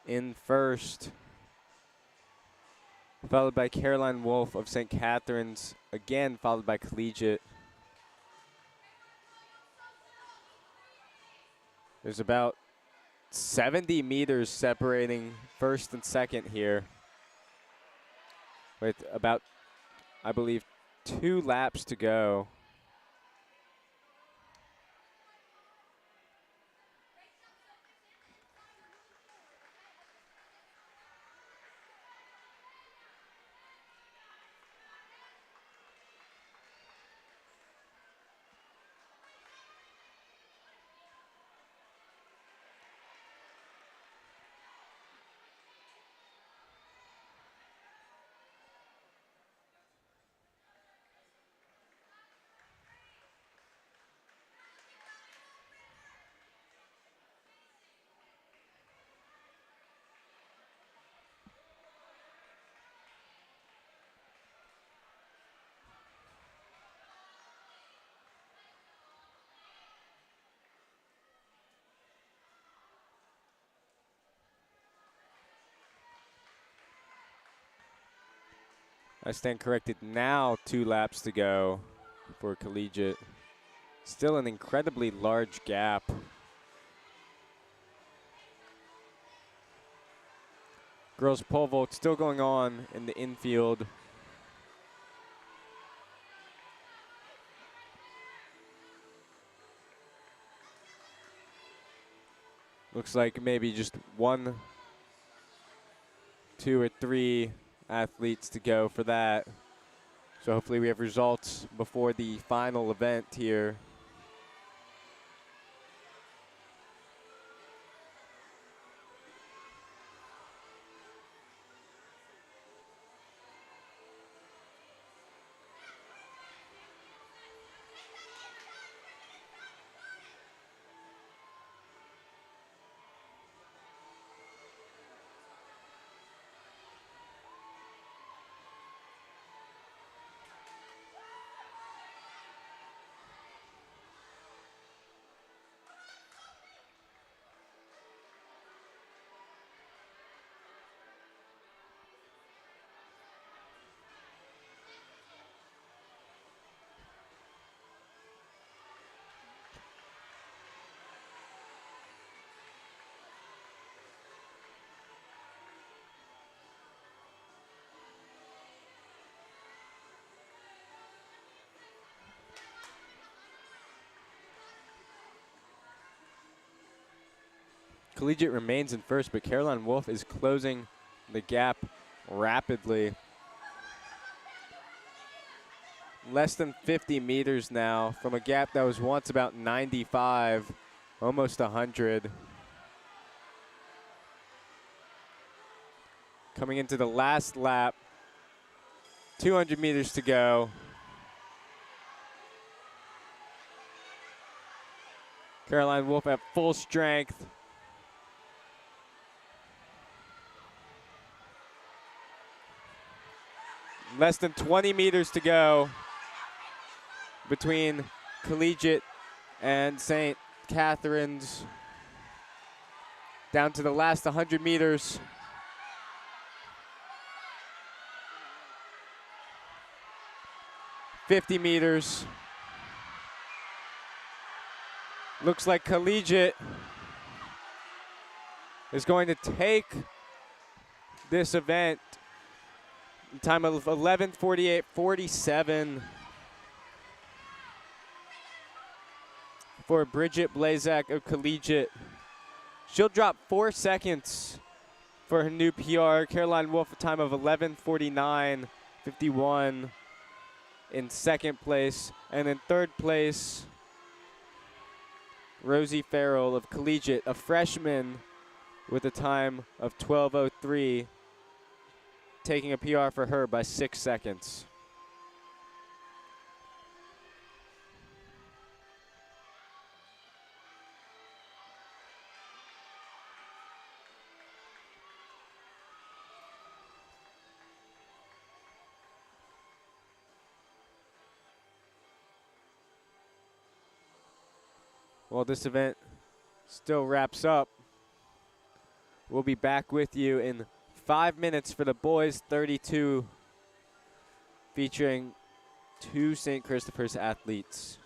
in first, followed by Caroline Wolf of St. Catherine's, again followed by Collegiate. There's about 70 meters separating first and second here, with about, I believe, 2 laps to go. I stand corrected, now 2 laps to go for Collegiate. Still an incredibly large gap. Girls pole vault still going on in the infield. Looks like maybe just 1, 2, or 3 athletes to go for that. So hopefully we have results before the final event here. Collegiate remains in first, but Caroline Wolf is closing the gap rapidly. Less than 50 meters now from a gap that was once about 95, almost 100. Coming into the last lap, 200 meters to go. Caroline Wolf at full strength. Less than 20 meters to go between Collegiate and St. Catherine's. Down to the last 100 meters. $50 meters. Looks like Collegiate is going to take this event. Time of 11:48.47 for Bridget Blazak of Collegiate. She'll drop 4 seconds for her new PR. Caroline Wolf, a time of 11:49.51 in second place. And in third place, Rosie Farrell of Collegiate, a freshman with a time of 12:03. Taking a PR for her by 6 seconds. While this event still wraps up, we'll be back with you in 5 minutes for the boys 32, featuring 2 St. Christopher's athletes.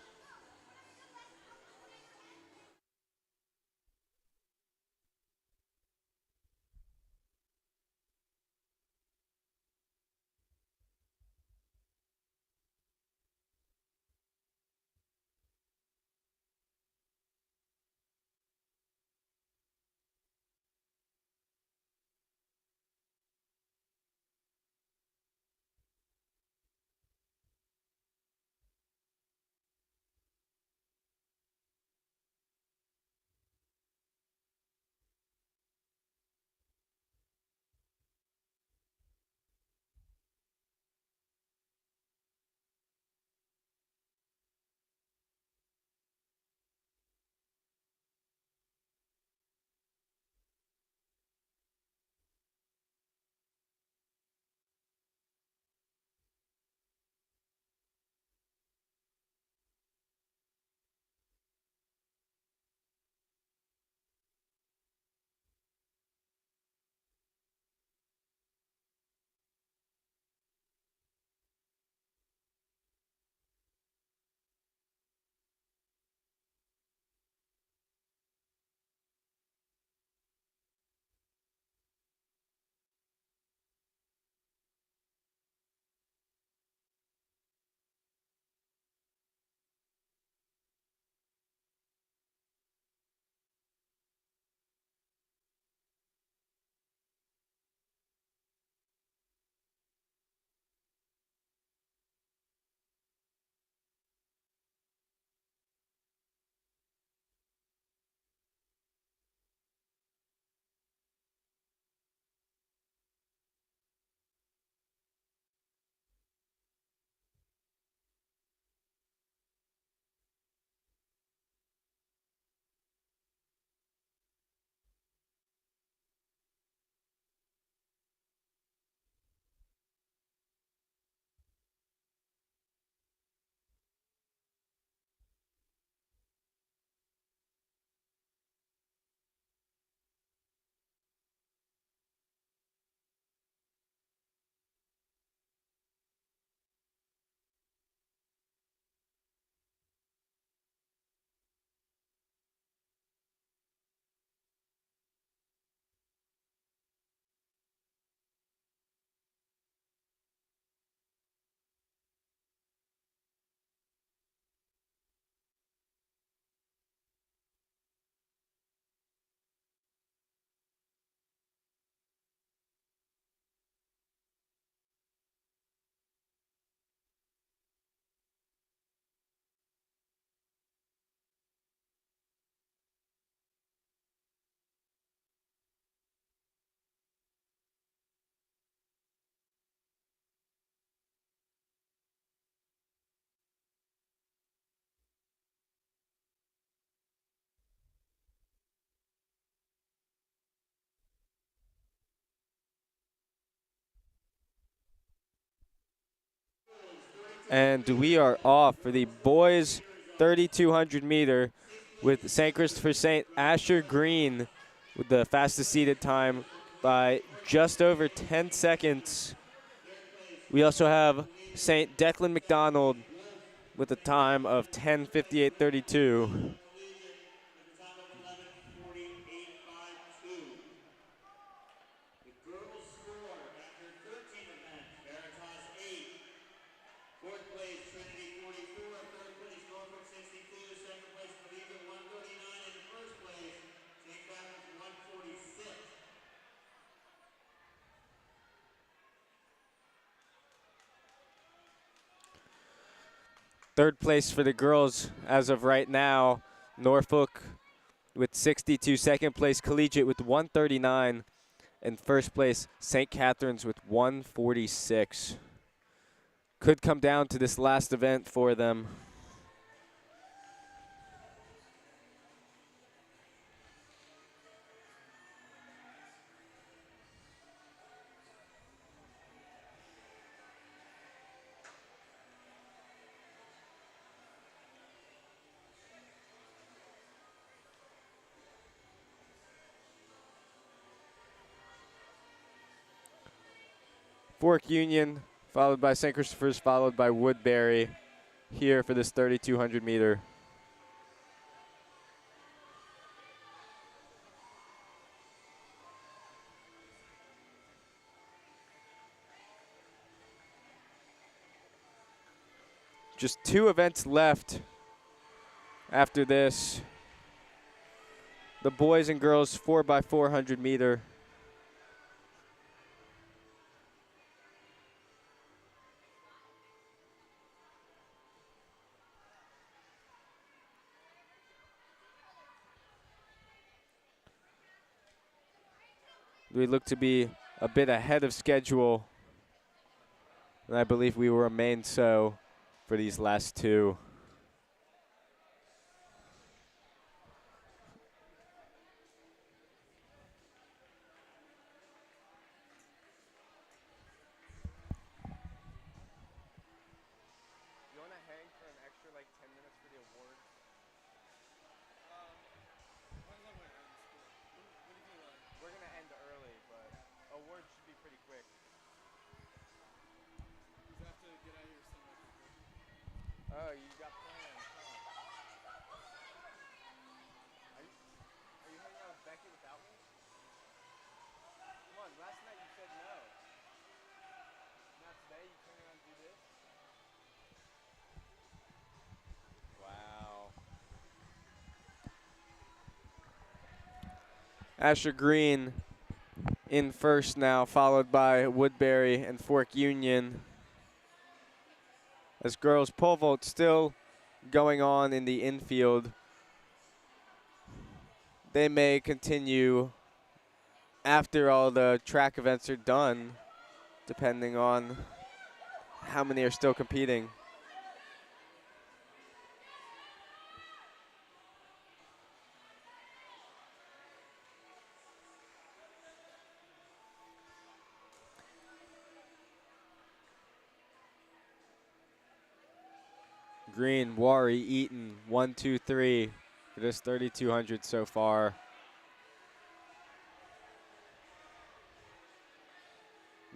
And we are off for the boys 3,200 meter with St. Christopher St. Asher Green with the fastest seated time by just over 10 seconds. We also have St. Declan McDonald with a time of 10:58:32. The girls score after 13 events. Veritas 8. Fourth place, Trinity 44. Third place, Norfolk 62. Second place, Collegiate 139. And first place, St. Catherine's 146. Third place for the girls as of right now, Norfolk with 62. Second place, Collegiate with 139. And first place, St. Catherine's with 146. Could come down to this last event for them. Fork Union, followed by St. Christopher's, followed by Woodbury here for this 3,200 meter. Just 2 events left after this. The boys and girls 4x400 meter. We look to be a bit ahead of schedule, and I believe we will remain so for these last 2. You want to hang for an extra like 10 minutes for the award? We're going to end early, but awards should be pretty quick. Oh, you got plans, huh? Are you hanging out with Becky without me? Come on, last night you said no. Now today you turn around and do this? Wow. Asher Green in first now, followed by Woodbury and Fork Union. As girls pole vault still going on in the infield. They may continue after all the track events are done, depending on how many are still competing. Green, Wari, Eaton, 1, 2, 3 for this 3,200 so far.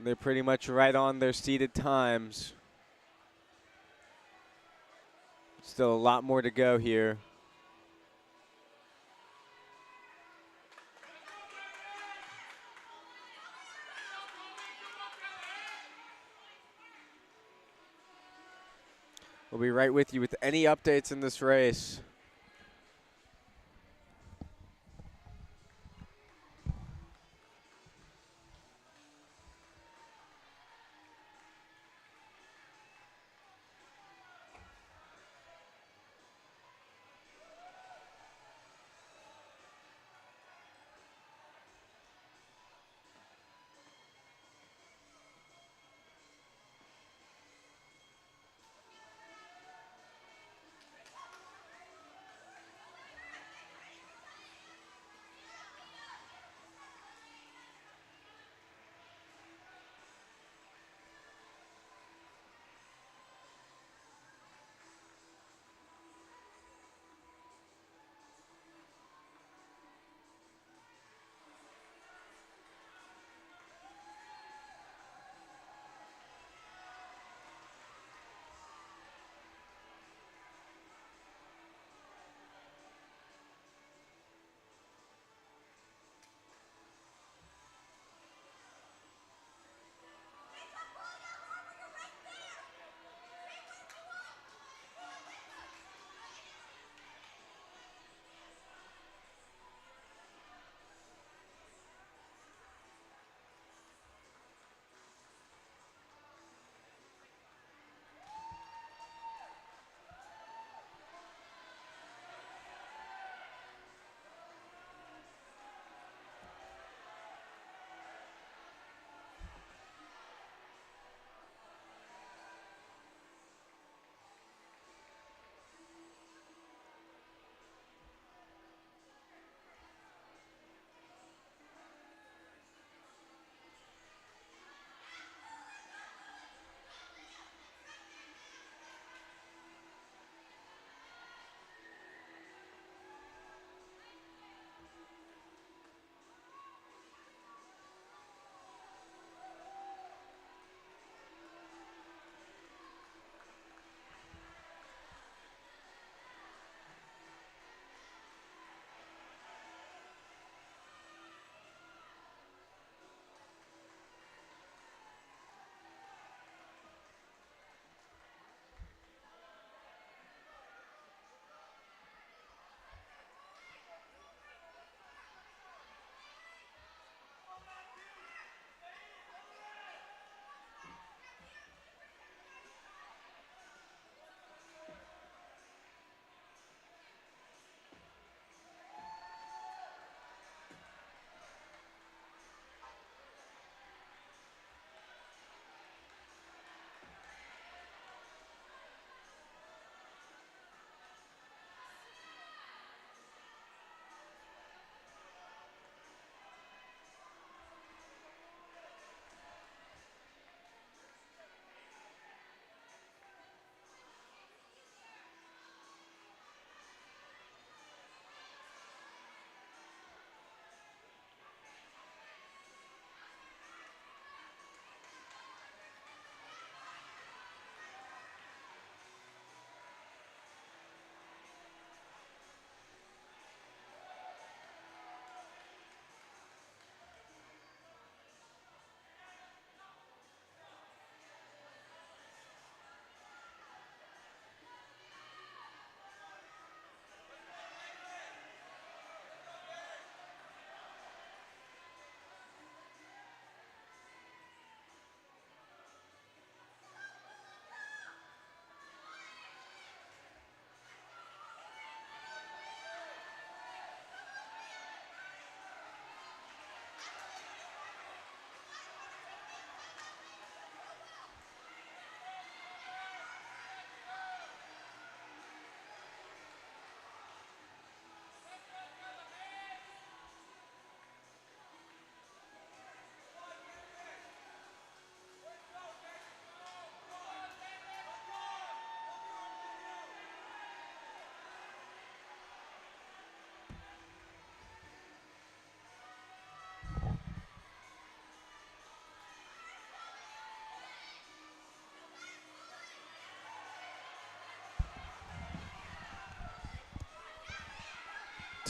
They're pretty much right on their seated times. Still a lot more to go here. We'll be right with you with any updates in this race.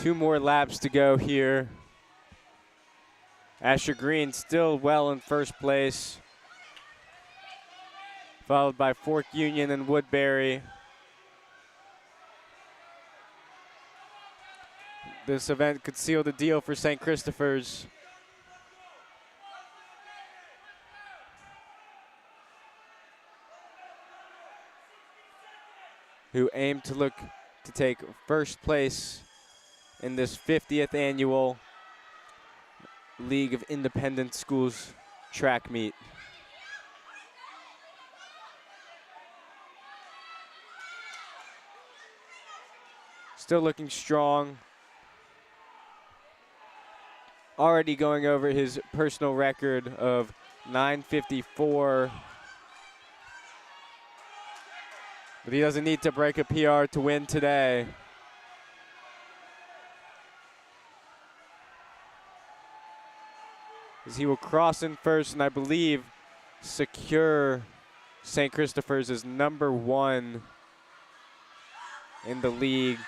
2 more laps to go here. Asher Green still well in first place, followed by Fork Union and Woodbury. This event could seal the deal for St. Christopher's. Who aim to look to take first place in this 50th annual League of Independent Schools track meet. Still looking strong. Already going over his personal record of 9:54. But he doesn't need to break a PR to win today. As he will cross in first and I believe secure St. Christopher's as number 1 in the league.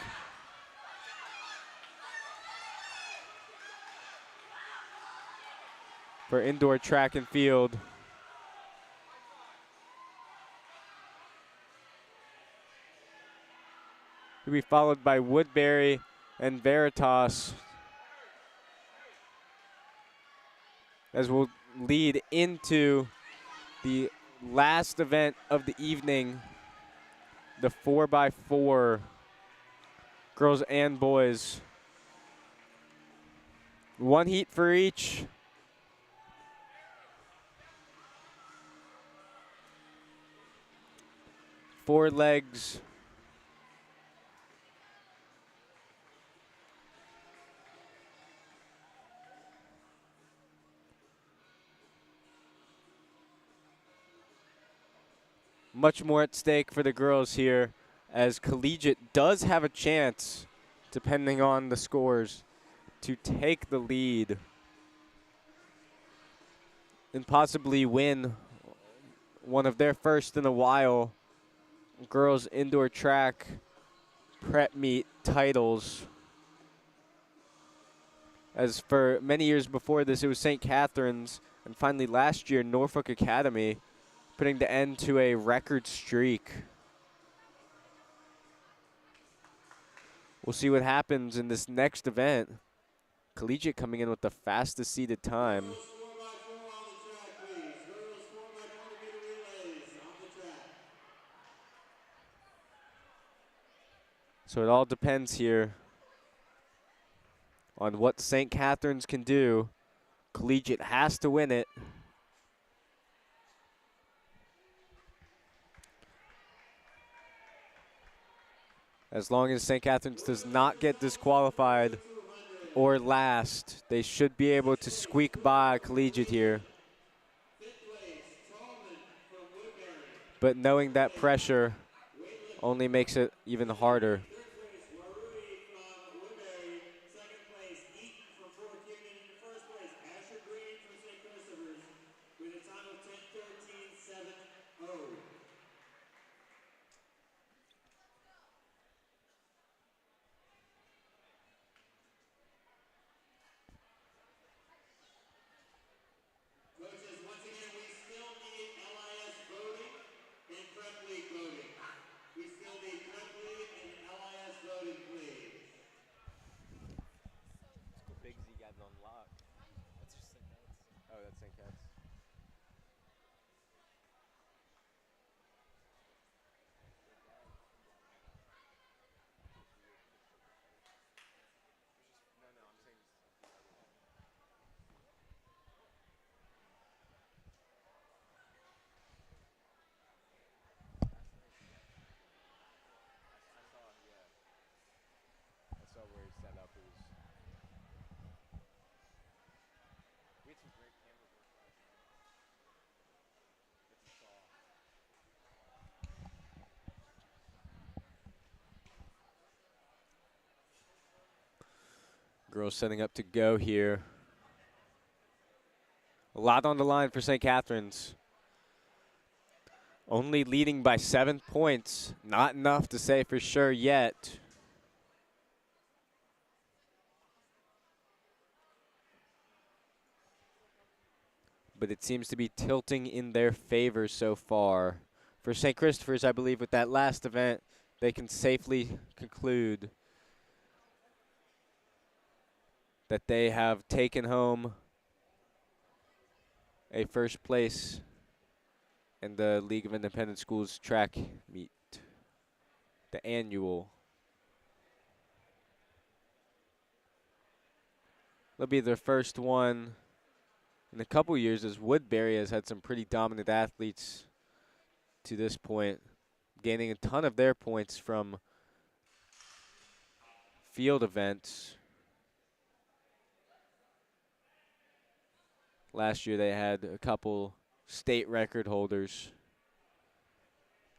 For indoor track and field. He'll be followed by Woodbury and Veritas, as we'll lead into the last event of the evening, the 4x4, girls and boys. 1 heat for each. Four legs. Much more at stake for the girls here, as Collegiate does have a chance, depending on the scores, to take the lead and possibly win one of their first in a while girls indoor track prep meet titles. As for many years before this, it was St. Catherine's, and finally last year, Norfolk Academy, putting the end to a record streak. We'll see what happens in this next event. Collegiate coming in with the fastest seeded time. Girls 4x4 on the track, please. Girls 4x4 meter relays on the track. So it all depends here on what St. Catherine's can do. Collegiate has to win it. As long as St. Catherine's does not get disqualified or last, they should be able to squeak by Collegiate here. But knowing that pressure only makes it even harder. Third place, Warui from Woodbury. Second place, Eaton from Fork Union. And in first place, Asher Green from St. Christopher's with a time of 10:13.70. Coaches, once again, we still need LIS voting and prep league voting. We still need prep league and LIS voting, please. Big Z got it on lock. That's just St. Cat's. Oh, that's St. Cat's. I saw where he set up. It was. We had some great camera work last night. It's saw. Girls setting up to go here. A lot on the line for St. Catherine's. Only leading by 7 points. Not enough to say for sure yet. but it seems to be tilting in their favor so far. For St. Christopher's, I believe with that last event, they can safely conclude that they have taken home a first place in the League of Independent Schools track meet, the annual. It'll be their first one in a couple years, as Woodbury has had some pretty dominant athletes to this point, gaining a ton of their points from field events. Last year they had a couple state record holders.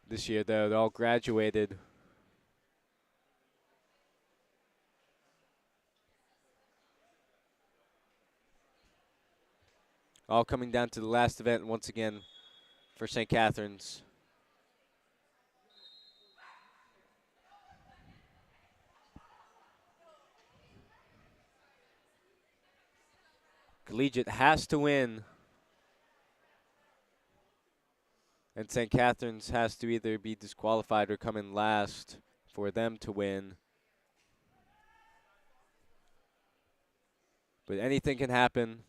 This year, though, they all graduated. All coming down to the last event once again for St. Catherine's. Collegiate has to win, and St. Catherine's has to either be disqualified or come in last for them to win. But anything can happen.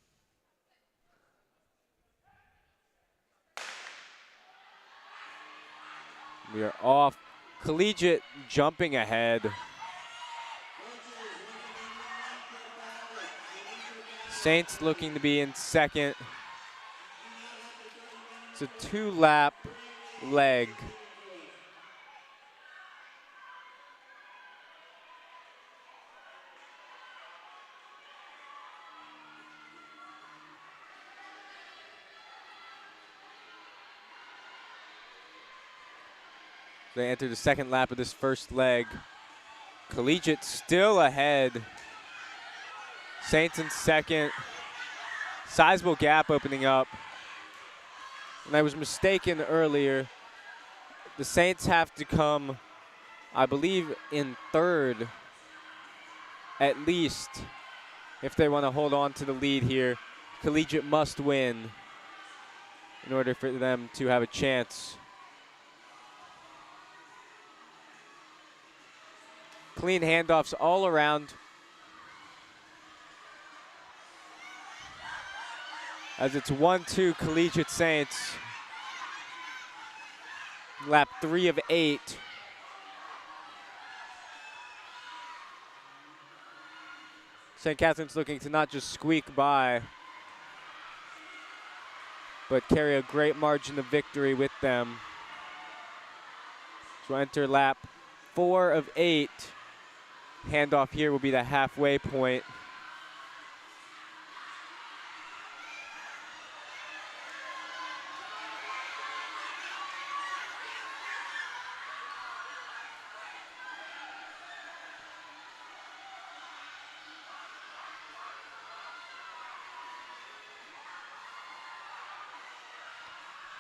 We are off. Collegiate jumping ahead. Saints looking to be in second. It's a 2-lap leg. They enter the second lap of this first leg. Collegiate still ahead. Saints in second. Sizable gap opening up. And I was mistaken earlier. The Saints have to come, I believe, in third at least if they want to hold on to the lead here. Collegiate must win in order for them to have a chance. Clean handoffs all around. As it's 1-2 Collegiate Saints. Lap 3 of 8. St. Catherine's looking to not just squeak by, but carry a great margin of victory with them. So enter lap 4 of 8. Handoff here will be the halfway point.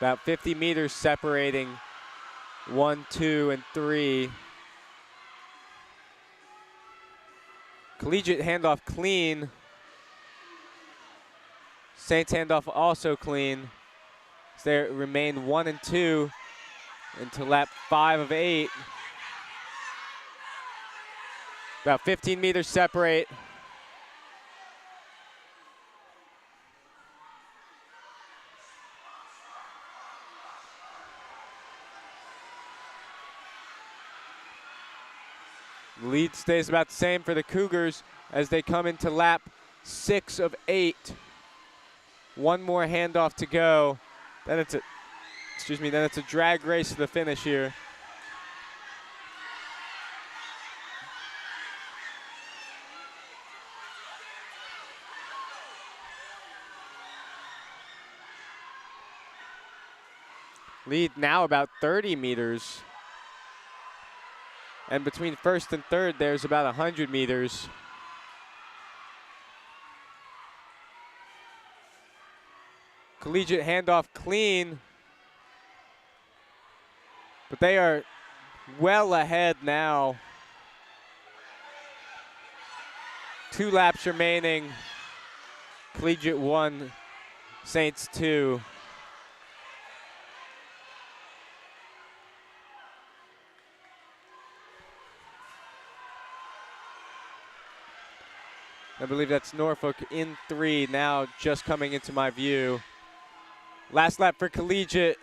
About 50 meters separating 1, 2, and 3. Collegiate handoff clean. Saints handoff also clean. So they remain 1 and 2 until lap 5 of 8. About 15 meters separate. The lead stays about the same for the Cougars as they come into lap 6 of 8. One more handoff to go. Then it's a drag race to the finish here. Lead now about 30 meters. And between first and third, there's about 100 meters. Collegiate handoff clean. But they are well ahead now. 2 laps remaining. Collegiate 1, Saints 2. I believe that's Norfolk in 3 now, just coming into my view. Last lap for Collegiate.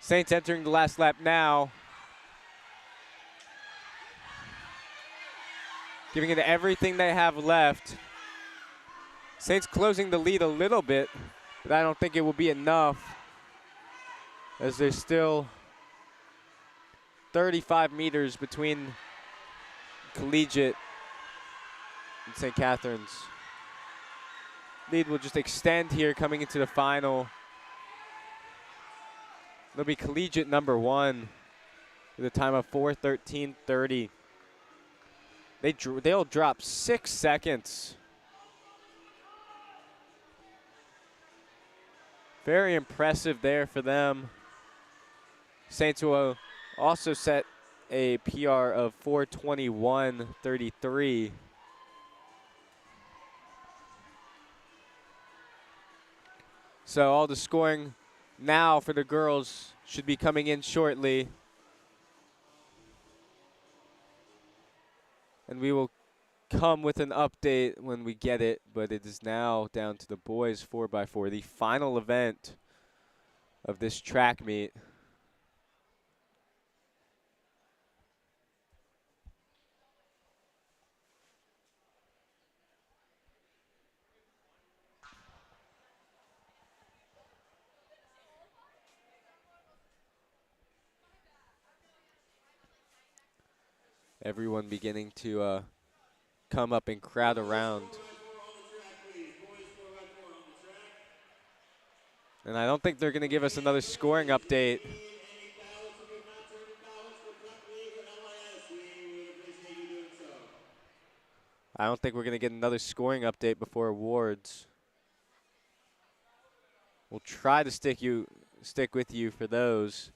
Saints entering the last lap now. Giving it everything they have left. Saints closing the lead a little bit, but I don't think it will be enough, as there's still 35 meters between Collegiate and St. Catherine's. Lead will just extend here coming into the final. It'll be Collegiate number 1 with a time of 4:13:30. They'll drop 6 seconds. Very impressive there for them. Saints will also set a PR of 4:21:33. So all the scoring now for the girls should be coming in shortly. And we will come with an update when we get it, but it is now down to the boys 4x4, the final event of this track meet. Everyone beginning to come up and crowd around. And I don't think they're going to give us another scoring update. I don't think we're going to get another scoring update before awards. We'll try to stick with you for those,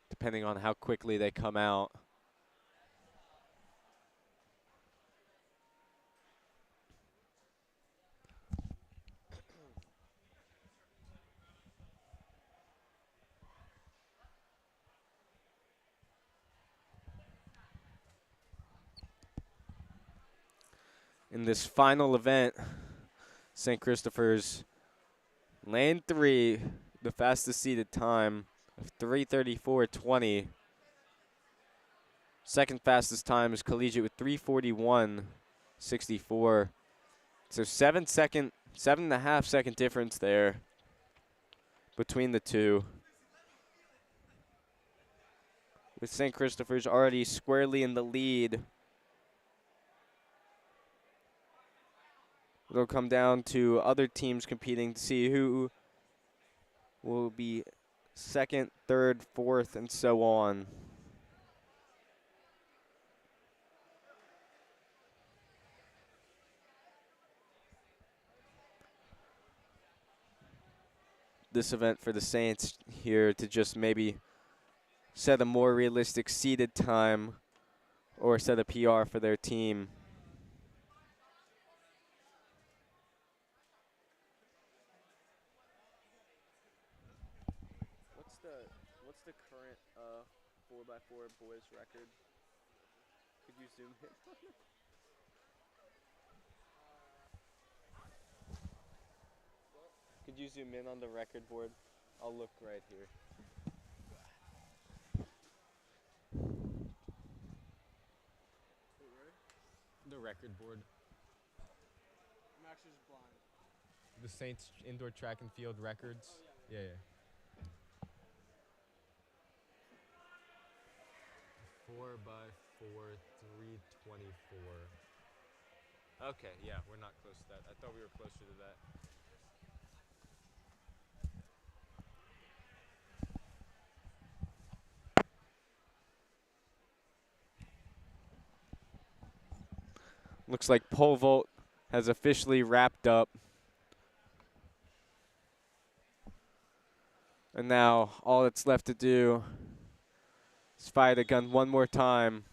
depending on how quickly they come out. In this final event, St. Christopher's Lane 3, the fastest seated time of 3:34:20. Second fastest time is Collegiate with 3:41:64. So 7.5 second difference there between the two. With St. Christopher's already squarely in the lead. It'll come down to other teams competing to see who will be second, third, fourth, and so on. This event for the Saints here to just maybe set a more realistic seeded time or set a PR for their team. What's the current 4x4 boys record? Could you zoom in? Could you zoom in on the record board? I'll look right here. The record board. I'm actually just blind. The Saints indoor track and field records. Oh, yeah. Yeah. 4x4, 3:24. Okay, yeah, we're not close to that. I thought we were closer to that. Looks like pole vault has officially wrapped up. And now all that's left to do is fire the gun one more time.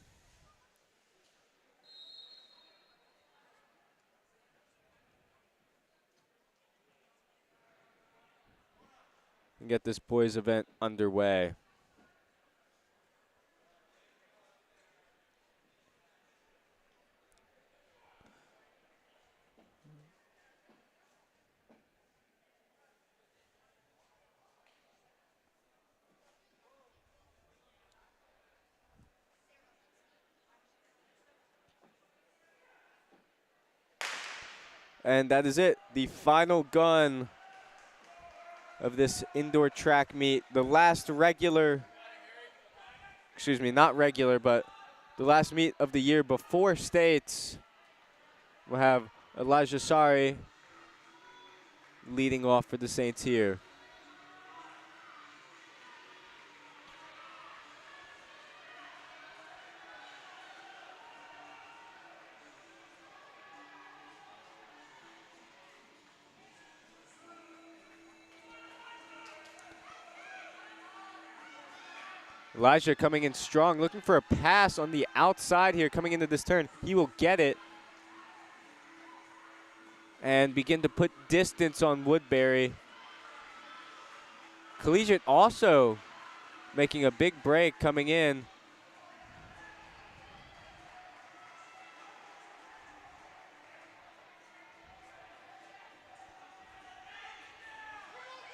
and get this boys event underway. And that is it, the final gun of this indoor track meet. The last regular, excuse me, not regular, but the last meet of the year before states. We'll have Elijah Sari leading off for the Saints here. Elijah coming in strong, looking for a pass on the outside here coming into this turn. He will get it and begin to put distance on Woodbury. Collegiate also making a big break coming in.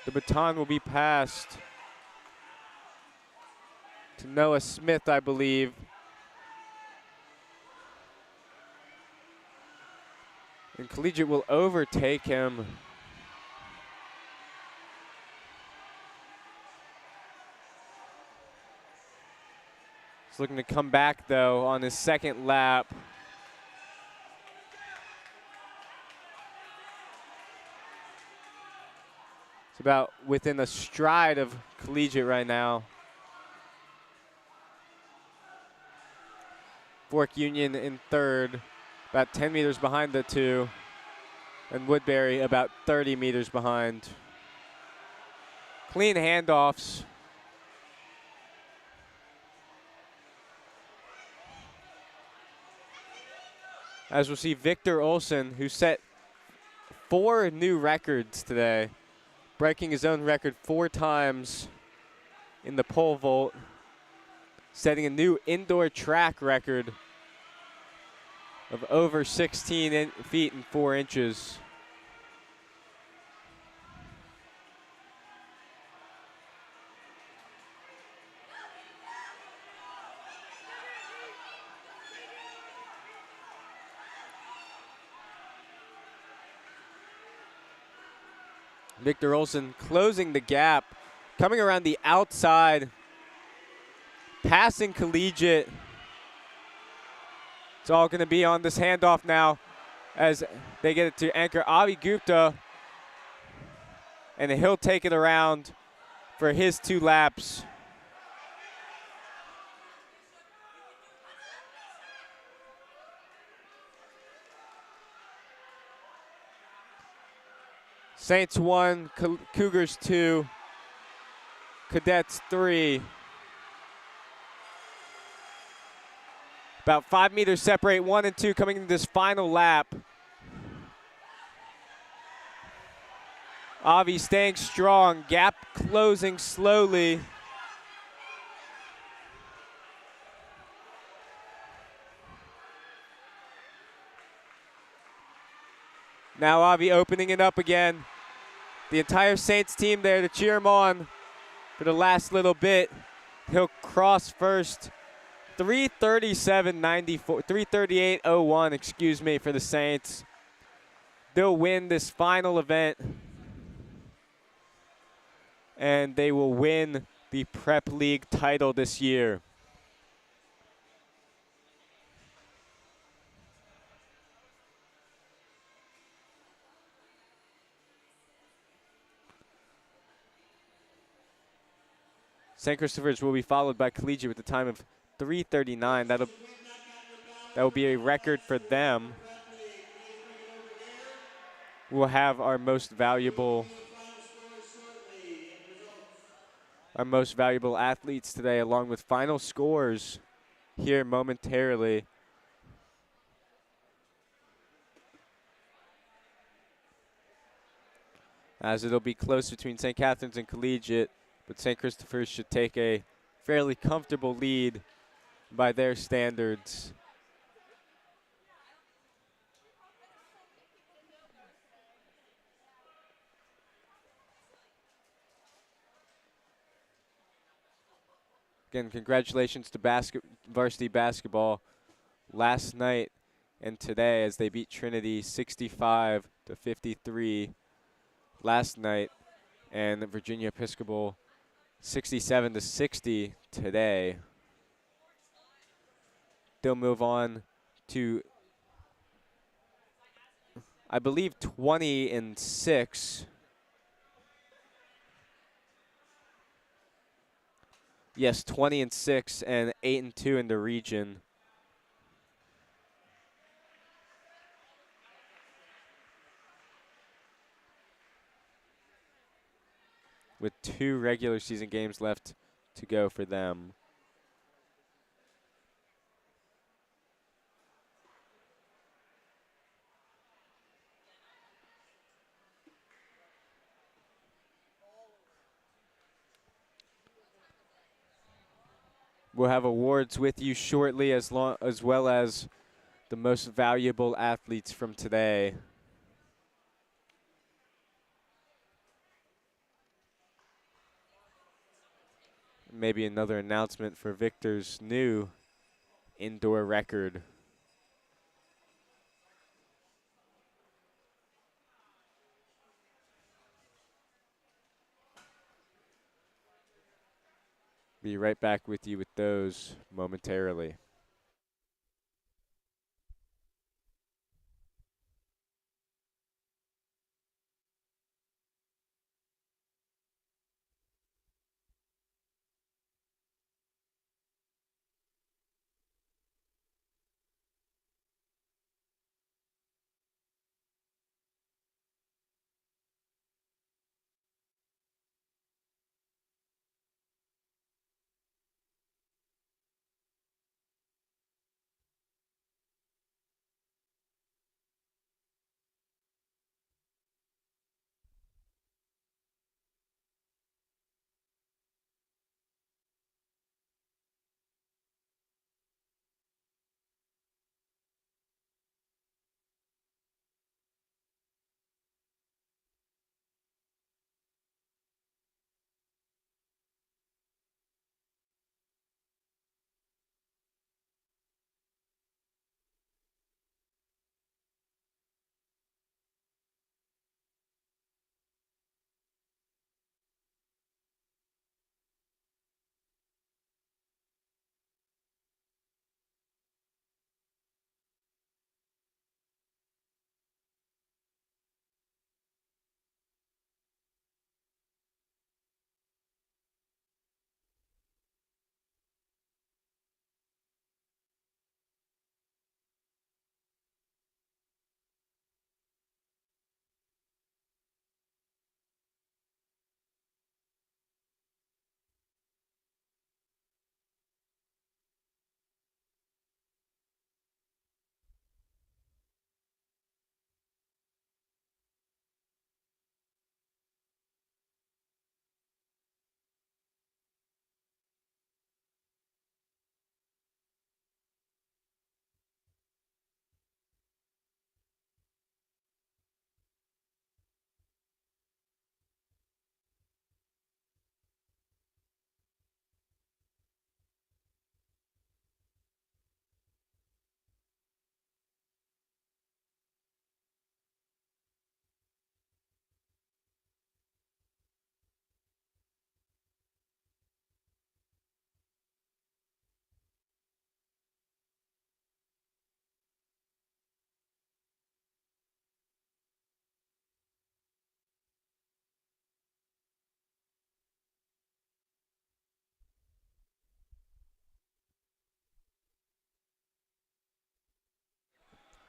The baton will be passed to Noah Smith, I believe. And Collegiate will overtake him. He's looking to come back, though, on his second lap. It's about within a stride of Collegiate right now. Fork Union in third, about 10 meters behind the two, and Woodbury about 30 meters behind. Clean handoffs. As we'll see Victor Olson, who set 4 new records today, breaking his own record 4 times in the pole vault, setting a new indoor track record of over 16 feet and 4 inches. Victor Olson closing the gap, coming around the outside, passing Collegiate. It's all going to be on this handoff now as they get it to anchor Avi Gupta, and he'll take it around for his 2 laps. Saints 1, Cougars 2, Cadets 3. About 5 meters separate 1 and 2 coming into this final lap. Avi staying strong, gap closing slowly. Now Avi opening it up again. The entire Saints team there to cheer him on for the last little bit. He'll cross first. 337.94, 338.01, excuse me, for the Saints. They'll win this final event, and they will win the Prep League title this year. St. Christopher's will be followed by Collegiate with a time of 3:39. That will be a record for them. We'll have our most valuable athletes today, along with final scores here momentarily. as it'll be close between St. Catherine's and Collegiate, but St. Christopher's should take a fairly comfortable lead by their standards. Again, congratulations to varsity basketball last night and today as they beat Trinity 65-53 last night, and Virginia Episcopal 67-60 today. They'll move on to, I believe, 20-6. Yes, 20-6 and 8-2 in the region. With 2 regular season games left to go for them. We'll have awards with you shortly, as well as the most valuable athletes from today. Maybe another announcement for Victor's new indoor record. Be right back with you with those momentarily.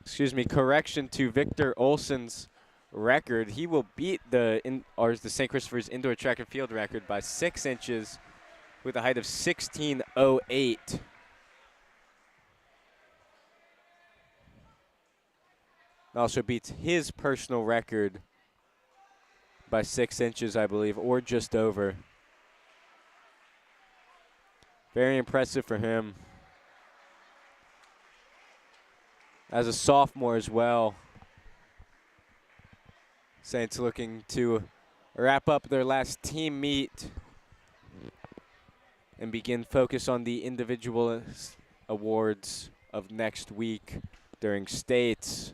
Excuse me, correction to Victor Olson's record. He will beat the St. Christopher's indoor track and field record by 6 inches with a height of 16.08. Also beats his personal record by 6 inches, I believe, or just over. Very impressive for him. As a sophomore as well. Saints looking to wrap up their last team meet and begin focus on the individual awards of next week during states.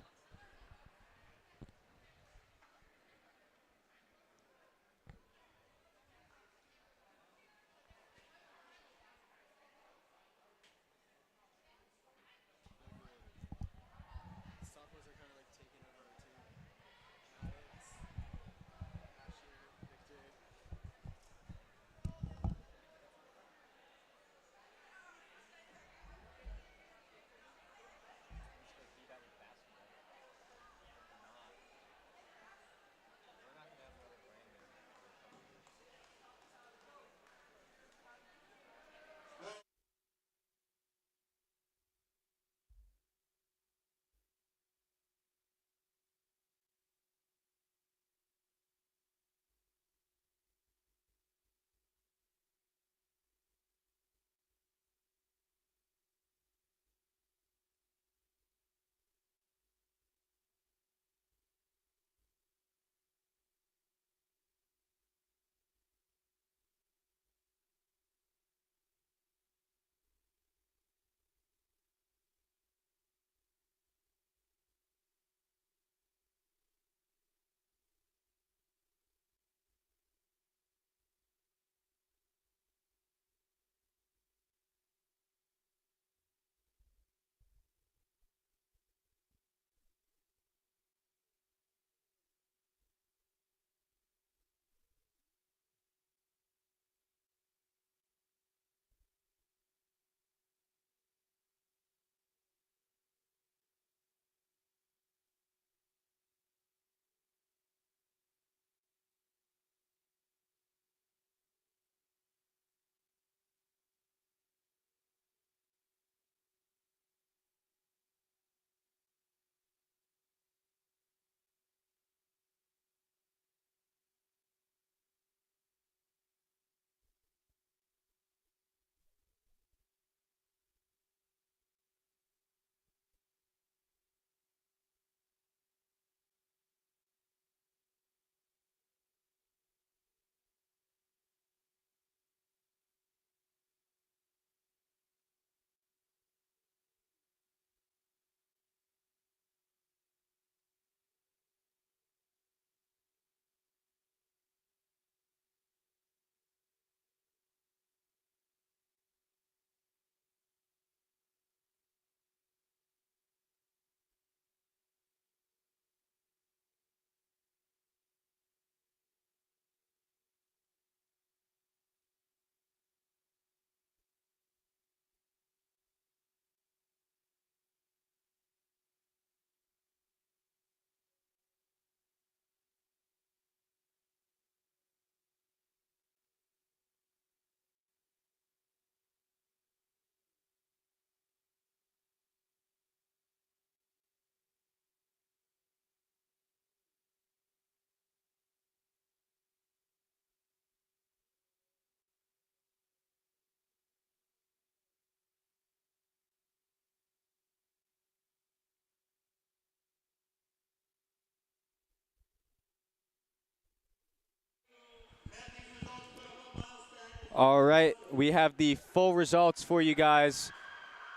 All right, we have the full results for you guys.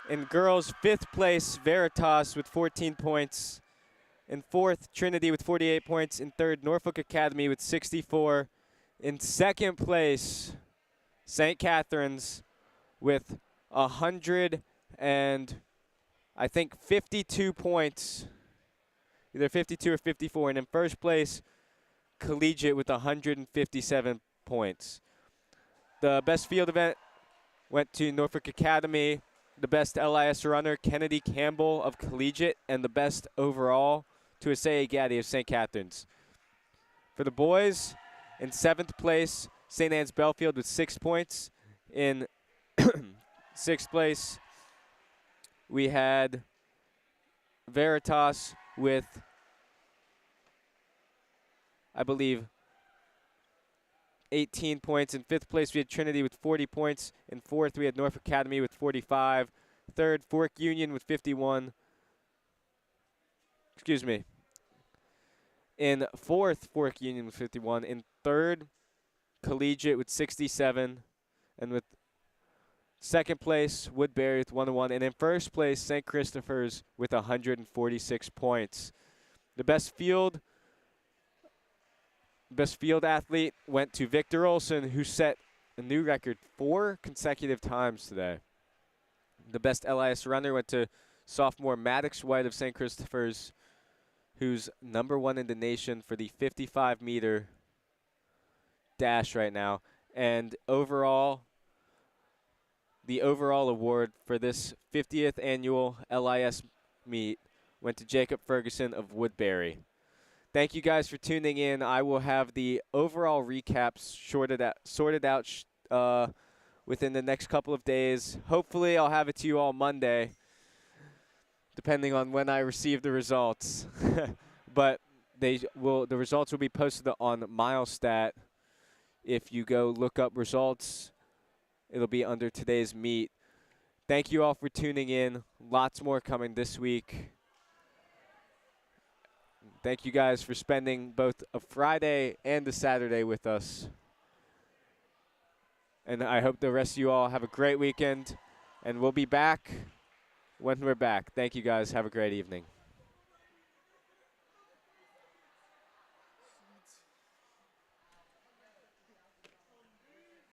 In girls, 5th place, Veritas with 14 points. In 4th, Trinity with 48 points. In 3rd, Norfolk Academy with 64. In 2nd place, St. Catherine's with 100 and I think 52 points, either 52 or 54. And in 1st place, Collegiate with 157 points. The best field event went to Norfolk Academy. The best LIS runner, Kennedy Campbell of Collegiate, and the best overall to Asaya Gaddy of St. Catherine's. For the boys, in 7th place, St. Anne's Belfield with 6 points. In 6th place, we had Veritas with, I believe, 18 points. In 5th place, we had Trinity with 40 points. In 4th, we had Norfolk Academy with 45. 3rd, Fork Union with 51. Excuse me. In 4th, Fork Union with 51. In 3rd, Collegiate with 67. And with 2nd place, Woodbury with 101. And in 1st place, St. Christopher's with 146 points. The best field athlete went to Victor Olson, who set a new record 4 consecutive times today. The best LIS runner went to sophomore Maddox White of St. Christopher's, who's #1 in the nation for the 55-meter dash right now. And overall, the overall award for this 50th annual LIS meet went to Jacob Ferguson of Woodbury. Thank you guys for tuning in. I will have the overall recaps sorted out within the next couple of days. Hopefully, I'll have it to you all Monday, depending on when I receive the results. But the results will be posted on Milestat. If you go look up results, it'll be under today's meet. Thank you all for tuning in. Lots more coming this week. Thank you guys for spending both a Friday and a Saturday with us. And I hope the rest of you all have a great weekend. And we'll be back when we're back. Thank you guys. Have a great evening.